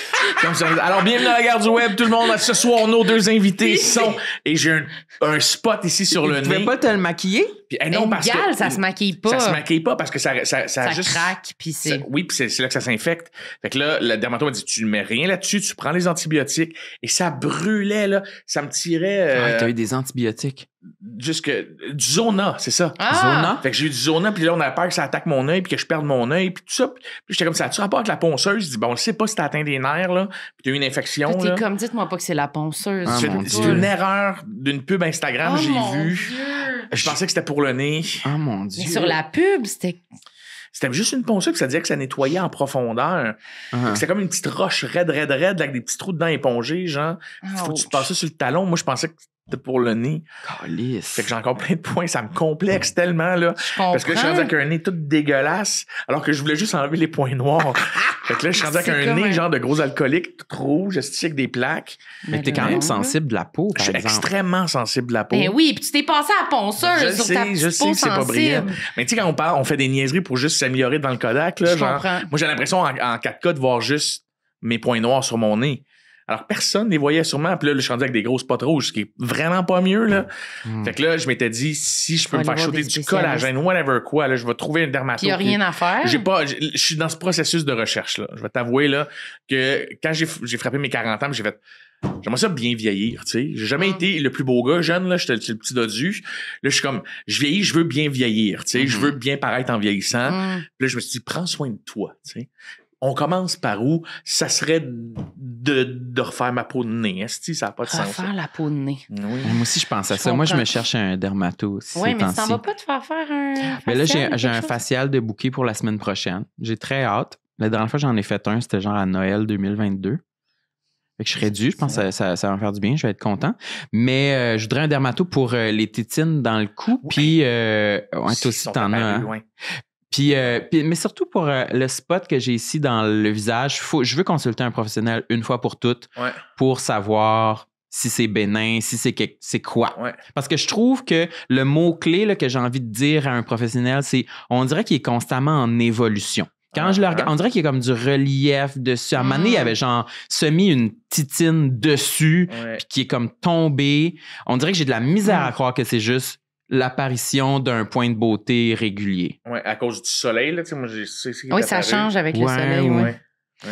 Comme ça. Alors, bienvenue à la Garde du Web, tout le monde. Ce soir, nos 2 invités sont... Et j'ai un spot ici sur le Tu pouvais nez. pas te le maquiller? Puis, Une gale, ça se maquille pas. Ça se maquille pas parce que ça Ça juste... craque, puis c'est. Oui, puis c'est là que ça s'infecte. Fait que là, le dermatologue m'a dit, tu ne mets rien là-dessus, tu prends les antibiotiques. Et ça brûlait, là. Ça me tirait T'as eu des antibiotiques. jusque... Du Zona, c'est ça. Ah! Zona? Fait que j'ai eu du Zona, puis là, on a peur que ça attaque mon œil, puis que je perde mon œil, puis tout ça. Puis j'étais comme, ça a-tu rapport avec la ponceuse? Je dis, bon, on ne sait pas si t'as atteint des nerfs, là, puis t'as eu une infection, T'es là. comme, dites-moi pas que c'est la ponceuse. Ah, C'est mon c'est Dieu. une erreur d'une pub Instagram, Oh, mon j'ai vu. Dieu. Je pensais que c'était pour le nez. Oh mon Dieu. Mais sur la pub, c'était. C'était juste une ponceuse, puis ça disait que ça nettoyait en profondeur. Ah. C'était comme une petite roche raide, avec des petits trous dedans épongés, genre. Faut que tu te passes ça sur le talon. Moi, je pensais que c'était pour le nez. Calisse. Fait que j'ai encore plein de points. Ça me complexe tellement, là. Je comprends. Parce que là, je suis rendu avec un nez tout dégueulasse, alors que je voulais juste enlever les points noirs. Fait que là, je suis rendu avec C'est un comme nez, un- genre de gros alcoolique, tout rouge, avec des plaques. Mais t'es quand là, même non. sensible de la peau, Je par suis exemple. extrêmement sensible de la peau. Ben oui, puis tu t'es passé à la ponceuse sur ta petite je sais peau que c'est pas brillant. sensible. Mais tu sais, quand on parle, on fait des niaiseries pour juste s'améliorer dans le Kodak, là. Je Genre, comprends. moi, j'ai l'impression en 4K de voir juste mes points noirs sur mon nez. Alors, personne ne les voyait sûrement. Puis là, je suis rendu avec des grosses spots rouges, ce qui est vraiment pas mieux, là. Hmm. Fait que là, je m'étais dit, si je peux Faut me aller faire voir shooter des du spécialistes. collagène, whatever quoi, là, je vais trouver un dermatologue. Puis il n'y a rien à faire. Je suis dans ce processus de recherche, là. Je vais t'avouer, là, que quand j'ai frappé mes 40 ans, j'ai fait, j'aimerais ça bien vieillir, tu sais. J'ai jamais été le plus beau gars jeune, là. J'étais le petit dodu. Là, je suis comme, je vieillis, je veux bien vieillir, tu sais. Je veux bien paraître en vieillissant. Mm. Puis là, je me suis dit, prends soin de toi, tu sais. On commence par où? Ça serait de refaire ma peau de nez. Est-ce que ça n'a pas de sens? Refaire la peau de nez. Oui. Moi aussi, je pense à Je ça. Moi, je comprends. me cherche un dermato. Ces Oui, mais tu t'en temps-ci. vas pas te faire un. Mais là, facial ou j'ai un quelque chose? facial de booké pour la semaine prochaine. J'ai très hâte. La dernière fois, j'en ai fait un, c'était genre à Noël 2022. Fait que je serais dû. Je pense que ça va me faire du bien. Je vais être content. Mais je voudrais un dermato pour les tétines dans le cou. Ouais. Puis, ouais, toi Ils aussi, sont t'en as. apparus Hein? loin. Mais surtout pour le spot que j'ai ici dans le visage, je veux consulter un professionnel une fois pour toutes Ouais. pour savoir si c'est bénin, si c'est quoi. Ouais. Parce que je trouve que le mot-clé là, que j'ai envie de dire à un professionnel, c'est on dirait qu'il est constamment en évolution. Quand je le regarde, on dirait qu'il y a comme du relief dessus. À un moment donné, il y avait genre semi une titine dessus, Ouais. puis qui est comme tombée. On dirait que j'ai de la misère à croire que c'est juste l'apparition d'un point de beauté régulier. Ouais, à cause du soleil, là, tu sais, moi, c'est qui est Oui, ça apparu. change avec le Ouais, soleil. ouais. Oui. Ouais.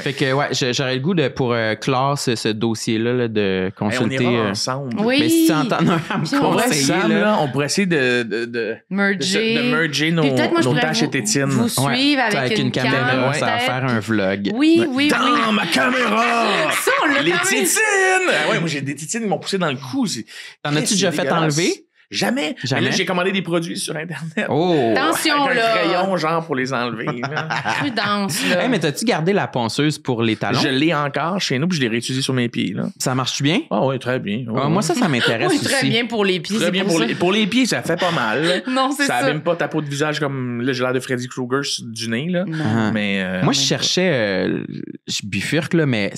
Fait que, ouais, j'aurais le goût de, pour clore ce dossier-là, là, de Hey, on consulter. ira ensemble. Oui. Mais si tu entends un à me Puis on Pour vrai, conseiller, Sam, là, là, on pourrait essayer de Merger. merger nos, Puis peut-être moi, je nos pourrais tâches et tétines. vous ouais, suivre avec une caméra, cam, ça va peut-être. faire un vlog. Oui, oui, Dans oui. ma caméra! Ça, on l'a Les quand même- tétines! Ah ouais, moi, j'ai des tétines qui m'ont poussé dans le cou. T'en as-tu déjà fait enlever? Jamais. Mais là, j'ai commandé des produits sur Internet. Oh! Attention, avec là. un crayon, genre, pour les enlever. Là. Prudence, là. Hey, mais t'as-tu gardé la ponceuse pour les talons? Je l'ai encore chez nous, puis je l'ai réutilisé sur mes pieds. Là. Ça marche bien? Ah oui, très bien. Ah, moi, ça m'intéresse Oui, aussi. très bien pour les pieds. Très c'est bien pour ça. pour les pieds, ça fait pas mal. Là. Non, c'est Ça ça. abîme pas ta peau de visage comme là, j'ai l'air de Freddy Krueger du nez. Là. Ah. Mais, Moi, je cherchais, je bifurque, là, mais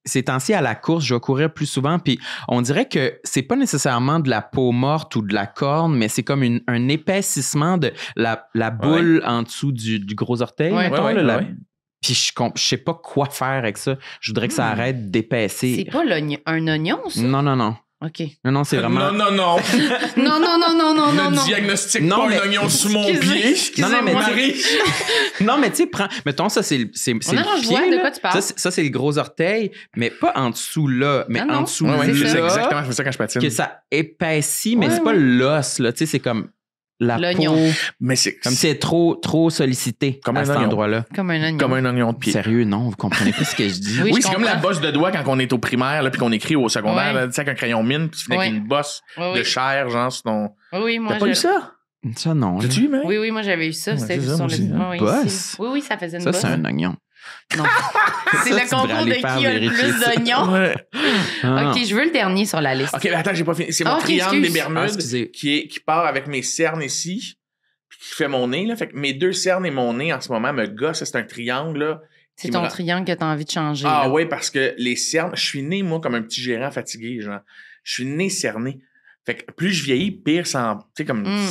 ces temps-ci, à la course, je vais courir plus souvent, puis on dirait que c'est pas nécessairement de la peau morte ou de la corne, mais c'est comme un épaississement de la boule en dessous du gros orteil, Ouais. mettons, Ouais, là, ouais. Puis je sais pas quoi faire avec ça. Je voudrais que ça arrête C'est d'épaissir. pas un oignon, ça? Non. OK. Non, c'est vraiment... Non. Non. Ne diagnostique Non, pas mais- un oignon sous mon Excusez. pied. Non, mais Marie. Non, mais tu sais, prends... Mettons, ça, c'est le Non, je pied. vois de là. quoi tu parles. Ça, c'est le gros orteil, mais pas en dessous là, mais Non, en non. dessous Ouais, là. je sais ça. exactement, je fais ça quand je patine. Que ça épaissit, mais Ouais, c'est pas l'os, là. Tu sais, c'est comme la L'oignon. peau. Mais c'est Comme si c'est trop sollicité Comme à un cet oignon. endroit-là. Comme un oignon. comme un oignon de pied. Sérieux, non, vous comprenez pas ce que je dis. Oui, Oui, je c'est comme la comprends. bosse de doigt quand on est au primaire, là, puis qu'on écrit au secondaire, Ouais. là, tu sais, avec un crayon mine, puis tu finis avec Ouais. une bosse Oui, de oui. chair, genre, sur ton. Oui, moi, T'as pas eu ça? Ça, non. là. T'as-tu eu, mec? Oui, moi, j'avais eu ça. Ouais, C'était c'est ça, sur moi aussi, le... hein. Oui, Bosse? c'est- Oui, ça faisait une Ça, bosse. c'est un oignon. Non. C'est Ça, le tu concours devrais de aller qui faire a le vérifier plus ça. d'oignons. Ouais. Ah. OK, je veux le dernier sur la liste. OK, mais attends, j'ai pas fini. C'est mon Ok, triangle excuse. des Ah, Bermudes excusez. qui part avec mes cernes ici, puis qui fait mon nez, là. Fait que mes deux cernes et mon nez, en ce moment, me gossent. C'est un triangle, là. C'est qui ton me- triangle que tu as envie de changer. Ah là. oui, parce que les cernes, je suis né, moi, comme un petit gérant fatigué, genre. Je suis né cerné. Fait que plus je vieillis, pire ça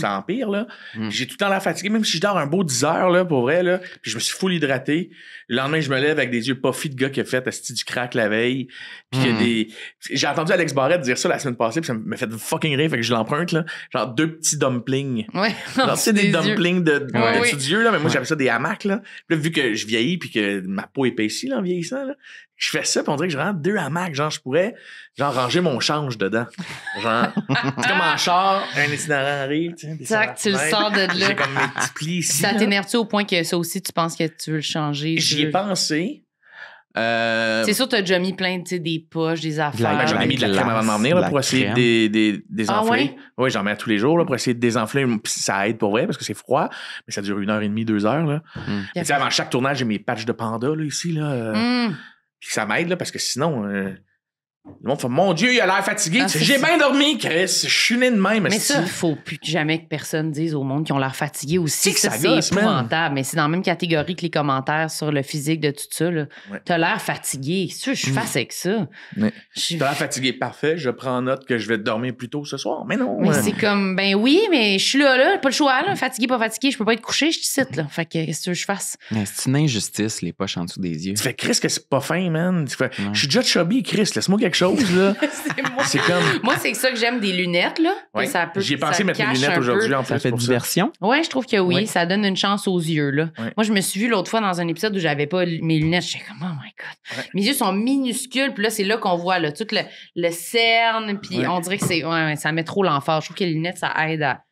empire, là. Mm. J'ai tout le temps l'air fatigué, même si je dors un beau 10 heures, là, pour vrai, là. Puis je me suis full hydraté. Le lendemain, je me lève avec des yeux puffy de gars qui a fait asti du crack la veille. Puis qu'il y a des... J'ai entendu Alex Barrette dire ça la semaine passée, puis ça m'a fait fucking rire, fait que je l'emprunte, là. Genre 2 petits dumplings. Ouais. Genre, tu sais, des dumplings de Ouais. d'yeux, là, mais moi, j'appelle ça des hamacs, là. Puis là, vu que je vieillis puis que ma peau épaissit, là, en vieillissant, là, je fais ça, puis on dirait que je rentre 2 hamacs. Genre, je pourrais, genre, ranger mon change dedans. Genre, c'est comme en char, un itinérant arrive, tu sais. descend Tac, la tu le fenêtre. sors de là. J'ai comme mes petits plis ici. Ça là. t'énerve-tu au point que ça aussi, tu penses que tu veux le changer? J'y ai pensé. C'est sûr, t'as déjà mis plein de des poches, des affaires. Ben, j'en ai mis de la crème avant de m'en venir là, La pour essayer crème. de désenfler. Ah Oui, j'en mets à tous les jours là, pour essayer de désenfler. Puis ça aide pour vrai parce que c'est froid, mais ça dure 1h30, 2 heures. Là. Tu sais, avant chaque tournage, j'ai mes patchs de panda là, ici. Là, Puis ça m'aide là, parce que sinon, le monde fait mon Dieu, il a l'air fatigué. Ah, Tu sais, c'est j'ai ça. bien dormi, Chris. Je suis né de même. Mais esti. ça, faut plus jamais que personne dise au monde qu'ils ont l'air fatigués aussi. C'est que ça c'est gosse, man. épouvantable. Mais c'est dans la même catégorie que les commentaires sur le physique de tout ça. Là. Ouais. T'as l'air fatigué. C'est sûr, je fasse avec ça. Ouais. Je- T'as l'air fatigué, parfait. Je prends note que je vais dormir plus tôt ce soir. Mais non. Mais c'est comme, ben oui, mais je suis là, pas le choix, là. Fatigué, pas fatigué, je peux pas être couché, je te cite, là. Fait que, qu'est-ce que tu veux que je fasse? Mais c'est une injustice, les poches en dessous des yeux. Tu fais Chris que c'est pas fin, man. Tu fais, Ouais. je suis déjà chubby, Chris. Laisse-moi quelque chose, là. C'est moi. C'est comme. Moi, c'est ça que j'aime des lunettes, là. que Ouais. ça peut, J'y ai ça pensé mettre mes cache lunettes un aujourd'hui peu. en Ça plus. fait pour diversion. Ouais, je trouve que oui, Ouais. ça donne une chance aux yeux, là. Ouais. Moi, je me suis vue l'autre fois dans un épisode où j'avais pas mes lunettes. J'étais comme, oh my God. Ouais. Mes yeux sont minuscules, puis là, c'est là qu'on voit, là, tout le cerne, puis Ouais. on dirait que c'est, ouais, ça met trop l'emphase. Je trouve que les lunettes, ça aide à,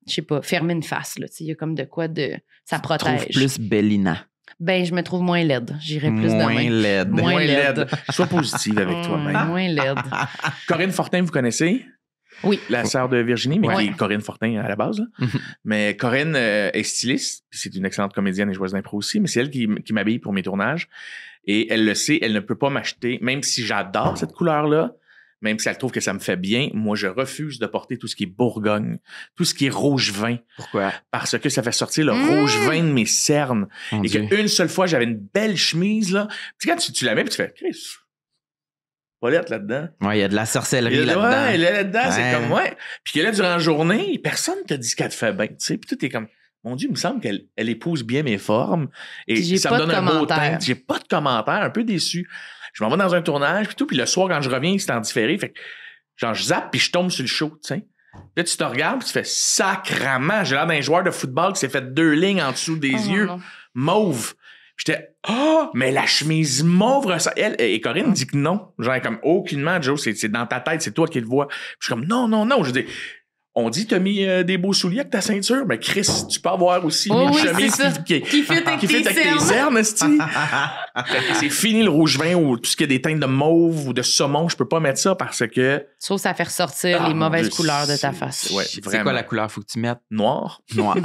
je sais pas, fermer une face, là. Tu sais, il y a comme de quoi de, ça Je trouve protège. plus Bellina. Ben, je me trouve moins laide. J'irais plus de Moins même. laide. Moins Moins laide. laide. Sois positive avec toi, même. Moins laide. Corinne Fortin, vous connaissez? Oui. La sœur de Virginie, mais Ouais. qui est Corinne Fortin à la base. Là. Mais Corinne est styliste, puis c'est une excellente comédienne et joueuse d'impro aussi, mais c'est elle qui m'habille pour mes tournages. Et elle le sait, elle ne peut pas m'acheter, même si j'adore cette couleur-là, même si elle trouve que ça me fait bien, moi, je refuse de porter tout ce qui est Bourgogne, tout ce qui est rouge vin, Pourquoi? parce que ça fait sortir le rouge vin de mes cernes. Mon Et Dieu. qu'une seule fois, j'avais une belle chemise, là. Tu sais, quand tu la mets, puis tu fais, Chris, Paulette là-dedans. Ouais, il y a de la sorcellerie Ouais, là-dedans. là-dedans, c'est Ouais. comme, ouais. Puis que là, durant la journée, personne te dit qu'elle te fait bien, tu sais. Puis tout est comme, mon Dieu, il me semble qu'elle épouse bien mes formes. Et Puis j'ai ça pas me donne de un beau commentaires. teint. J'ai pas de commentaires, un peu déçu. Je m'en vais dans un tournage, puis tout. Puis le soir, quand je reviens, c'est en différé. Fait que, genre, je zappe, puis je tombe sur le show, tu sais. Là, tu te regardes, puis tu fais sacrament. J'ai l'air d'un joueur de football qui s'est fait 2 lignes en dessous des Oh, yeux, non. mauve. J'étais, mais la chemise mauve, ça, elle, et Corinne dit que non. Genre, comme, aucunement, Joe, c'est dans ta tête, c'est toi qui le vois. Puis je suis comme, non. Je dis, On dit, t'as mis des beaux souliers avec ta ceinture, mais Chris, tu peux avoir aussi Oh une oui, chemise c'est ça. qui Qui fit avec tes cernes, esti. C'est fini le rouge vin ou tout ce qui est des teintes de mauve ou de saumon, je peux pas mettre ça parce que Sauf ça fait ressortir les mon mauvaises Dieu, couleurs de ta c'est- face. ouais. C'est Vraiment. quoi la couleur? Faut que tu mettes noir, noir.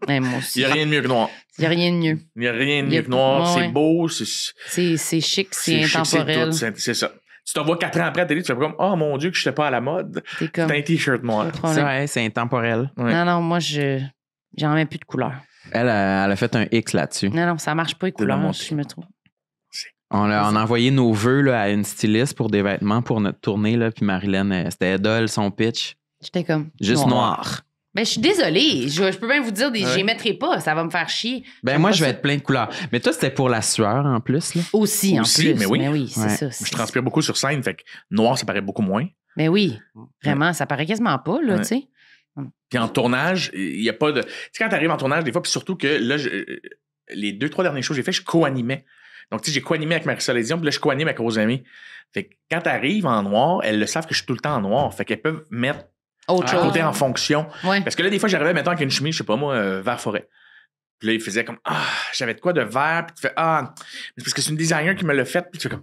Ouais, moi aussi. il y a rien de mieux que noir. Il y a rien de mieux. Il y a rien de Il y a- mieux que noir, ouais. c'est beau, C'est chic, c'est chic, intemporel. tout, c'est ça. Tu te vois 4 ans après à la télé, tu fais comme oh mon Dieu que je n'étais pas à la mode. T'es comme. T'as un t-shirt noir. Pas de C'est problème. vrai, c'est intemporel. Ouais. Non, moi, j'en mets plus de couleurs. Elle a fait un X là-dessus. Non, ça marche pas les la couleurs, montée. je me trouve. On a envoyé nos vœux là, à une styliste pour des vêtements pour notre tournée. Là, puis Marilyn, c'était Edol, son pitch. J'étais comme. Juste noir. Ben, je suis désolée. Je peux bien vous dire, je Ouais. les mettrai pas. Ça va me faire chier. Ben J'aime moi, pas je vais ça. être plein de couleurs. Mais toi, c'était pour la sueur en plus. Là. Aussi, en Aussi, plus. mais oui. c'est Ouais. ça. Je transpire beaucoup sur scène, fait que noir, ça paraît beaucoup moins. Mais oui, vraiment, ça paraît quasiment pas, là, Ouais. tu sais. Puis en tournage, il n'y a pas de. Tu sais, quand tu arrives en tournage, des fois, puis surtout que là, les 2-3 derniers shows que j'ai fait, je co-animais. Donc, tu sais, j'ai co-animé avec Marisol Lédion, puis là, je co-anime avec Rosamie. Fait que quand tu arrives en noir, elles le savent que je suis tout le temps en noir. Fait qu'elles peuvent mettre Autre à chose. côté en fonction. Ouais. Parce que là, des fois, j'arrivais, mettons, avec une chemise, je sais pas moi, vert forêt. Puis là, il faisait comme ah, j'avais de quoi de vert, puis tu fais ah, c'est parce que c'est une designer qui me l'a fait, puis tu fais comme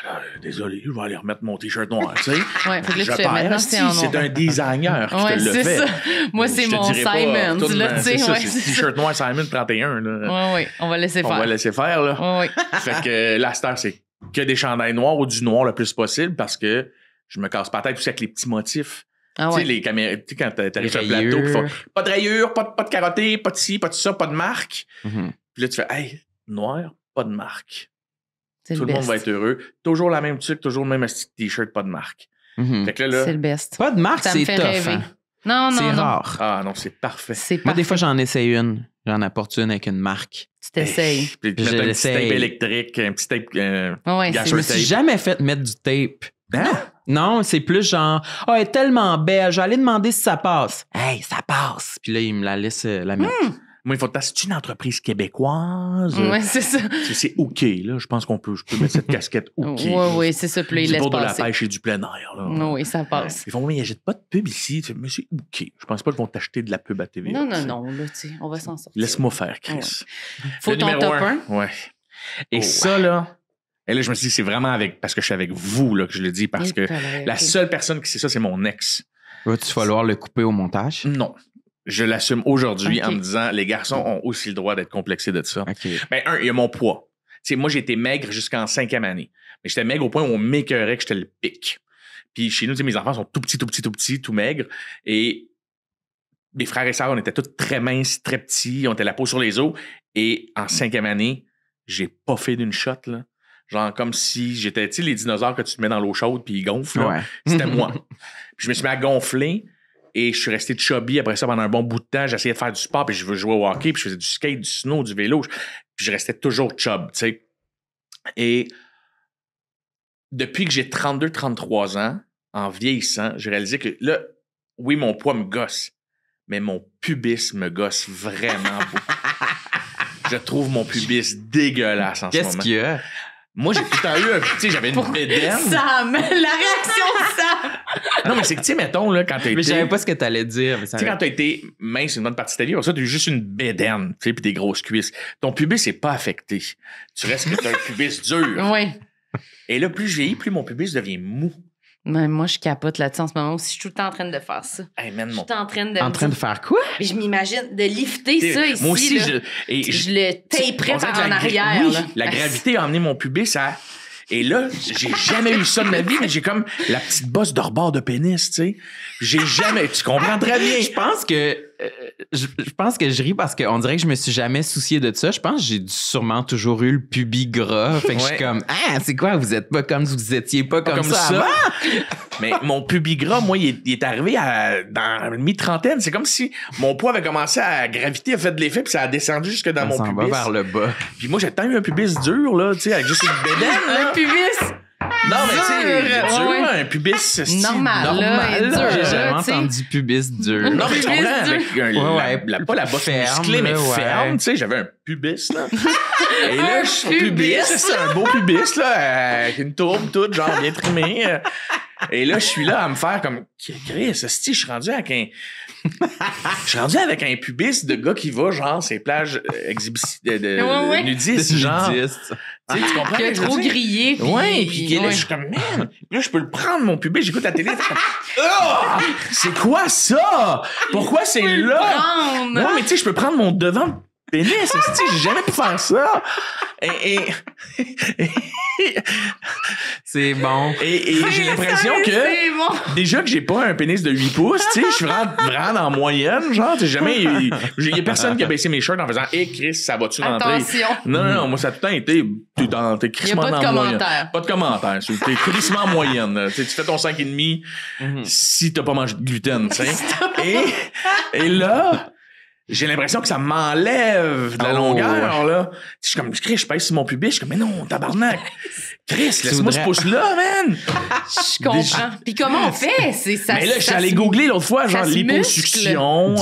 alors, désolé, je vais aller remettre mon t-shirt noir, tu sais. Ouais, fait que là, Je tu fais perds, maintenant, esti, c'est en noir. c'est un designer qui Ouais, te le c'est fait. ça. Moi, c'est Je te mon dirais pas, Simon, retourne, là, tu sais. c'est ça, Ouais, c'est c'est ça. t-shirt noir Simon 31, là. Ouais, on va laisser On faire. va laisser faire, là. Ouais, ouais. Fait que là, cette heure, c'est que des chandails noirs ou du noir le plus possible parce que je me casse pas la tête aussi avec les petits motifs. Ah Tu sais, ouais. les caméras, tu sais, quand t'arrives sur un Les plateau, rayures. pis pas de rayures, pas de carotté, pas de ci, pas de ça, pas de marque. Mhm. Puis là, tu fais, hey, noir, pas de marque. C'est Tout le monde va être heureux. Toujours la même tuque, toujours le même petit t-shirt, pas de marque. Mhm. Fait que là, C'est le best. Pas de marque, Ça me c'est fait tough. rêver. Hein? Non, C'est non, non. rare. ah non, c'est parfait. C'est Moi, pas. des fois, j'en essaye une. J'en apporte une avec une marque. Tu t'essayes. Puis tu Je mets un petit l'essaye. tape électrique, un petit tape. Ouais, Gâche Je me tape. suis jamais fait mettre du tape. Hein? Non, c'est plus genre, oh, elle est tellement belle, j'allais demander si ça passe. Hey, ça passe. Puis là, il me la laisse la mettre. Moi, il faut que c'est une entreprise québécoise. Ouais, c'est ça. C'est OK, là. Je pense je peux mettre cette casquette OK. Ouais, c'est ça. Puis là, il C'est laisse pour de la passer. pêche et du plein air, là. Oui, ça passe. Ils font, mais il n'y a pas de pub ici. Tu fais, mais c'est OK. Je pense pas qu'ils vont t'acheter de la pub à TV. Non, là, tu sais, on va s'en sortir. Laisse-moi faire, Chris. Faut Le ton numéro top 1. 1. Ouais. Et ça, là. Et là, je me suis dit, c'est vraiment parce que je suis avec vous, là, que je le dis, parce que la seule personne qui sait ça, c'est mon ex. Va-tu falloir le couper au montage? Non. Je l'assume aujourd'hui OK. en me disant, les garçons ont aussi le droit d'être complexés de ça. OK. Ben, il y a mon poids. Tu sais, moi, j'étais maigre jusqu'en 5e année. Mais j'étais maigre au point où on m'écœurait que j'étais le pic. Puis chez nous, tu sais, mes enfants sont tout petits, tout maigres. Et mes frères et sœurs, on était tous très minces, très petits. On était la peau sur les os. Et en 5e année, j'ai pas fait d'une shot, là. Genre comme si j'étais, tu sais, les dinosaures que tu te mets dans l'eau chaude puis ils gonflent. là. Ouais. C'était moi. Puis je me suis mis à gonfler et je suis resté chubby après ça pendant un bon bout de temps. J'essayais de faire du sport puis je veux jouer au hockey puis je faisais du skate, du snow, du vélo. Puis je restais toujours chub, tu sais. Et depuis que j'ai 32-33 ans, en vieillissant, j'ai réalisé que là, oui, mon poids me gosse, mais mon pubis me gosse vraiment beaucoup. Je trouve mon pubis dégueulasse en ce moment. Qu'est-ce qu'il y a? Moi, j'ai tout le temps eu tu sais, j'avais une bédaine. Sam! La réaction de Sam! Non, mais c'est que, tu sais, mettons, là, quand t'as été. Mais je savais pas ce que t'allais dire. Mais ça Tu sais, quand t'as été mince une bonne partie de ta vie, ça, t'as eu juste une bédaine, tu sais, puis des grosses cuisses. Ton pubis n'est pas affecté. Tu restes que t'as un pubis dur. Oui. Et là, plus je vieillis, plus mon pubis devient mou. Mais moi, je capote là-dessus en ce moment aussi. Je suis tout le temps en train de faire ça. Hey, man, Je mon. suis en train de. En train de faire quoi? Mais je m'imagine de lifter ça ici. Moi aussi, là. Je le taperais on dirait par que en arrière. Oui, là. la gravité a amené mon pubis à. Et là, j'ai jamais eu ça de ma vie, mais j'ai comme la petite bosse de rebord de pénis, tu sais. J'ai jamais. Tu comprends très bien. Je pense que je ris parce qu'on dirait que je me suis jamais soucié de ça. Je pense que j'ai sûrement toujours eu le pubis gras. Fait que je suis Ouais. comme, ah, c'est quoi? Vous êtes pas comme vous étiez pas comme ça avant? Mais mon pubis gras, moi, il est arrivé dans la mi-trentaine. C'est comme si mon poids avait commencé à graviter, a fait de l'effet, puis ça a descendu jusque dans Ça mon s'en va pubis. vers le bas. Puis moi, j'ai tant eu un pubis dur, là, tu sais, avec juste une bédaine. Un là. pubis! Non, mais tu sais, Dur, dur, ouais. un pubis style Normal, là, et dur, J'ai là, jamais tu sais. entendu pubis dur. Non, mais tu Pubis comprends, dur. avec pas la bosse Ferme, musclée, mais là, ouais. ferme, tu sais, j'avais un pubis, là. Et là, Un je suis pubis, pubis. c'est ça, un beau pubis, là, avec une tourbe toute, genre bien trimée. Et là, je suis là à me faire comme, Chris, je suis rendu avec un pubis de gars qui va, genre, ces plages nudistes, genre. Tu comprends? Qui a trop grillé. Ouais, puis là, je suis comme, man, là, je peux le prendre, mon pubis, j'écoute la télé, c'est quoi ça? Pourquoi c'est là? Non, mais tu sais, je peux prendre mon devant de pénis, j'ai jamais pu faire ça. Et c'est bon. Et j'ai l'impression que déjà que j'ai pas un pénis de 8 pouces, tu sais, je suis vraiment en moyenne, genre, tu sais, jamais il y a personne qui a baissé mes shirts en faisant Chris, ça va-tu rentrer? Attention. Non, moi ça a tout le temps été t'es crissement en moyenne. Pas de commentaires. T'es crissement en moyenne. Tu fais ton 5,5 si t'as pas mangé de gluten, tu sais. Et là, j'ai l'impression que ça m'enlève de la longueur, là. Je suis comme, Chris, je pèse sur mon pubis. Je suis comme, mais non, tabarnak. Chris, laisse-moi ce pouce-là, man. Je comprends. Puis comment on fait? Mais là, je suis allé googler l'autre fois, genre, liposuction.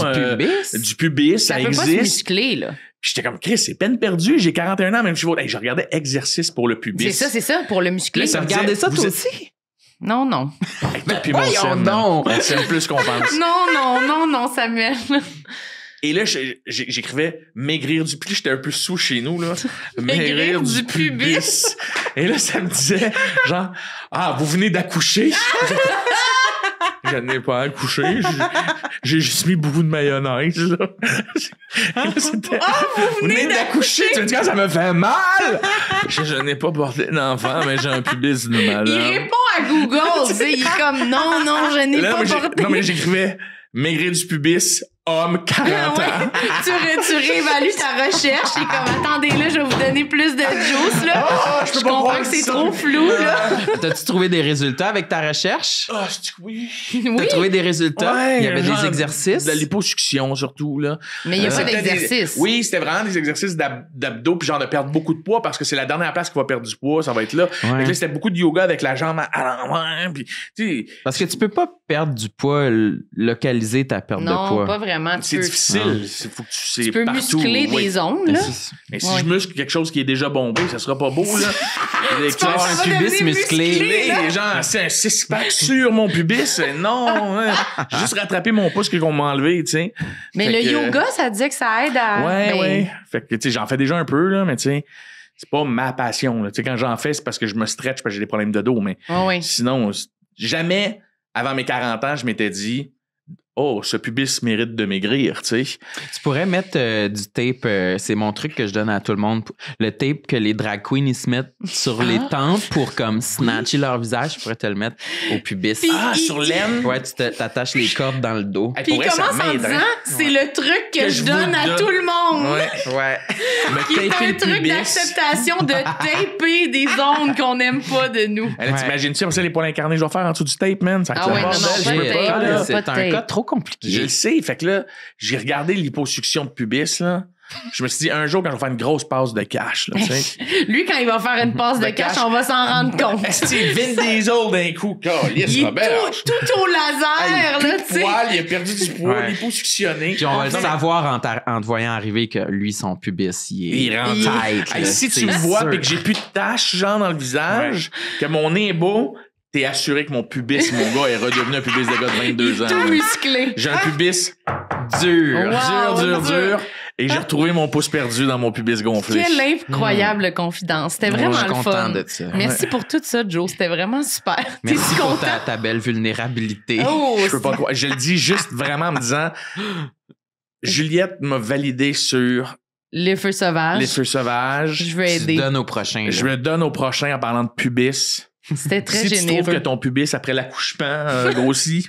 Du pubis, ça existe. Ça peut pas se muscler, là. J'étais comme, Chris, c'est peine perdue. J'ai 41 ans, même je regardais exercice pour le pubis. C'est ça, pour le muscler. Tu regardais ça, toi aussi? Non. Puis mon seum, on s'aime plus qu'on pense. Non, Samuel. Et là, j'écrivais maigrir du pubis. J'étais un peu sous chez nous, là. Maigrir du pubis. Et là, ça me disait, genre, vous venez d'accoucher? Je n'ai pas accouché. J'ai juste mis beaucoup de mayonnaise, là. Vous venez d'accoucher? Tu me dis quand ça me fait mal? Je n'ai pas porté d'enfant, mais j'ai un pubis de malade. Il répond à Google, tu sais. Il est comme, non, je n'ai pas porté. Non, mais j'écrivais maigrir du pubis. Homme, 40 ans. Tu réévalues ta recherche et comme, attendez, là, je vais vous donner plus de juice, là. Je comprends que c'est trop flou, là. T'as-tu trouvé des résultats avec ta recherche? Oui. T'as trouvé des résultats? Ouais, il y avait des exercices? De la liposuction, surtout, là. Mais il n'y a pas d'exercice. Oui, c'était vraiment des exercices d'abdos puis genre de perdre beaucoup de poids parce que c'est la dernière place qui va perdre du poids, ça va être là. Donc là, c'était beaucoup de yoga avec la jambe à l'envers. Parce que tu peux pas perdre du poids, localiser ta perte de poids. Non, pas vraiment. C'est difficile. Il faut que tu peux partout, muscler des zones, là. Mais si je muscle quelque chose qui est déjà bombé, ça sera pas beau, là. Tu vas avoir un pubis musclé. Genre, c'est un 6-pack sur mon pubis. Non, j'ai juste rattrapé mon pouce qu'on m'a enlevé, tu sais. Mais le yoga, ça disait que ça aide à... Ouais. Fait que, tu sais, j'en fais déjà un peu, là, mais tu sais, c'est pas ma passion, là. Tu sais, quand j'en fais, c'est parce que je me stretch, parce que j'ai des problèmes de dos, mais sinon, jamais, avant mes 40 ans, je m'étais dit... ce pubis mérite de maigrir, tu sais. Tu pourrais mettre du tape, c'est mon truc que je donne à tout le monde. Le tape que les drag queens ils se mettent sur les tempes pour comme snatcher leur visage, je pourrais te le mettre au pubis. Sur l'aine? Ouais, tu t'attaches les cordes dans le dos. Puis il commence en disant, c'est le truc que je donne à tout le monde. Ouais. Qui est un truc d'acceptation de taper des zones qu'on n'aime pas de nous. T'imagines-tu, ça, les poils incarnés, je vais faire en dessous du tape, man? Ça c'est un cas trop compliqué. Je le sais. Fait que là, j'ai regardé l'hyposuction de pubis, là. Je me suis dit, un jour, quand je vais faire une grosse passe de cash, là, tu sais. Lui, quand il va faire une passe de cash, on va s'en rendre compte. C'est Vin Diesel d'un coup. Il est tout au laser, là, tu sais. Il a perdu du poids, liposuctionné. Puis on va le savoir en te voyant arriver que lui, son pubis, il rend tight. Si tu me vois et que j'ai plus de taches, genre, dans le visage, que mon nez est beau, t'es assuré que mon pubis, mon gars, est redevenu un pubis de gars de 22 ans. Tout musclé. J'ai un pubis dur. Et j'ai retrouvé mon pouce perdu dans mon pubis gonflé. Quelle incroyable confidence. C'était vraiment le fun. De ça. Merci pour tout ça, Joe. C'était vraiment super. Merci pour ta belle vulnérabilité. Je peux pas croire. Je le dis juste vraiment en me disant, Juliette m'a validé sur... Les feux sauvages. Je veux aider. Je me donne au prochain en parlant de pubis. C'était très généreux. Si tu trouves que ton pubis, après l'accouchement, grossit...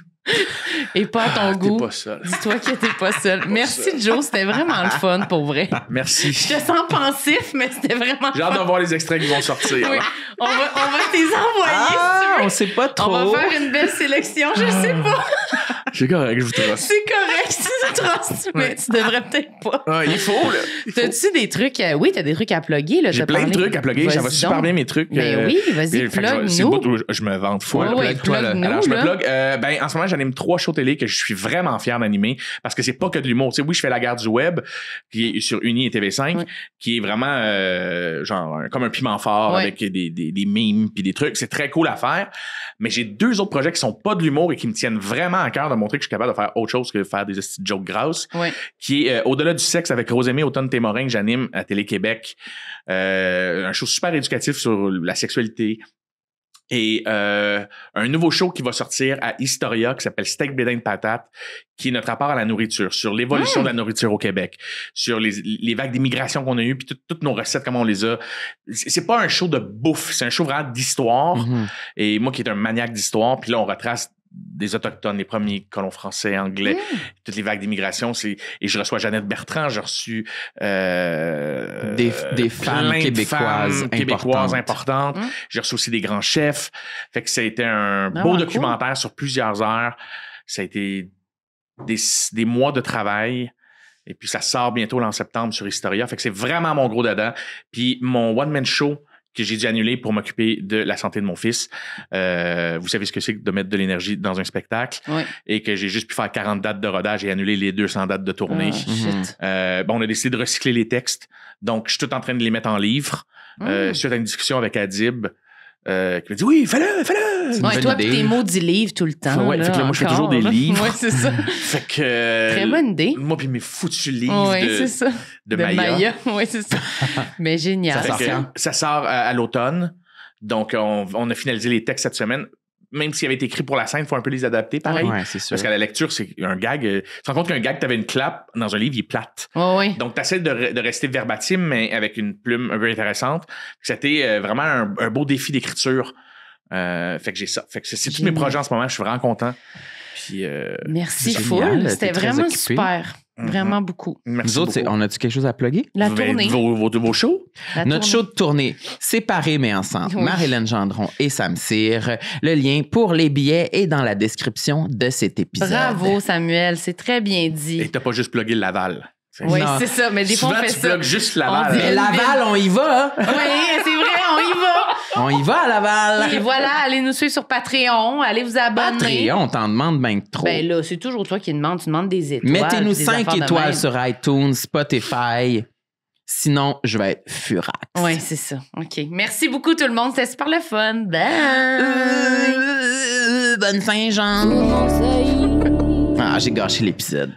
Et pas à ton goût. T'es pas seul. Dis-toi que t'es pas seul. Merci, Joe. C'était vraiment le fun, pour vrai. Merci. Je te sens pensif, mais c'était vraiment J'ai hâte de voir les extraits qui vont sortir. Oui. On va te les envoyer, si tu veux. On sait pas trop. On va faire une belle sélection, je sais pas. C'est correct, je vous trace. C'est correct. Mais tu devrais peut-être pas. Ah, il faut, là. T'as-tu des trucs? Oui, t'as des trucs à plugger, là. J'ai plein de trucs à plugger. Ça va super bien, mes trucs. Ben oui, vas-y, plug-nous. Je me vante fou. Oui, plug-nous. Alors, je me plug. En ce moment, j'anime 3 shows télé que je suis vraiment fier d'animer parce que c'est pas que de l'humour. Tu sais, oui, je fais La Guerre du Web, qui est sur Uni et TV5, qui est vraiment comme un piment fort avec des memes puis des trucs. C'est très cool à faire. Mais j'ai 2 autres projets qui sont pas de l'humour et qui me tiennent vraiment à cœur de montrer que je suis capable de faire autre chose que de faire des jokes grasses. Qui est Au-delà du sexe avec Rosemée Automne-Témorin que j'anime à Télé-Québec. Un show super éducatif sur la sexualité. Et un nouveau show qui va sortir à Historia qui s'appelle Steak Bédin de patate, qui est notre rapport à la nourriture, sur l'évolution de la nourriture au Québec, sur les vagues d'immigration qu'on a eues, puis toutes nos recettes, comment on les a. C'est pas un show de bouffe, c'est un show vraiment d'histoire. Et moi qui est un maniaque d'histoire, puis là on retrace des Autochtones, les premiers colons français, anglais, toutes les vagues d'immigration. Et je reçois Jeannette Bertrand, j'ai reçu des femmes québécoises importantes. J'ai reçu aussi des grands chefs. Fait que ça a été un beau documentaire sur plusieurs heures. Ça a été des mois de travail. Et puis ça sort bientôt là, en septembre sur Historia. Fait que c'est vraiment mon gros dada. Puis mon one-man show que j'ai dû annuler pour m'occuper de la santé de mon fils. Vous savez ce que c'est que de mettre de l'énergie dans un spectacle et que j'ai juste pu faire 40 dates de rodage et annuler les 200 dates de tournée. On a décidé de recycler les textes. Donc, je suis tout en train de les mettre en livre. Suite à une discussion avec Adib, qui m'a dit « Oui, fais-le! » Ouais, toi, puis tes maudits livres tout le temps. Fait que là, moi, je fais toujours des livres. Oui, c'est ça. Fait que... Très bonne idée. Moi, puis mes foutus livres de Maya. Oui, c'est ça. Mais génial. Ça sort à l'automne. Donc, on a finalisé les textes cette semaine. Même s'ils avaient été écrits pour la scène, il faut un peu les adapter, pareil. Ouais, c'est sûr. Parce qu'à la lecture, c'est un gag. Tu te rends compte qu'un gag, t'avais une clap dans un livre, il est plate. Donc, t'essaies de rester verbatim, mais avec une plume un peu intéressante. C'était vraiment un beau défi d'écriture. Fait que j'ai ça. Fait que c'est tous mes projets en ce moment. Je suis vraiment content. Puis, merci full. C'était vraiment super. Vraiment beaucoup. Nous autres, on a-tu quelque chose à plugger? La tournée. Vos shows? Notre show de tournée, séparés mais ensemble. Marie-Hélène Gendron et Sam Cyr. Le lien pour les billets est dans la description de cet épisode. Bravo, Samuel. C'est très bien dit. Et t'as pas juste plugué le Laval. Oui, c'est ça. Mais des fois, on fait ça. Tu plugues juste Laval. Mais Laval, on y va. Oui, c'est vrai, on y va. On y va à Laval. Et voilà, allez nous suivre sur Patreon. Allez vous abonner. Patreon, on t'en demande bien trop. Ben là, c'est toujours toi qui demande. Tu demandes des étoiles. Mettez-nous 5 étoiles sur iTunes, Spotify. Sinon, je vais être furax. Oui, c'est ça. OK. Merci beaucoup, tout le monde. C'était super le fun. Bye. Tout Bonne Saint-Jean. le monde sait. Ah, j'ai gâché l'épisode.